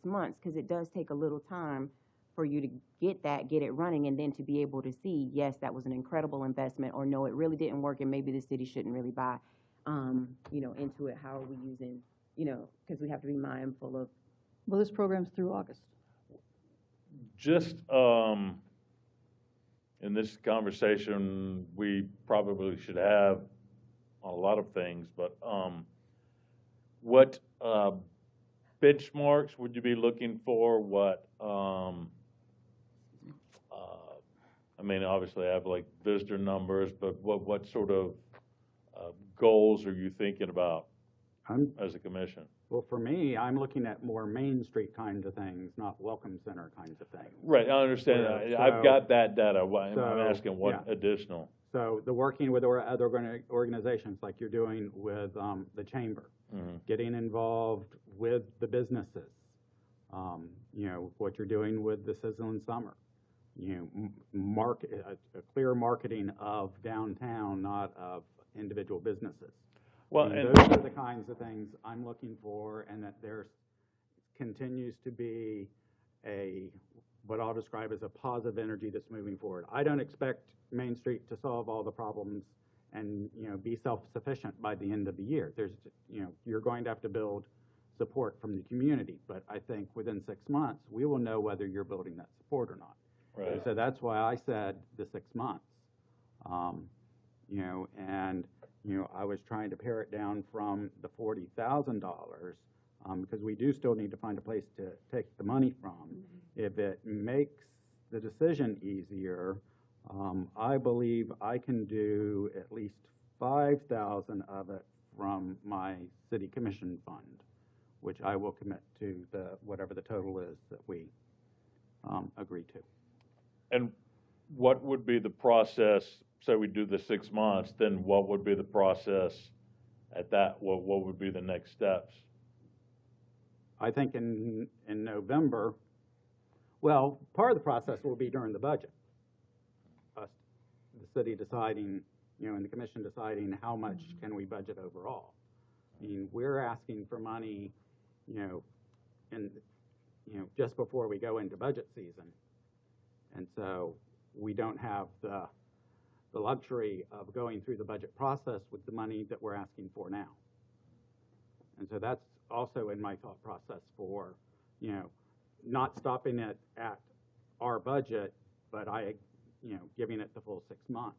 months, because it does take a little time for you to get it running, and then to be able to see, yes, that was an incredible investment, or no, it really didn't work, and maybe the city shouldn't really buy, into it. How are we using, because we have to be mindful of. Well, this program's through August. Just in this conversation, we probably should have on a lot of things, but what benchmarks would you be looking for? What I mean, obviously I have like visitor numbers, but what sort of goals are you thinking about as a commission? Well, for me, I'm looking at more Main Street kinds of things, not Welcome Center kinds of things. Right, I understand that. I've got that data. I'm asking what yeah. additional. So the working with other organizations like you're doing with the chamber, getting involved with the businesses, what you're doing with the Sizzling Summer, a clear marketing of downtown, not of individual businesses. Well, and those are the kinds of things I'm looking for, and that there continues to be what I'll describe as a positive energy that's moving forward. I don't expect Main Street to solve all the problems and be self-sufficient by the end of the year. There's you're going to have to build support from the community, but I think within 6 months we will know whether you're building that support or not. Right. So that's why I said the 6 months. I was trying to pare it down from the $40,000 because we do still need to find a place to take the money from. If it makes the decision easier, I believe I can do at least $5,000 of it from my city commission fund, which I will commit to whatever the total is that we agree to. And what would be the process? Say we do the 6 months, then what would be the process at that? What would be the next steps? I think in November, well, part of the process will be during the budget. The city deciding, and the commission deciding how much can we budget overall. I mean, we're asking for money, just before we go into budget season. And so we don't have the luxury of going through the budget process with the money that we're asking for now. And so that's also in my thought process for, not stopping it at our budget, but giving it the full 6 months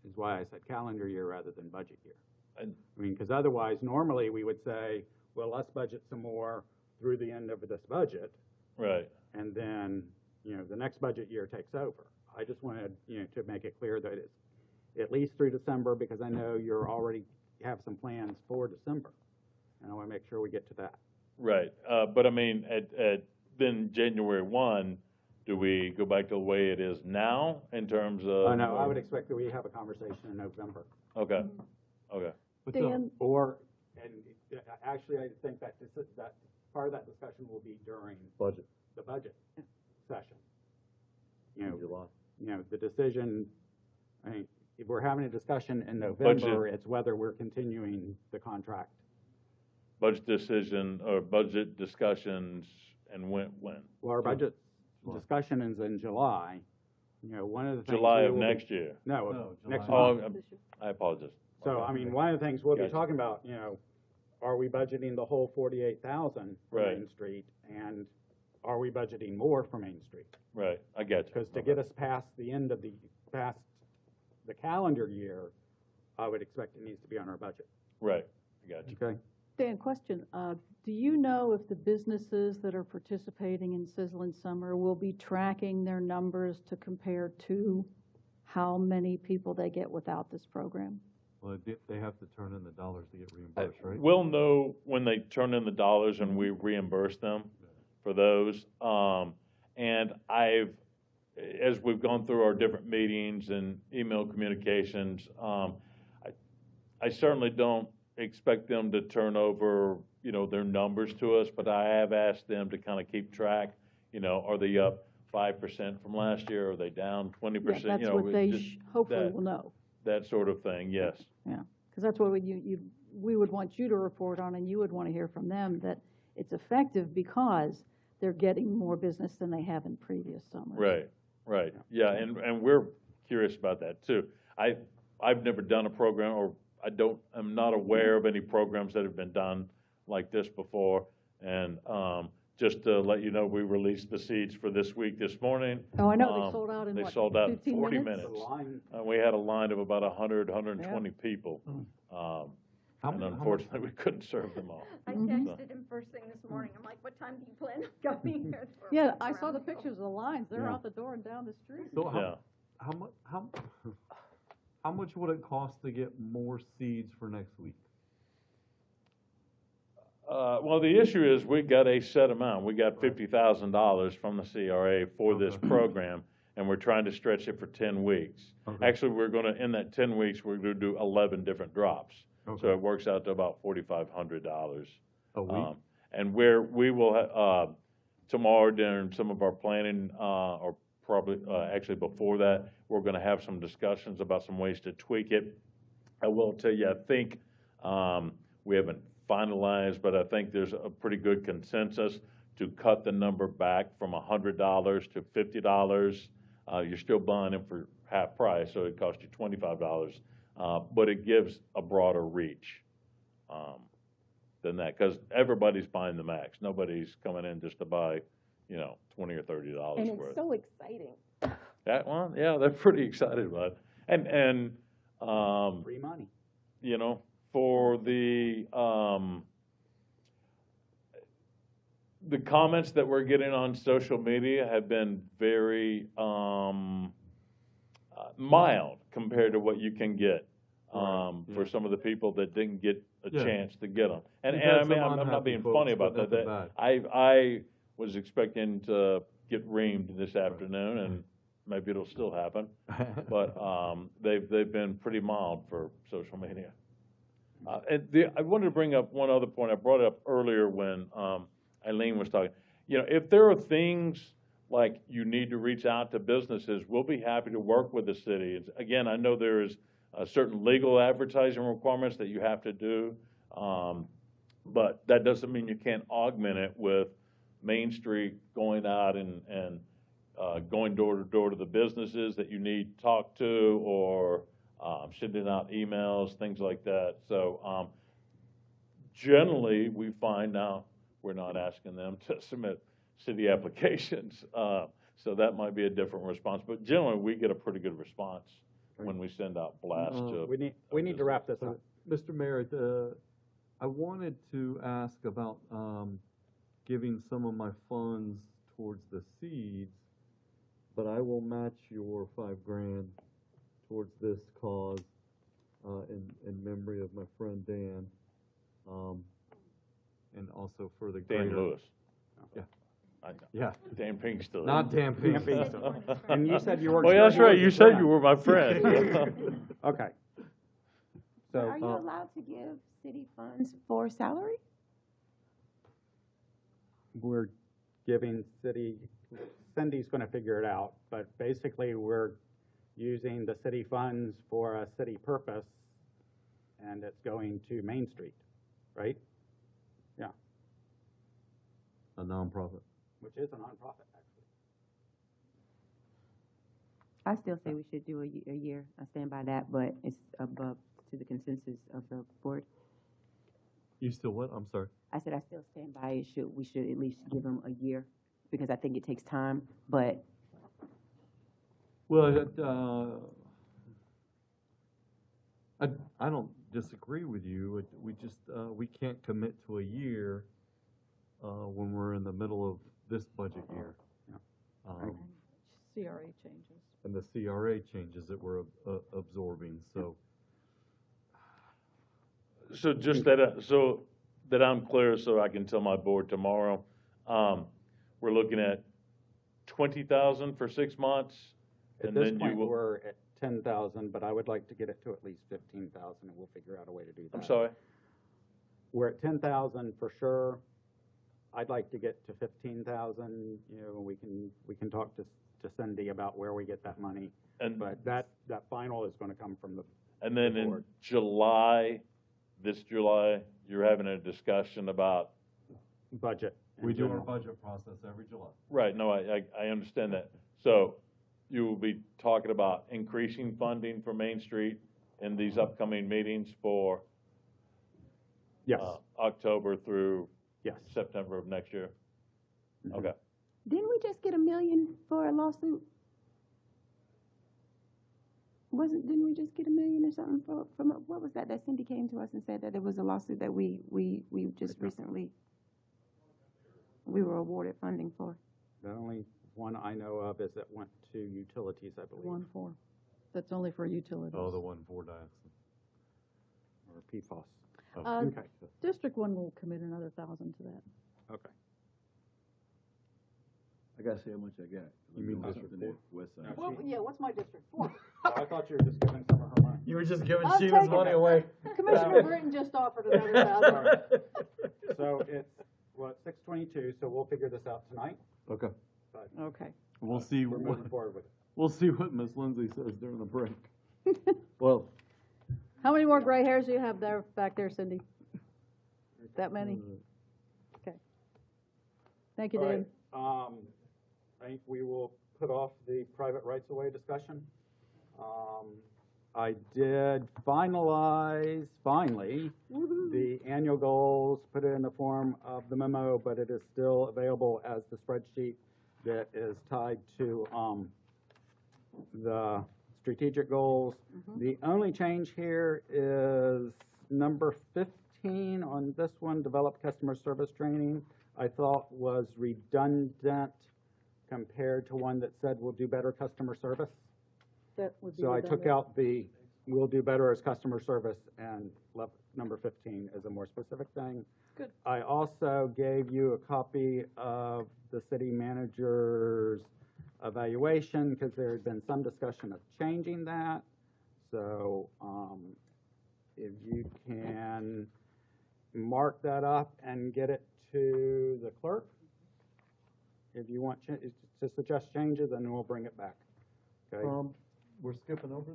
is why I said calendar year rather than budget year. And- I mean, because otherwise, normally we would say, well, let's budget some more through the end of this budget, Right, and then, the next budget year takes over. I just wanted, to make it clear that it's at least through December, because I know you're already have some plans for December. And I want to make sure we get to that. right. But I mean, then January 1, do we go back to the way it is now in terms of? No, I would expect that we have a conversation in November. Okay, okay. Dan, Actually, I think that that part of that discussion will be during Budget. the budget session. In July. The decision, I mean, if we're having a discussion in November, Budget. it's whether we're continuing the contract. Budget decision or budget discussions and when? Well, our budget discussion is in July. One of the things. July we of will be- next year. No, next Oh, month. I apologize. So, I mean, one of the things we'll be Gotcha. talking about, are we budgeting the whole 48,000 for Right. Main Street? And are we budgeting more for Main Street? Right, I get you. Because to get us past the end of past the calendar year, I would expect it needs to be on our budget. Right, I got you. Okay? Dan, question, do you know if the businesses that are participating in Sizzling Summer will be tracking their numbers to compare to how many people they get without this program? Well, they have to turn in the dollars to get reimbursed, right? We'll know when they turn in the dollars and we reimburse them for those. And as we've gone through our different meetings and email communications, I certainly don't expect them to turn over, their numbers to us, but I have asked them to kind of keep track, are they up 5% from last year? Are they down 20%? Yeah, that's what they just hopefully that- will know. That sort of thing, yes. Yeah, because that's what we would want you to report on, and you would want to hear from them that it's effective because they're getting more business than they have in previous summers. Right, yeah, and we're curious about that too. I've never done a program, or I'm not aware of any programs that have been done like this before. And, just to let you know, we released the seats for this week this morning. Oh, I know, they sold out in They what, sold out in 15 40 minutes? minutes. We had a line of about 120 people. And unfortunately, we couldn't serve them all. I texted him first thing this morning. I'm like, what time do you plan on coming here? Yeah, I saw the pictures of the lines, they're out the door and down the street. So Yeah. how much would it cost to get more seeds for next week? Well, the issue is we got a set amount. We got $50,000 from the CRA for this program, and we're trying to stretch it for 10 weeks. Okay. Actually, in that 10 weeks, we're going to do 11 different drops. So Okay. it works out to about $4,500. A week? And we will, tomorrow during some of our planning, or probably, actually before that, we're going to have some discussions about some ways to tweak it. I will tell you, I think, we haven't finalized, but I think there's a pretty good consensus to cut the number back from $100 to $50. You're still buying them for half price, so it costs you $25, but it gives a broader reach than that, because everybody's buying the max. Nobody's coming in just to buy, $20 or $30 And worth. it's so exciting. That one, yeah, they're pretty excited about it. And Free money. for the comments that we're getting on social media have been very mild compared to what you can get for some of the people that didn't get a Yeah. chance to get them. And We've I had mean, some I'm not unhappy being folks, funny about but that. nothing I was expecting to get reamed this afternoon, and maybe it'll still happen. But they've been pretty mild for social media. I wanted to bring up one other point. I brought it up earlier when Eileen was talking. If there are things like you need to reach out to businesses, we'll be happy to work with the city. Again, I know there is certain legal advertising requirements that you have to do, but that doesn't mean you can't augment it with Main Street going out and going door to door to the businesses that you need to talk to, or sending out emails, things like that. So generally, we find now we're not asking them to submit city applications, so that might be a different response. But generally, we get a pretty good response when we send out blasts to. We need to wrap this up. Mr. Mayor, I wanted to ask about, giving some of my funds towards the seeds, but I will match your $5,000 towards this cause, in memory of my friend Dan, and also for the Dan greater. Lewis. Yeah. I know. Yeah. Dan Pink's still. Not Dan Pink. And you said you were. Oh, yeah, that's right, you said you were my friend. Okay. So, Are you allowed to give city funds for salary? we're giving Cindy's gonna figure it out, but basically, we're using the city funds for a city purpose, and it's going to Main Street, right? Yeah, A nonprofit. which is a nonprofit, actually. I still say we should do a year. I stand by that, but it's above to the consensus of the board. You still what? I'm sorry. I said I still stand by it. We should at least give them a year because I think it takes time, but Well, I don't disagree with you. We just, we can't commit to a year, when we're in the middle of this budget year. CRA changes. And the CRA changes that we're absorbing, so. So just so that I'm clear, so I can tell my board tomorrow, we're looking at 20,000 for 6 months? At And this then you point, will. we're at 10,000, but I would like to get it to at least 15,000, and we'll figure out a way to do that. I'm sorry? We're at 10,000 for sure. I'd like to get to 15,000, we can talk to Cindy about where we get that money. And, But that final is gonna come from the and then the in board. this July, you're having a discussion about, budget. in We do our general. budget process every July. right, no, I understand that. So you will be talking about increasing funding for Main Street in these upcoming meetings for Yes, October through yes. September of next year? Mhm. Okay. didn't we just get $1 million for a lawsuit? Didn't we just get $1 million or something from what was that Cindy came to us and said that there was a lawsuit that we just recently, we were awarded funding for? The only one I know of is that went to utilities, I believe, 1-4. That's only for utilities. Oh, the 1-4 dioxin. or PFAS. Uh, Okay, District 1 will commit another 1,000 to that. okay. I gotta see how much I got. You mean I'm doing District something 4? at West Side. No, she- yeah, what's my District 4? I thought you were just giving some of her money. You were just giving I'll Sheila's take money it. away. Commissioner Britton just offered another 1,000. So it's, 6:22, so we'll figure this out tonight, Okay. but Okay. We'll see, we're moving forward with it. we'll see what Miss Lindsay says during the break. Well. How many more gray hairs do you have there, back there, Cindy? That many? Okay. Thank you, All Dave. right, I think we will put off the private rights-of-way discussion. I did finalize, finally, the annual goals, put it in the form of the memo, but it is still available as the spreadsheet that is tied to, the strategic goals. The only change here is number 15 on this one, develop customer service training, I thought was redundant compared to one that said we'll do better customer service. That would be So I took redundant. out the we'll do better as customer service and left number 15 as a more specific thing. Good. I also gave you a copy of the city manager's evaluation because there had been some discussion of changing that. So if you can mark that up and get it to the clerk, if you want to suggest changes, and then we'll bring it back. Okay. We're skipping over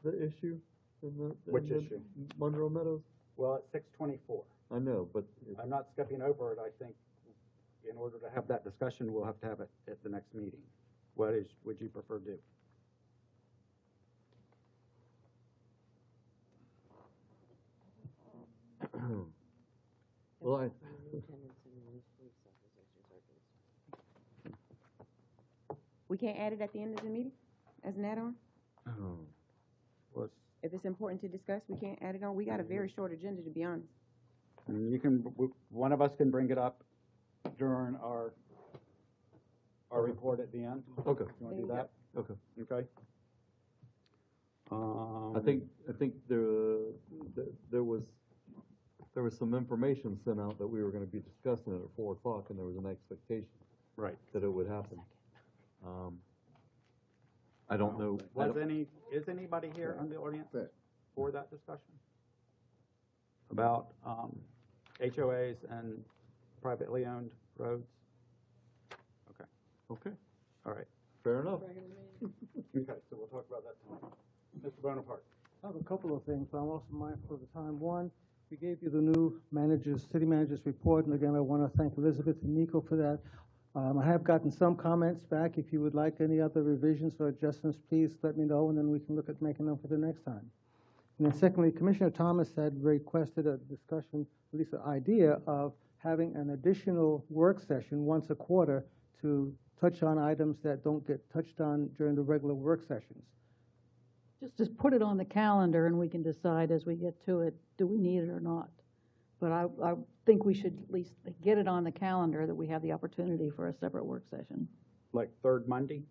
the issue in the. Which issue? Monroe Meadows? Well, it's 6:24. I know, but I'm not skipping over it. I think in order to have that discussion, we'll have to have it at the next meeting. Would you prefer to do? well, We can't add it at the end of the meeting as an add-on? Was, If it's important to discuss, we can't add it on. We got a very short agenda, to be honest. I mean, you can, one of us can bring it up during our report at the end. Okay, You want to do that? okay. Okay. I think there was some information sent out that we were gonna be discussing it at 4 o'clock, and there was an expectation Right. that it would happen. I don't know. Is anybody here in the audience for that discussion? About, HOAs and privately owned roads? Okay, Okay, all right. fair enough. Okay, so we'll talk about that tomorrow. Mr. Bonaparte. I have a couple of things, but I'm also mindful of the time. One, we gave you the new city manager's report, and again, I want to thank Elizabeth and Nico for that. I have gotten some comments back. If you would like any other revisions or adjustments, please let me know, and then we can look at making them for the next time. And then secondly, Commissioner Thomas had requested a discussion, at least an idea of having an additional work session once a quarter to touch on items that don't get touched on during the regular work sessions. Just put it on the calendar and we can decide as we get to it, do we need it or not? But I think we should at least get it on the calendar that we have the opportunity for a separate work session. Like third Monday?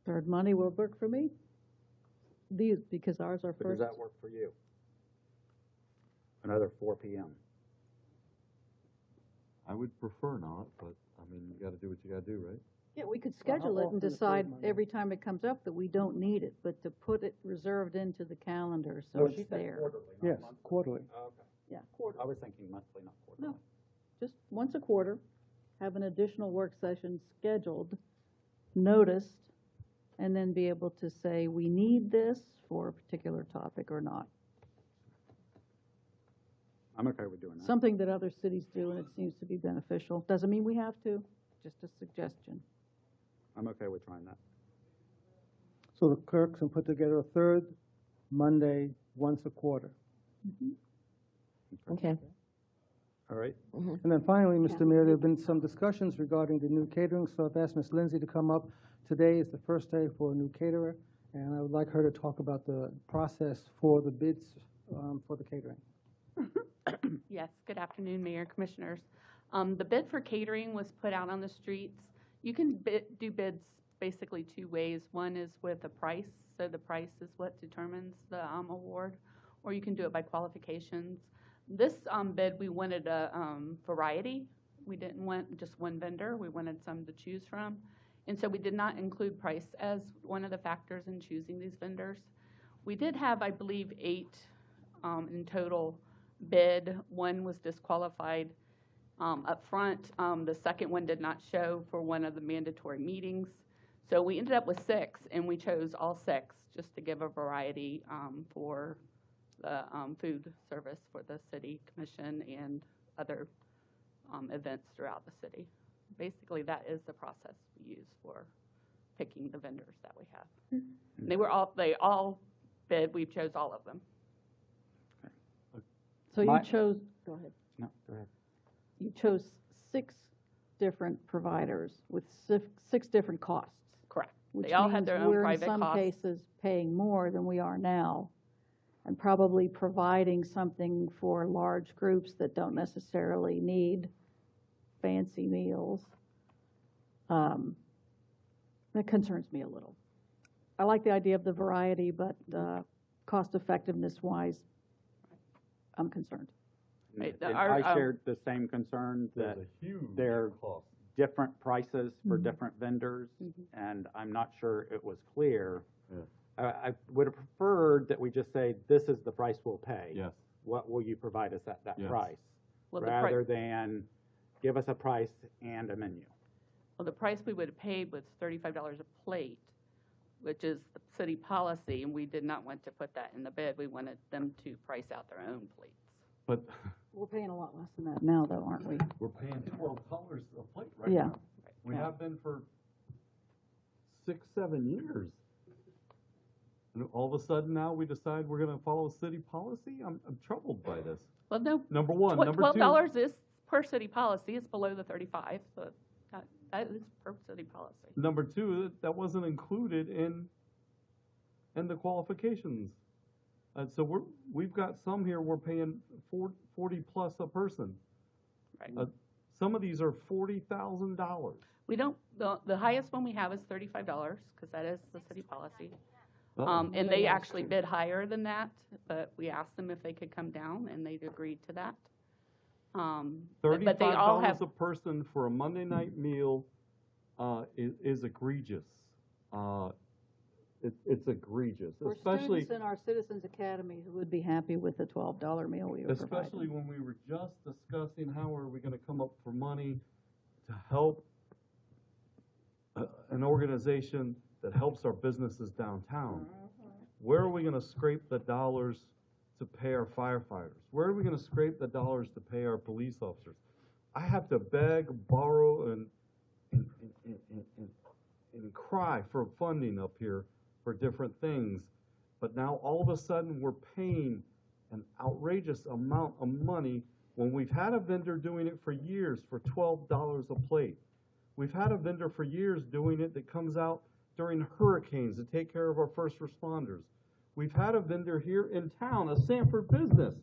Third Monday will work for me. Because ours are But does first. that work for you? Another 4 PM. I would prefer not, but, I mean, you gotta do what you gotta do, right? Yeah, we could Well, schedule how it and often is third decide Monday? every time it comes up that we don't need it, but to put it reserved into the calendar so No, it's she said there. quarterly, not Yes, monthly. quarterly. Oh, okay. Yeah, quarter. I was thinking monthly, not quarterly. No, just once a quarter, have an additional work session scheduled, noticed, and then be able to say, we need this for a particular topic or not. I'm okay with doing that. Something that other cities do and it seems to be beneficial. Doesn't mean we have to, just a suggestion. I'm okay with trying that. So the clerk can put together a third Monday, once a quarter. Okay. All right. And then finally, Mr. Mayor, there have been some discussions regarding the new catering, so I've asked Ms. Lindsay to come up. Today is the first day for a new caterer, and I would like her to talk about the process for the bids for the catering. Yes, good afternoon, Mayor, Commissioners. The bid for catering was put out on the streets. You can do bids basically 2 ways. One is with a price, so the price is what determines the award, or you can do it by qualifications. This bid, we wanted a variety. We didn't want just one vendor. We wanted some to choose from. And so we did not include price as one of the factors in choosing these vendors. We did have, I believe, 8 in total bid. One was disqualified up front. The second one did not show for one of the mandatory meetings. So we ended up with 6, and we chose all 6 just to give a variety for the food service for the city commission and other events throughout the city. Basically, that is the process we use for picking the vendors that we have. And they all bid, we chose all of them. So you chose, go ahead. No, go ahead. You chose 6 different providers with 6 different costs. Correct. Which They all had means their own we're in private some costs. cases paying more than we are now, and probably providing something for large groups that don't necessarily need fancy meals. That concerns me a little. I like the idea of the variety, but cost effectiveness wise, I'm concerned. Right, And our, I shared the same concern that There's a huge they're cost. different prices for Mhm. different vendors, Mhm. and I'm not sure it was clear. Yeah. I would have preferred that we just say, this is the price we'll pay. Yes. What will you provide us at that Yes. price? Well, Rather than give us a price and a menu. Well, the price we would have paid was $35 a plate, which is the city policy, and we did not want to put that in the bid. We wanted them to price out their own plates. But We're paying a lot less than that now, though, aren't we? we're paying $12 a plate right Yeah. now. We Yeah. have been for 6, 7 years. And all of a sudden now we decide we're gonna follow city policy? I'm troubled by this. Well, no, Number one. Number two. $12 is per city policy. It's below the 35, so that is per city policy. Number two, that wasn't included in and the qualifications. And so we've got some here, we're paying 40 plus a person. Right. Some of these are $40,000. We don't, the highest one we have is $35, because that is the city policy. And they actually bid higher than that, but we asked them if they could come down, and they agreed to that. But they all have, $35 a person for a Monday night meal is egregious. It's egregious, For especially, students in our Citizens Academy who would be happy with the $12 meal we were providing. especially when we were just discussing how are we gonna come up for money to help an organization that helps our businesses downtown. Where are we gonna scrape the dollars to pay our firefighters? Where are we gonna scrape the dollars to pay our police officers? I have to beg, borrow, and cry for funding up here for different things. But now all of a sudden we're paying an outrageous amount of money when we've had a vendor doing it for years for $12 a plate. We've had a vendor for years doing it that comes out during hurricanes to take care of our first responders. We've had a vendor here in town, a Sanford business.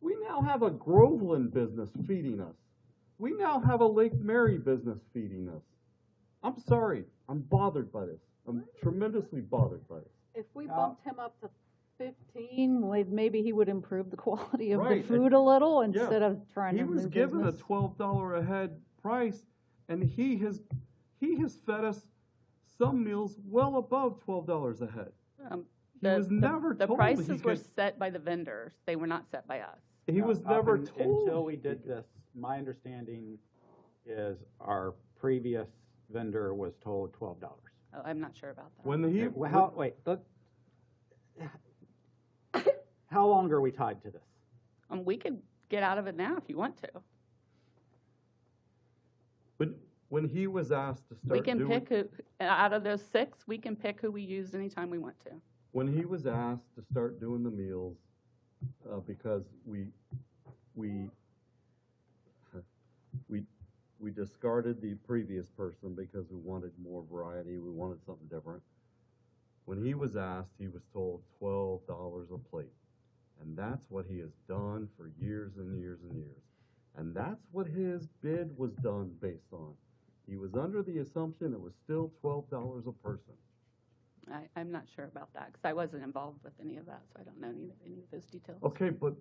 We now have a Groveland business feeding us. We now have a Lake Mary business feeding us. I'm sorry, I'm bothered by this. I'm tremendously bothered by this. If we bumped him up to 15, maybe he would improve the quality of the Right, food a little instead of trying to He was move given a business. $12 a head price, and he has fed us some meals well above $12 a head. He was never the told prices he were could. set by the vendors. They were not set by us. He was Up never un- told. Until we did this, my understanding is our previous vendor was told $12. Oh, I'm not sure about that. When he, Well, how long are we tied to this? We could get out of it now if you want to. when he was asked to We start can doing, pick who, out of those 6, we can pick who we use anytime we want to. when he was asked to start doing the meals, because we discarded the previous person because we wanted more variety, we wanted something different. When he was asked, he was told $12 a plate. And that's what he has done for years and years and years. And that's what his bid was done based on. He was under the assumption it was still $12 a person. I'm not sure about that, because I wasn't involved with any of that, so I don't know any of those details. Okay, but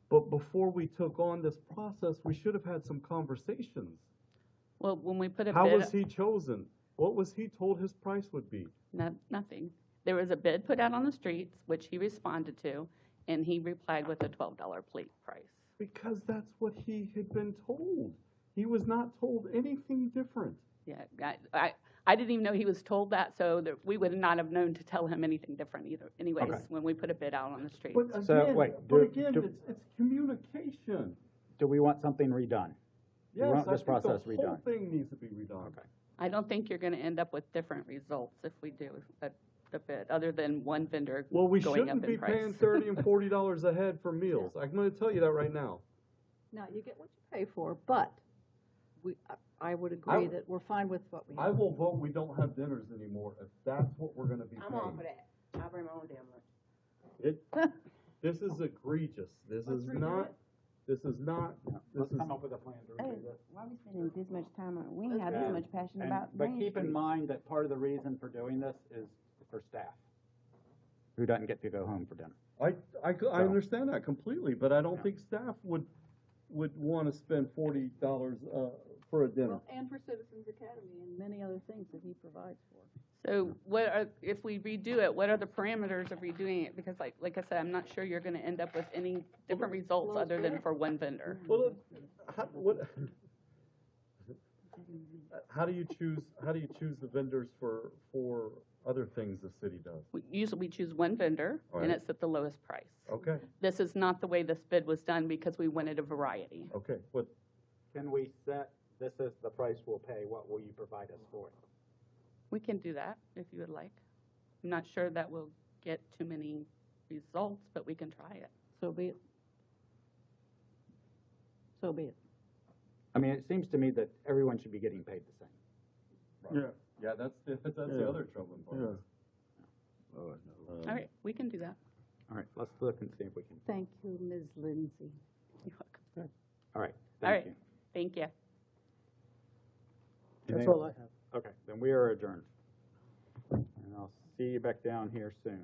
but before we took on this process, we should have had some conversations. Well, when we put a How bid, was he chosen? What was he told his price would be? nothing. There was a bid put out on the streets, which he responded to, and he replied with a $12 plate price. Because that's what he had been told. He was not told anything different. Yeah, I didn't even know he was told that, so that we would not have known to tell him anything different either, anyways, Okay. when we put a bid out on the street. But again, So, wait, it's communication. Do we want something redone? We Yes, want I this think process the whole redone. thing needs to be redone. Okay. I don't think you're gonna end up with different results if we do the bid, other than one vendor Well, we going up shouldn't be in price. paying $30 and $40 a head for meals. I'm going to tell you that right now. Now, you get what you pay for, but I would agree that we're fine with what we I have. will vote we don't have dinners anymore if that's what we're going to be paying. I'm all for that. I'll bring my own damn lunch. This is egregious. This is not. Let's come up with a plan to Hey, redo this. why are we spending this much time on it? We ain't have this much passion about But Main keep in Street. mind that part of the reason for doing this is for staff, who doesn't get to go home for dinner. I understand that completely, but I don't think staff would want to spend $40 for a dinner. Well, and for Citizens Academy and many other things that he provides for. So if we redo it, what are the parameters of redoing it? Because like I said, I'm not sure you're gonna end up with any different results other than for one vendor. Well, how do you choose the vendors for other things the city does? We choose one vendor, All and right. it's at the lowest price. Okay, This is not the way this bid was done because we wanted a variety. okay, but Can we set, this is the price we'll pay, what will you provide us for it? We can do that if you would like. I'm not sure that will get too many results, but we can try it. So be it. So be it. I mean, it seems to me that everyone should be getting paid the same. Yeah, that's the other troubling part. Oh, no. All right, we can do that. All right, let's look and see if we can. Thank you, Ms. Lindsay. You're welcome. All right, All thank right. you. Thank you. That's Anything all I else? have. Okay, then we are adjourned. And I'll see you back down here soon.